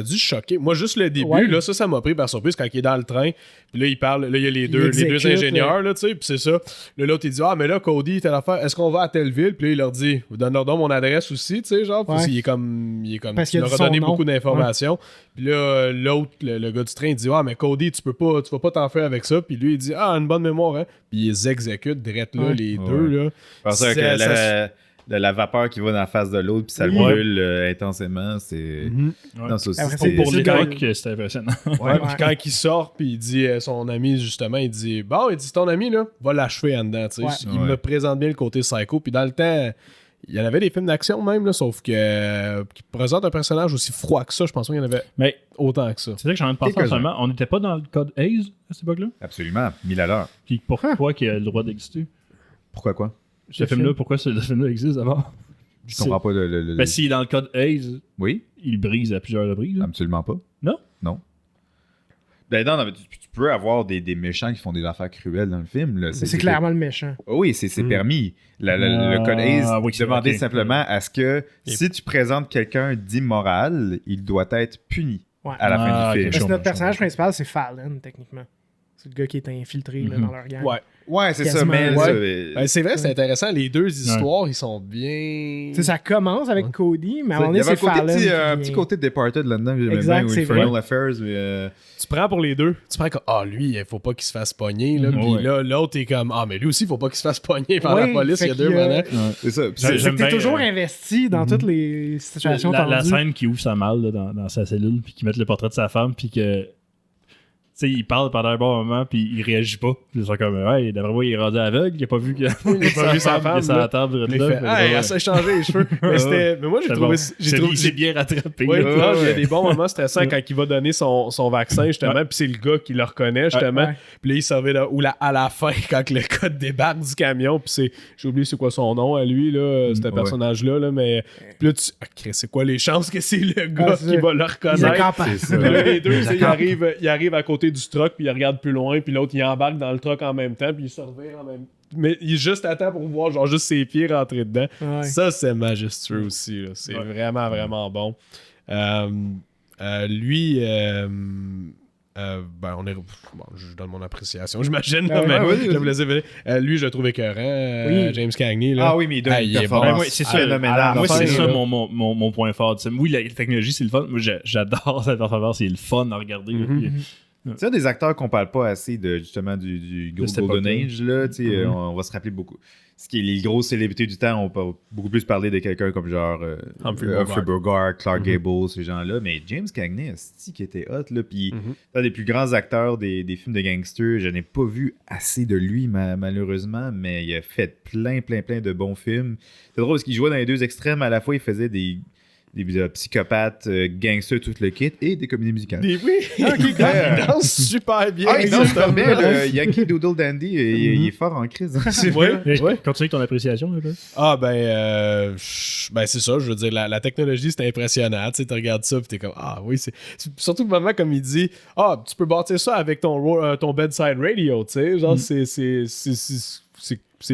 dû choquer. Moi, juste le début, Ouais. là, ça m'a pris par surprise quand il est dans le train. Puis là, il parle. Là, il y a les deux exécute, ingénieurs, là, tu sais. Puis c'est ça. Là, l'autre, il dit mais là, Cody, telle affaire, est-ce qu'on va à telle ville? Puis là, il leur dit donne-leur donc mon adresse aussi, tu sais, genre. Puis Ouais. il est comme. Parce tu qu'il a leur dit as son donné nom. beaucoup d'informations. Puis là, l'autre, le gars du train, il dit mais Cody, tu vas pas t'en faire avec ça. Puis lui, il dit une bonne mémoire, hein. Puis ils les exécutent direct là, Ouais. les deux, là. Parce que la vapeur qui va dans la face de l'autre puis ça le brûle intensément, c'est... Non, ça aussi, Après, c'est... Pour c'est l'époque, c'était impressionnant. Ouais, puis quand il sort, puis il dit son ami, justement, il dit c'est ton ami, là, va l'achever en dedans, tu sais. Ouais. Il me présente bien le côté psycho, puis dans le temps, il y en avait des films d'action même, là, sauf que qui présente un personnage aussi froid que ça, je pense pas qu'il y en avait Mais autant que ça. c'est vrai que j'en ai pensé en ce moment. On n'était pas dans le code Hayes à cette époque-là. Absolument, 1000 à l'heure. Puis pourquoi qu'il a le droit d'exister? Pourquoi quoi? Ce film-là, pourquoi ce film-là existe d'abord? Je comprends pas le... Ben, s'il est dans le code Hayes, Oui, il brise à plusieurs reprises. là. absolument pas. Non? Non. Ben non, mais tu peux avoir des méchants qui font des affaires cruelles dans le film. Là. C'est clairement le méchant. Oui, c'est permis. Le code Ace oui, demandait ok. simplement à ce que si tu présentes quelqu'un d'immoral, il doit être puni Ouais. à la fin Ah, du film. ok, Parce que notre je personnage comprends. principal, c'est Fallon, techniquement. C'est le gars qui est infiltré là, dans leur gang. Ouais. Ouais, c'est ça, Quasiment, mais... ouais. ça, Ben, c'est vrai, c'est intéressant. Les deux histoires, ils sont bien. Tu sais, ça commence avec Cody, mais à un moment il y donné, avait c'est un, côté Fallon. un qui petit vient- côté Departed là-dedans que j'aimais Exact, bien, ou c'est Infernal vrai. Affairs, mais... Tu prends pour les deux. Tu prends comme lui, il faut pas qu'il se fasse pogner. Là. Mhm. Puis Ouais. là, l'autre est comme mais lui aussi, il faut pas qu'il se fasse pogner par Ouais, la police. fait Il y a deux qu'il y a- maintenant. c'est ça. Puis J'aime C'est que t'es bien, toujours investi dans toutes les situations la tendues. scène qui ouvre sa malle là, dans sa cellule, puis qui met le portrait de sa femme, puis que. Tu sais, il parle pendant un bon moment, puis il réagit pas. Puis ils sont comme, ouais, d'après moi, il est rendu aveugle, il a pas vu, il a pas vu sa femme, là. sa table. Il fait elle s'est changé les cheveux. Mais moi, j'ai trouvé. Il s'est bien rattrapé. Ouais, là. non, il y a des bons moments stressants quand il va donner son vaccin, justement, puis c'est le gars qui le reconnaît, justement. Ouais. Puis là, il savait à la fin, quand le gars débarque du camion, puis j'ai oublié c'est quoi son nom à lui, là, ce ouais. personnage-là, là, mais puis là, c'est quoi les chances que c'est le gars c'est qui ça. va le Ils reconnaître? accampent. C'est ça. Puis là, les deux, tu sais, ils arrivent à côté du truck, puis ils regardent plus loin, puis l'autre, il embarque dans le truck en même temps, puis il se revire en même temps. Mais il est juste à temps pour voir, genre, juste ses pieds rentrer dedans. Ouais. Ça, c'est majestueux aussi. Là. C'est vraiment, vraiment bon. Lui, on est. Bon, je donne mon appréciation, j'imagine. là, Ouais, mais ouais, je vais vous laisser venir. Lui, je le trouve écœurant. Oui. James Cagney. Là. Ah oui, mais il donne Ah, une il est performance bon. Ouais, c'est ça. phénoménale. Moi, fin, c'est ça là. mon point fort. Tu sais, oui, la technologie, c'est le fun. Moi, j'adore cette performance. C'est le fun à regarder. C'est un des acteurs qu'on parle pas assez de justement du cette Golden époque-là. Age là, tu sais, on va se rappeler beaucoup. Ce qui est les grosses célébrités du temps, on peut beaucoup plus parler de quelqu'un comme genre Humphrey Bogart, Clark Gable, ces gens-là, mais James Cagney, c'est qui était hot là, puis un des plus grands acteurs des films de gangsters, je n'ai pas vu assez de lui malheureusement, mais il a fait plein de bons films. C'est drôle parce qu'il jouait dans les deux extrêmes, à la fois il faisait des psychopathes, gangsters, tout le kit, et des comédies musicales. Oui, il danse super bien. Ah, il danse super bien, Exactement. le Yankee Doodle Dandy, il est fort en crise. C'est Ouais, vrai. ouais. Continue avec ton appréciation. Là. Ah ben c'est ça, je veux dire, la technologie c'est impressionnant, tu sais, tu regardes ça pis t'es comme, ah oui, c'est surtout le moment comme il dit, ah tu peux bâtir ça avec ton bedside radio, tu sais, genre c'est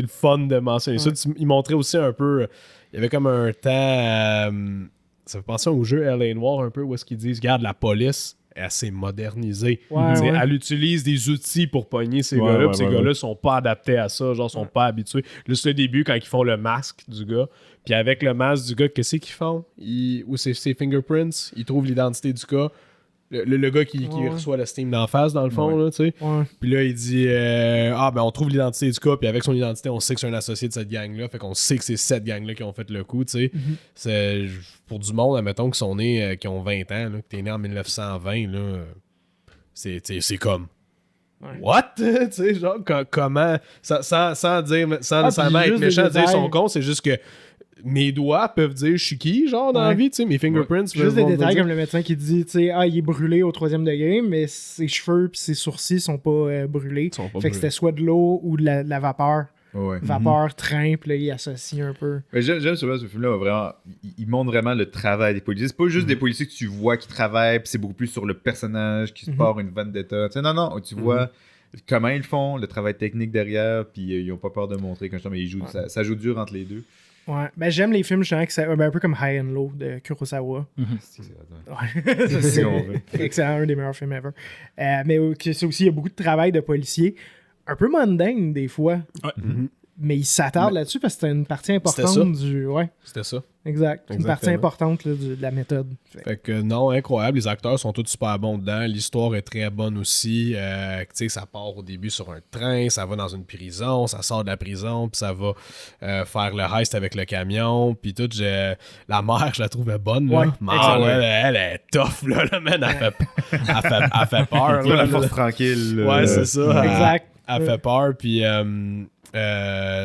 le fun de mentionner ça. Il montrait aussi un peu, il y avait comme un temps, ça fait penser au jeu L.A. Noire un peu, où est-ce qu'ils disent, regarde la police, elle s'est modernisée. Ouais, Tu sais, ouais. Elle utilise des outils pour pogner ces Ouais, gars-là, ouais, pis ces ouais, gars-là ouais. sont pas adaptés à ça, genre sont pas habitués. Là, c'est le début quand ils font le masque du gars. Puis avec le masque du gars, qu'est-ce qu'ils font? Ou c'est ses fingerprints, ils trouvent l'identité du gars. Le gars qui Ouais. reçoit le steam d'en face, dans le fond, là, tu sais. Ouais. Puis là, il dit on trouve l'identité du gars, puis avec son identité, on sait que c'est un associé de cette gang-là. Fait qu'on sait que c'est cette gang-là qui ont fait le coup, tu sais. C'est pour du monde, admettons, qui sont nés, qui ont 20 ans, là, que t'es né en 1920, là, c'est comme. Ouais. What? Tu sais, genre, comment. Sans dire, sans nécessairement puis être juste méchant, des dire son détails. con, c'est juste que mes doigts peuvent dire je suis qui, genre, dans la Ouais. vie, tu sais, mes fingerprints. Juste des vont détails dire- comme le médecin qui dit, tu sais, il est brûlé au 3e degré, mais ses cheveux puis ses sourcils sont pas brûlés. Ils sont pas Fait que brûlés. c'était soit de l'eau ou de la vapeur. Ouais. Vapeur, train, puis là, il associe un peu. Mais j'aime souvent ce film-là, vraiment, il montre vraiment le travail des policiers. C'est pas juste des policiers que tu vois qui travaillent, puis c'est beaucoup plus sur le personnage qui se part une vendetta. Tu sais, non, tu vois comment ils font, le travail technique derrière, puis ils ont pas peur de montrer quand ils jouent. Ça joue dur entre les deux. Ouais. Ben, j'aime les films, justement, un peu comme High and Low de Kurosawa. Ouais. Ça, Si on veut. c'est excellent, un des meilleurs films ever. Mais c'est aussi, il y a beaucoup de travail de policier. Un peu mondaine, des fois. Ouais. Mais il s'attarde là-dessus parce que c'est une partie ça. importante du. Ouais, C'était ça. exact. Une partie Exactement. importante là, de la méthode. Fait que non, incroyable. Les acteurs sont tous super bons dedans. L'histoire est très bonne aussi. Tu sais, ça part au début sur un train, ça va dans une prison, ça sort de la prison, puis ça va faire le heist avec le camion. Puis tout, la mère, je la trouvais bonne. Là. Ouais, Mère, excellent. elle est tough, là, man. Elle fait peur. Pas là. la force tranquille. Ouais, c'est ça. Exact. Elle fait peur, puis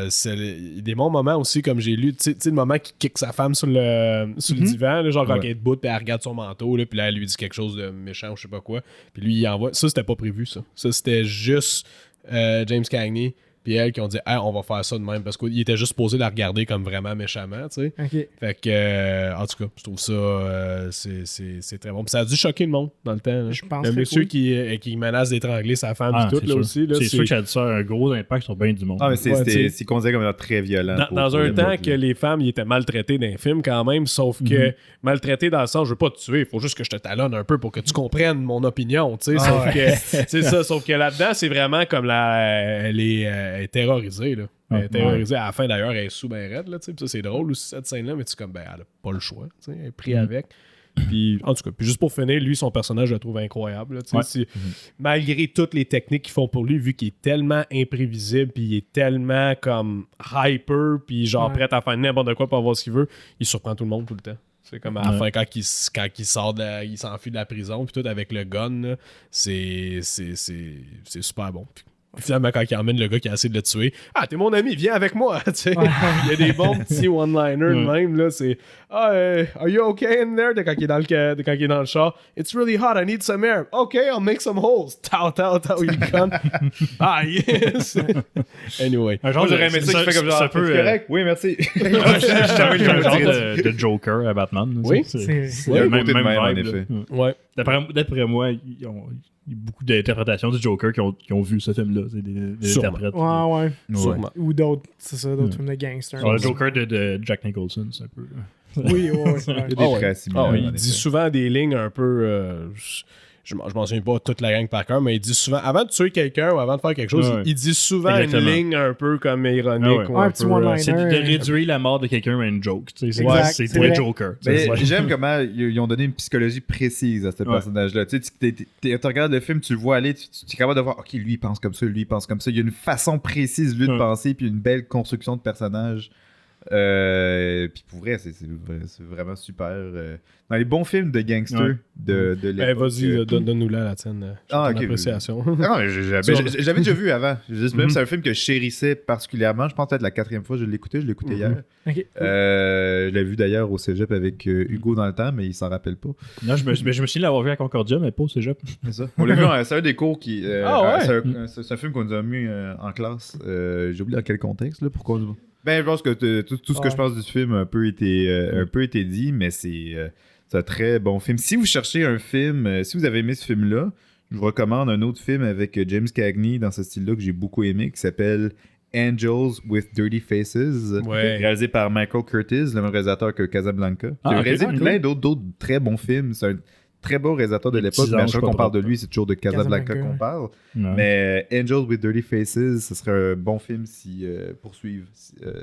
c'est des bons moments aussi, comme j'ai lu, tu sais, le moment qu'il kick sa femme sur le divan, là, genre quand Ouais. elle est debout, puis elle regarde son manteau, là, puis là, elle lui dit quelque chose de méchant ou je sais pas quoi, puis lui, il envoie. Ça, c'était pas prévu, ça. Ça, c'était juste James Cagney puis elle qui ont dit hey, on va faire ça de même parce qu'il était juste posé la regarder comme vraiment méchamment, tu sais. Ok. Fait que, en tout cas, je trouve ça c'est très bon. Puis ça a dû choquer le monde dans le temps. Là. Je pense le que monsieur oui. qui menace d'étrangler sa femme Ah, et tout c'est là sûr. aussi. Là, C'est sûr que ça a dû faire un gros impact sur bien du monde. Ah, mais Ouais, tu sais. c'est considéré comme très violent. Dans un temps que les femmes ils étaient maltraitées dans les films quand même, sauf que maltraitées dans le sens je veux pas te tuer, il faut juste que je te talonne un peu pour que tu comprennes mon opinion, tu sais. Sauf que c'est ça, sauf que là-dedans c'est vraiment comme elle est terrorisée là. Elle est terrorisée. À la fin d'ailleurs elle est sous ben raide là, tu sais. Puis ça c'est drôle aussi cette scène là, mais tu comme ben elle a pas le choix, tu sais, elle est pris avec. Puis en tout cas, puis juste pour finir, lui son personnage je le trouve incroyable là, tu sais, malgré toutes les techniques qu'ils font pour lui, vu qu'il est tellement imprévisible, puis il est tellement comme hyper, puis genre prêt à faire n'importe quoi pour avoir ce qu'il veut, il surprend tout le monde tout le temps. C'est comme à la fin quand il sort il s'enfuit de la prison puis tout avec le gun là, c'est super bon. Puis finalement, quand il emmène le gars qui a essayé de le tuer, ah, t'es mon ami, viens avec moi. Tu sais. Il y a des bons petits one-liners de même. Là, c'est are you okay in there? Quand il est dans le char, it's really hot, I need some air. Okay, I'll make some holes. Tao, il conne. Ah, yes. Anyway. Un genre j'aurais aimé ça qu'il fait comme genre, ça peut, c'est correct? Oui, merci. un genre de Joker à Batman. Oui, c'est Il y a un le côté de même, en vibe, effet. là. Ouais. D'après moi, il y a beaucoup d'interprétations du Joker qui ont vu ce film-là. C'est des Sûrement. interprètes. Ouais. Sûrement. Ou d'autres, c'est ça, d'autres films de gangsters. Alors, le Joker de Jack Nicholson, c'est un peu. Oui, c'est vrai. Il y a des traits similaires. Il en dit effet. souvent des lignes un peu. Je m'en souviens pas toute la gang par cœur, mais il dit souvent, avant de tuer quelqu'un ou avant de faire quelque chose, Ouais. il dit souvent Exactement. une ligne un peu comme ironique. Ah ouais. ou Ouais, un un petit peu, one-liner. C'est de réduire la mort de quelqu'un à une joke. Tu sais, Exact, c'est c'est très vrai. Joker. Mais Ouais. j'aime comment ils ont donné une psychologie précise à ce personnage-là. Tu sais, tu regardes le film, tu le vois aller, tu es capable de voir, ok, lui il pense comme ça, lui il pense comme ça. Il y a une façon précise, lui, de penser, puis une belle construction de personnage. Puis pour vrai, c'est vraiment super. Dans les bons films de gangsters de l'époque. Vas-y, donne-nous la tienne. Ah, ok. Appréciation. Non, mais j'avais déjà vu avant. Même c'est un film que je chérissais particulièrement. Je pense peut-être la 4e fois que je l'écoutais. Je l'écoutais hier. Ok. Je l'ai vu d'ailleurs au cégep avec Hugo dans le temps, mais il s'en rappelle pas. Non, je me souviens de l'avoir vu à Concordia, mais pas au cégep. C'est ça. On l'a vu, c'est un des cours qui. Ah ouais? C'est un film qu'on nous a mis en classe. J'ai oublié dans quel contexte, là, pourquoi. Ben, je pense que tout ce que je pense du film a un peu été dit, mais c'est un très bon film. Si vous cherchez un film, si vous avez aimé ce film-là, je vous recommande un autre film avec James Cagney dans ce style-là que j'ai beaucoup aimé, qui s'appelle Angels with Dirty Faces, Ouais. réalisé par Michael Curtiz, le même réalisateur que Casablanca. Ah, Il a ok, réalisé cool. plein d'autres très bons films. C'est un très beau réalisateur de Les l'époque, petits mais à anges, chaque fois pas qu'on parle trop. de lui, c'est toujours de Casablanca Casablanca, qu'on ouais. parle. Ouais. Mais Angels with Dirty Faces, ce serait un bon film si poursuivre.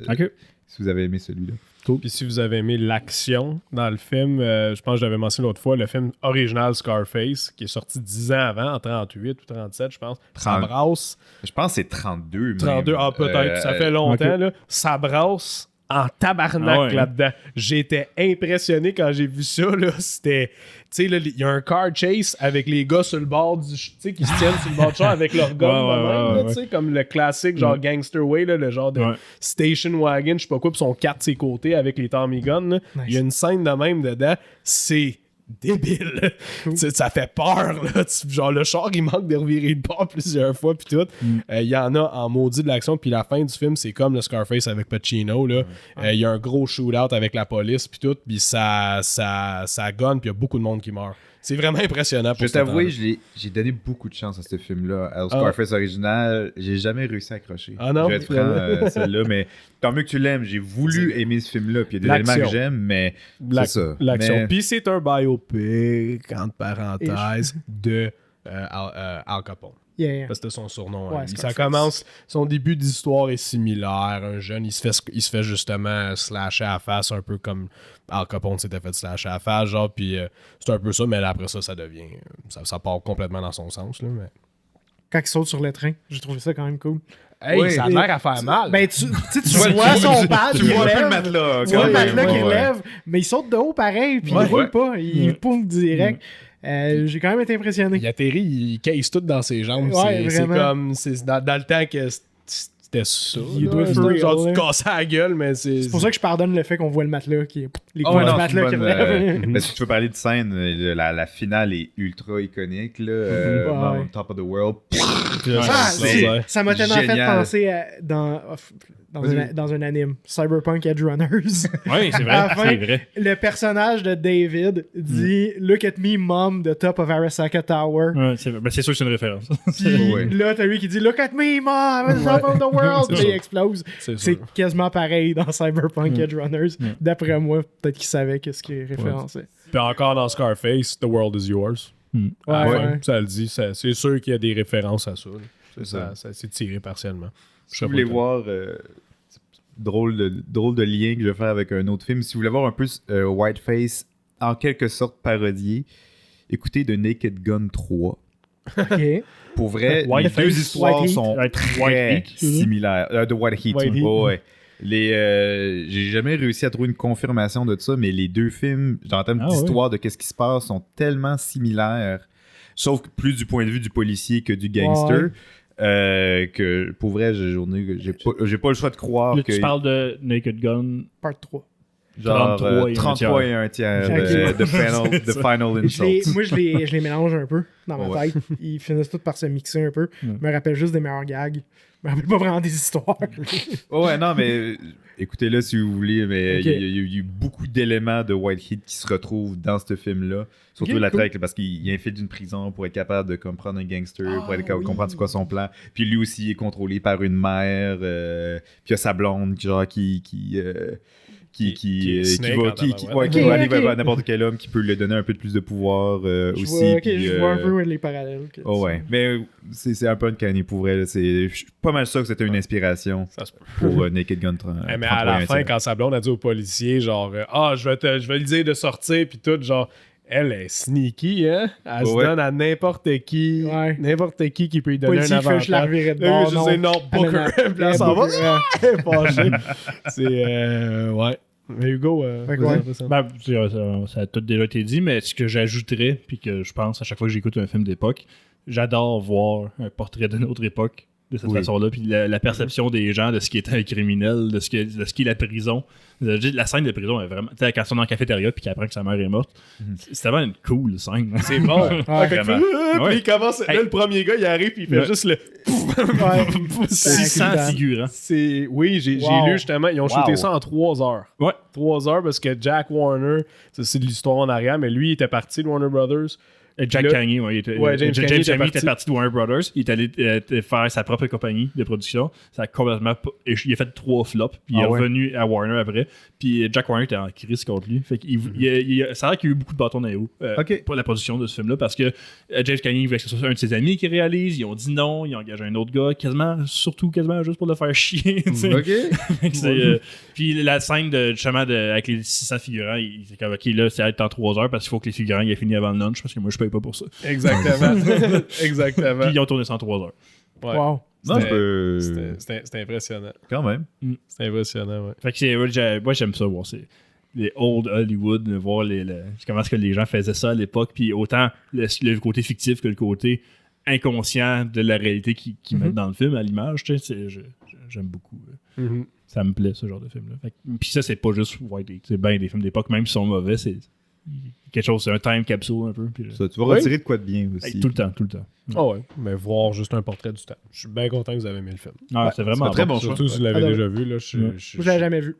Ok. Si vous avez aimé celui-là. Puis si vous avez aimé l'action dans le film, je pense que j'avais mentionné l'autre fois, le film original Scarface, qui est sorti 10 ans avant, en 38 ou 37, je pense. Ça 30. brasse. Je pense que c'est 32. même. 32, peut-être, ça fait longtemps, ok. là. Ça brasse en tabarnak Ah ouais. là-dedans. J'étais impressionné quand j'ai vu ça, là. C'était... Tu sais, là, il y a un car chase avec les gars sur le bord du... Tu sais, qui se tiennent sur le bord du char avec leur gun Ouais, de même, là, ouais. tu sais, comme le classique, genre Gangster Way, là, le genre de Ouais. station wagon, je sais pas quoi, puis son 4 de ses côtés avec les Tommy Guns, là. Nice. Il y a une scène de même dedans. C'est débile. Tu sais, ça fait peur, là. Genre, le char, il manque de revirer de bord plusieurs fois, puis tout. Il y en a en maudit de l'action, puis la fin du film, c'est comme le Scarface avec Pacino, là. Il y a un gros shootout avec la police, puis tout, puis ça gonne, puis il y a beaucoup de monde qui meurt. C'est vraiment impressionnant Je pour vais t'avouer, ce temps-là. j'ai donné beaucoup de chance à ce film-là. Au Scarface original, j'ai jamais réussi à accrocher. Ah non? Je vais être franc, celle-là, mais tant mieux que tu l'aimes. J'ai voulu aimer ce film-là, puis il y a des éléments que j'aime, mais c'est ça. L'action. Mais- Puis c'est un biopic, entre parenthèses, de Al Capone. Yeah. Parce que c'était son surnom. Ouais, Lui. Ça Scarface. commence, son début d'histoire est similaire. Un jeune, il se fait justement slasher à la face, un peu comme Al Capone s'était fait slasher à la face, genre, puis c'est un peu ça, mais là, après ça, ça devient, ça part complètement dans son sens, là, mais... Quand il saute sur le train, j'ai trouvé ça quand même cool. Hey, Oui. ça a l'air à faire mal. Ben, tu vois son pad tu qui vois un peu le relève. matelas. Tu vois le quand même, matelas qui ouais. relève, mais il saute de haut pareil, puis Ouais. il roule pas. Il pouf direct. J'ai quand même été impressionné. Il atterrit, il case tout dans ses jambes. Ouais, c'est vraiment. comme, c'est dans le temps que c'était ça. Il doit être C'était real, genre, tu hein. te cassais la gueule, mais c'est. C'est pour ça que je pardonne le fait qu'on voit le matelas, les Oh, coins non, du c'est une matelas qui bonne, relèvent. mais si tu veux parler de scène, la finale est ultra iconique. Là, Ouais. On Top of the World. Ah, Ouais. ça m'a tellement fait Génial. penser dans un anime, Cyberpunk Edge Runners. Oui, c'est À la vrai. fin, C'est vrai. Le personnage de David dit Look at me, mom, the top of Arasaka Tower. Ouais, c'est sûr que c'est une référence. Puis Ouais. là, t'as lui qui dit Look at me, mom, the top of the world. C'est Puis il sûr. explose. C'est C'est sûr. quasiment pareil dans Cyberpunk Edge Runners. Mm. D'après moi, peut-être qu'il savait qu'est-ce qui est référencé. Puis encore dans Scarface, The World is Yours. Hmm. À la Ouais, fin, ouais. ça le dit. C'est sûr qu'il y a des références à ça. Là. C'est ça. Ça s'est tiré partiellement. Si vous voulez voir, drôle de lien que je vais faire avec un autre film, si vous voulez voir un peu Whiteface en quelque sorte parodié, écoutez The Naked Gun 3. Ok. Pour vrai, les Whiteface, deux histoires White Heat. sont White très Heat, tu veux dire? similaires. De White Heat. White Heat. Oh, ouais. J'ai jamais réussi à trouver une confirmation de ça, mais les deux films, en termes Ah, d'histoire, de qu'est-ce qui se passe, sont tellement similaires, sauf que plus du point de vue du policier que du gangster, que pour vrai, j'ai pas le choix de croire Là, que tu parles de Naked Gun. Part 3. genre 33 33 et un tiers Ok. de final insult. Moi, je les mélange un peu dans ma Ouais. tête. Ils finissent tous par se mixer un peu. Ouais. Je me rappelle juste des meilleurs gags. Je me rappelle pas vraiment des histoires. Oh ouais, non, mais écoutez-le si vous voulez, mais Ok. il y a eu beaucoup d'éléments de White Heat qui se retrouvent dans ce film-là. Surtout Ok, la cool. traque, parce qu'il infiltre une prison pour être capable de comprendre un gangster, pour être capable oui. de comprendre c'est quoi son plan. Puis lui aussi il est contrôlé par une mère, puis il y a sa blonde genre qui Qui est Snake va en tabarouette. ouais, qui Ok, va aller ok. vers n'importe quel homme qui peut lui donner un peu plus de pouvoir Je aussi. vois, ok, puis, je vois un peu les parallèles. que oh tu- ouais, mais c'est un peu uncanny pour vrai. Je suis pas mal sûr que c'était une inspiration Ça se peut. pour Naked Gun 30. Mais à la fin, quand sa blonde a dit au policier, genre, je vais lui dire de sortir, puis tout, genre, elle est sneaky, hein? Elle se Ouais. donne à n'importe qui. Ouais. N'importe qui peut lui donner Policier un qui fait juste la avantage. revirer de Là, bord. je sais, non, Booker. Puis là, elle s'en va. Elle est fâchée. C'est, ouais. Mais Hugo, Fait que vas-y, ouais. fais ça. Ben, ça a tout déjà été dit, mais ce que j'ajouterais, puis que je pense à chaque fois que j'écoute un film d'époque, j'adore voir un portrait de notre époque de cette Oui. façon-là, puis la perception des gens de ce qui est un criminel, de ce qui est la prison. La scène de prison est vraiment. Tu sais, quand ils sont dans la cafétéria puis qu'il apprend que sa mère est morte, c'est vraiment une cool scène. C'est bon. Ouais, Fait que, vraiment. puis Ouais. il commence. Là, le premier gars, il arrive, puis il fait Ouais. juste le. Ouais. 600 figurants. Oui, j'ai Wow. lu justement, ils ont shooté ça en 3 heures. Ouais. 3 heures parce que Jack Warner, ça, c'est de l'histoire en arrière, mais lui, il était parti de Warner Brothers. Jack Là- Kanye, ouais, James Kanye était était parti de Warner Brothers. Il est allé faire sa propre compagnie de production. Ça a complètement. Il a fait 3 flops. Puis il est revenu à Warner après. Puis Jack Warner était en crise contre lui. Fait qu'il ça a l'air qu'il y a eu beaucoup de bâtons dans les roues Ok. pour la production de ce film-là. Parce que James Kanye voulait que ce soit un de ses amis qui réalise. Ils ont dit non. Ils ont engagé un autre gars. Quasiment juste pour le faire chier. tu sais. Ok. Fait que puis la scène justement avec les 600 figurants, il était comme ok, là, c'est être en 3 heures parce qu'il faut que les figurants aient fini avant le lunch parce que moi je paye pas pour ça. Exactement. Exactement. Puis ils ont tourné ça en 3 heures. Ouais. Wow. Non, je C'était- peux. C'était impressionnant. Quand même. C'était impressionnant, ouais. Fait que moi j'aime ça voir les old Hollywood, voir comment est-ce que les gens faisaient ça à l'époque, puis autant le côté fictif que le côté inconscient de la réalité qu'ils mettent dans le film à l'image, tu sais, j'aime beaucoup. Mhm. Ça me plaît ce genre de film-là. Puis ça, c'est pas juste White Heat, c'est bien des films d'époque, même s'ils sont mauvais, c'est quelque chose, c'est un time capsule un peu. Puis, Ça, tu vas Oui. retirer de quoi de bien aussi. tout le temps. Ah ouais, mais voir juste un portrait du temps. Je suis bien content que vous avez aimé le film. Ah, c'est vraiment c'est un très bon. bon choix. Surtout si vous l'avez Ouais. déjà vu. Là, Ouais. Moi, je l'avais jamais vu.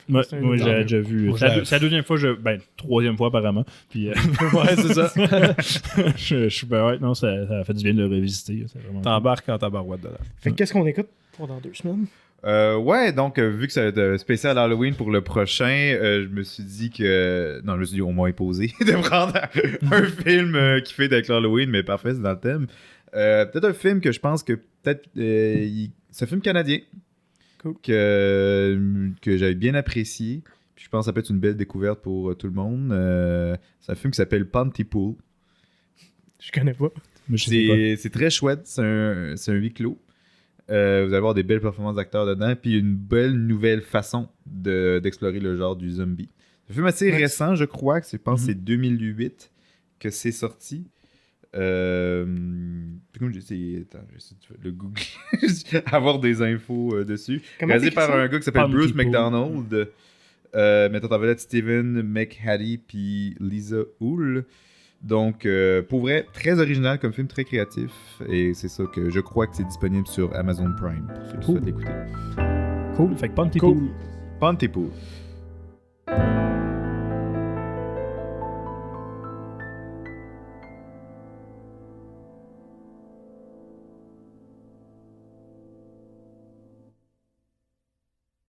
Ouais, C'est un moi, exemple. j'ai déjà vu. Moi, C'est je l'avais- la deuxième fois, troisième fois apparemment. Puis, ouais, c'est ça. je suis ouais, non, ça a fait du bien de le revisiter. C'est vraiment T'embarques en tabarouette dedans. Fait que qu'est-ce qu'on écoute pour dans 2 semaines? Ouais, donc vu que ça va être spécial Halloween pour le prochain, je me suis dit que. Non, je me suis dit au moins imposé de prendre un film qui fait avec l'Halloween, mais parfait, c'est dans le thème. Peut-être un film que je pense que peut-être. C'est un film canadien. Cool. Que j'avais bien apprécié. Puis je pense que ça peut être une belle découverte pour tout le monde. C'est un film qui s'appelle Pontypool. Je connais pas. Mais je sais pas. C'est très chouette. C'est un huis clos. Vous allez avoir des belles performances d'acteurs dedans, puis une belle nouvelle façon d'explorer le genre du zombie. C'est un film assez Ouais. récent, je crois, que je pense que Mhm. c'est 2008 que c'est sorti. Puis comme j'essaie de le googler, avoir des infos dessus. Comment Réalisé t'écris par ça? un gars qui s'appelle Bruce Pontypool. McDonald. Mettant en vedette Steven McHattie puis Lisa Hull. Donc, pour vrai, très original comme film, très créatif. Et c'est ça que je crois que c'est disponible sur Amazon Prime pour ceux qui Cool. souhaitent l'écouter. Cool. Fait que Pontypool. Cool. Pontypool.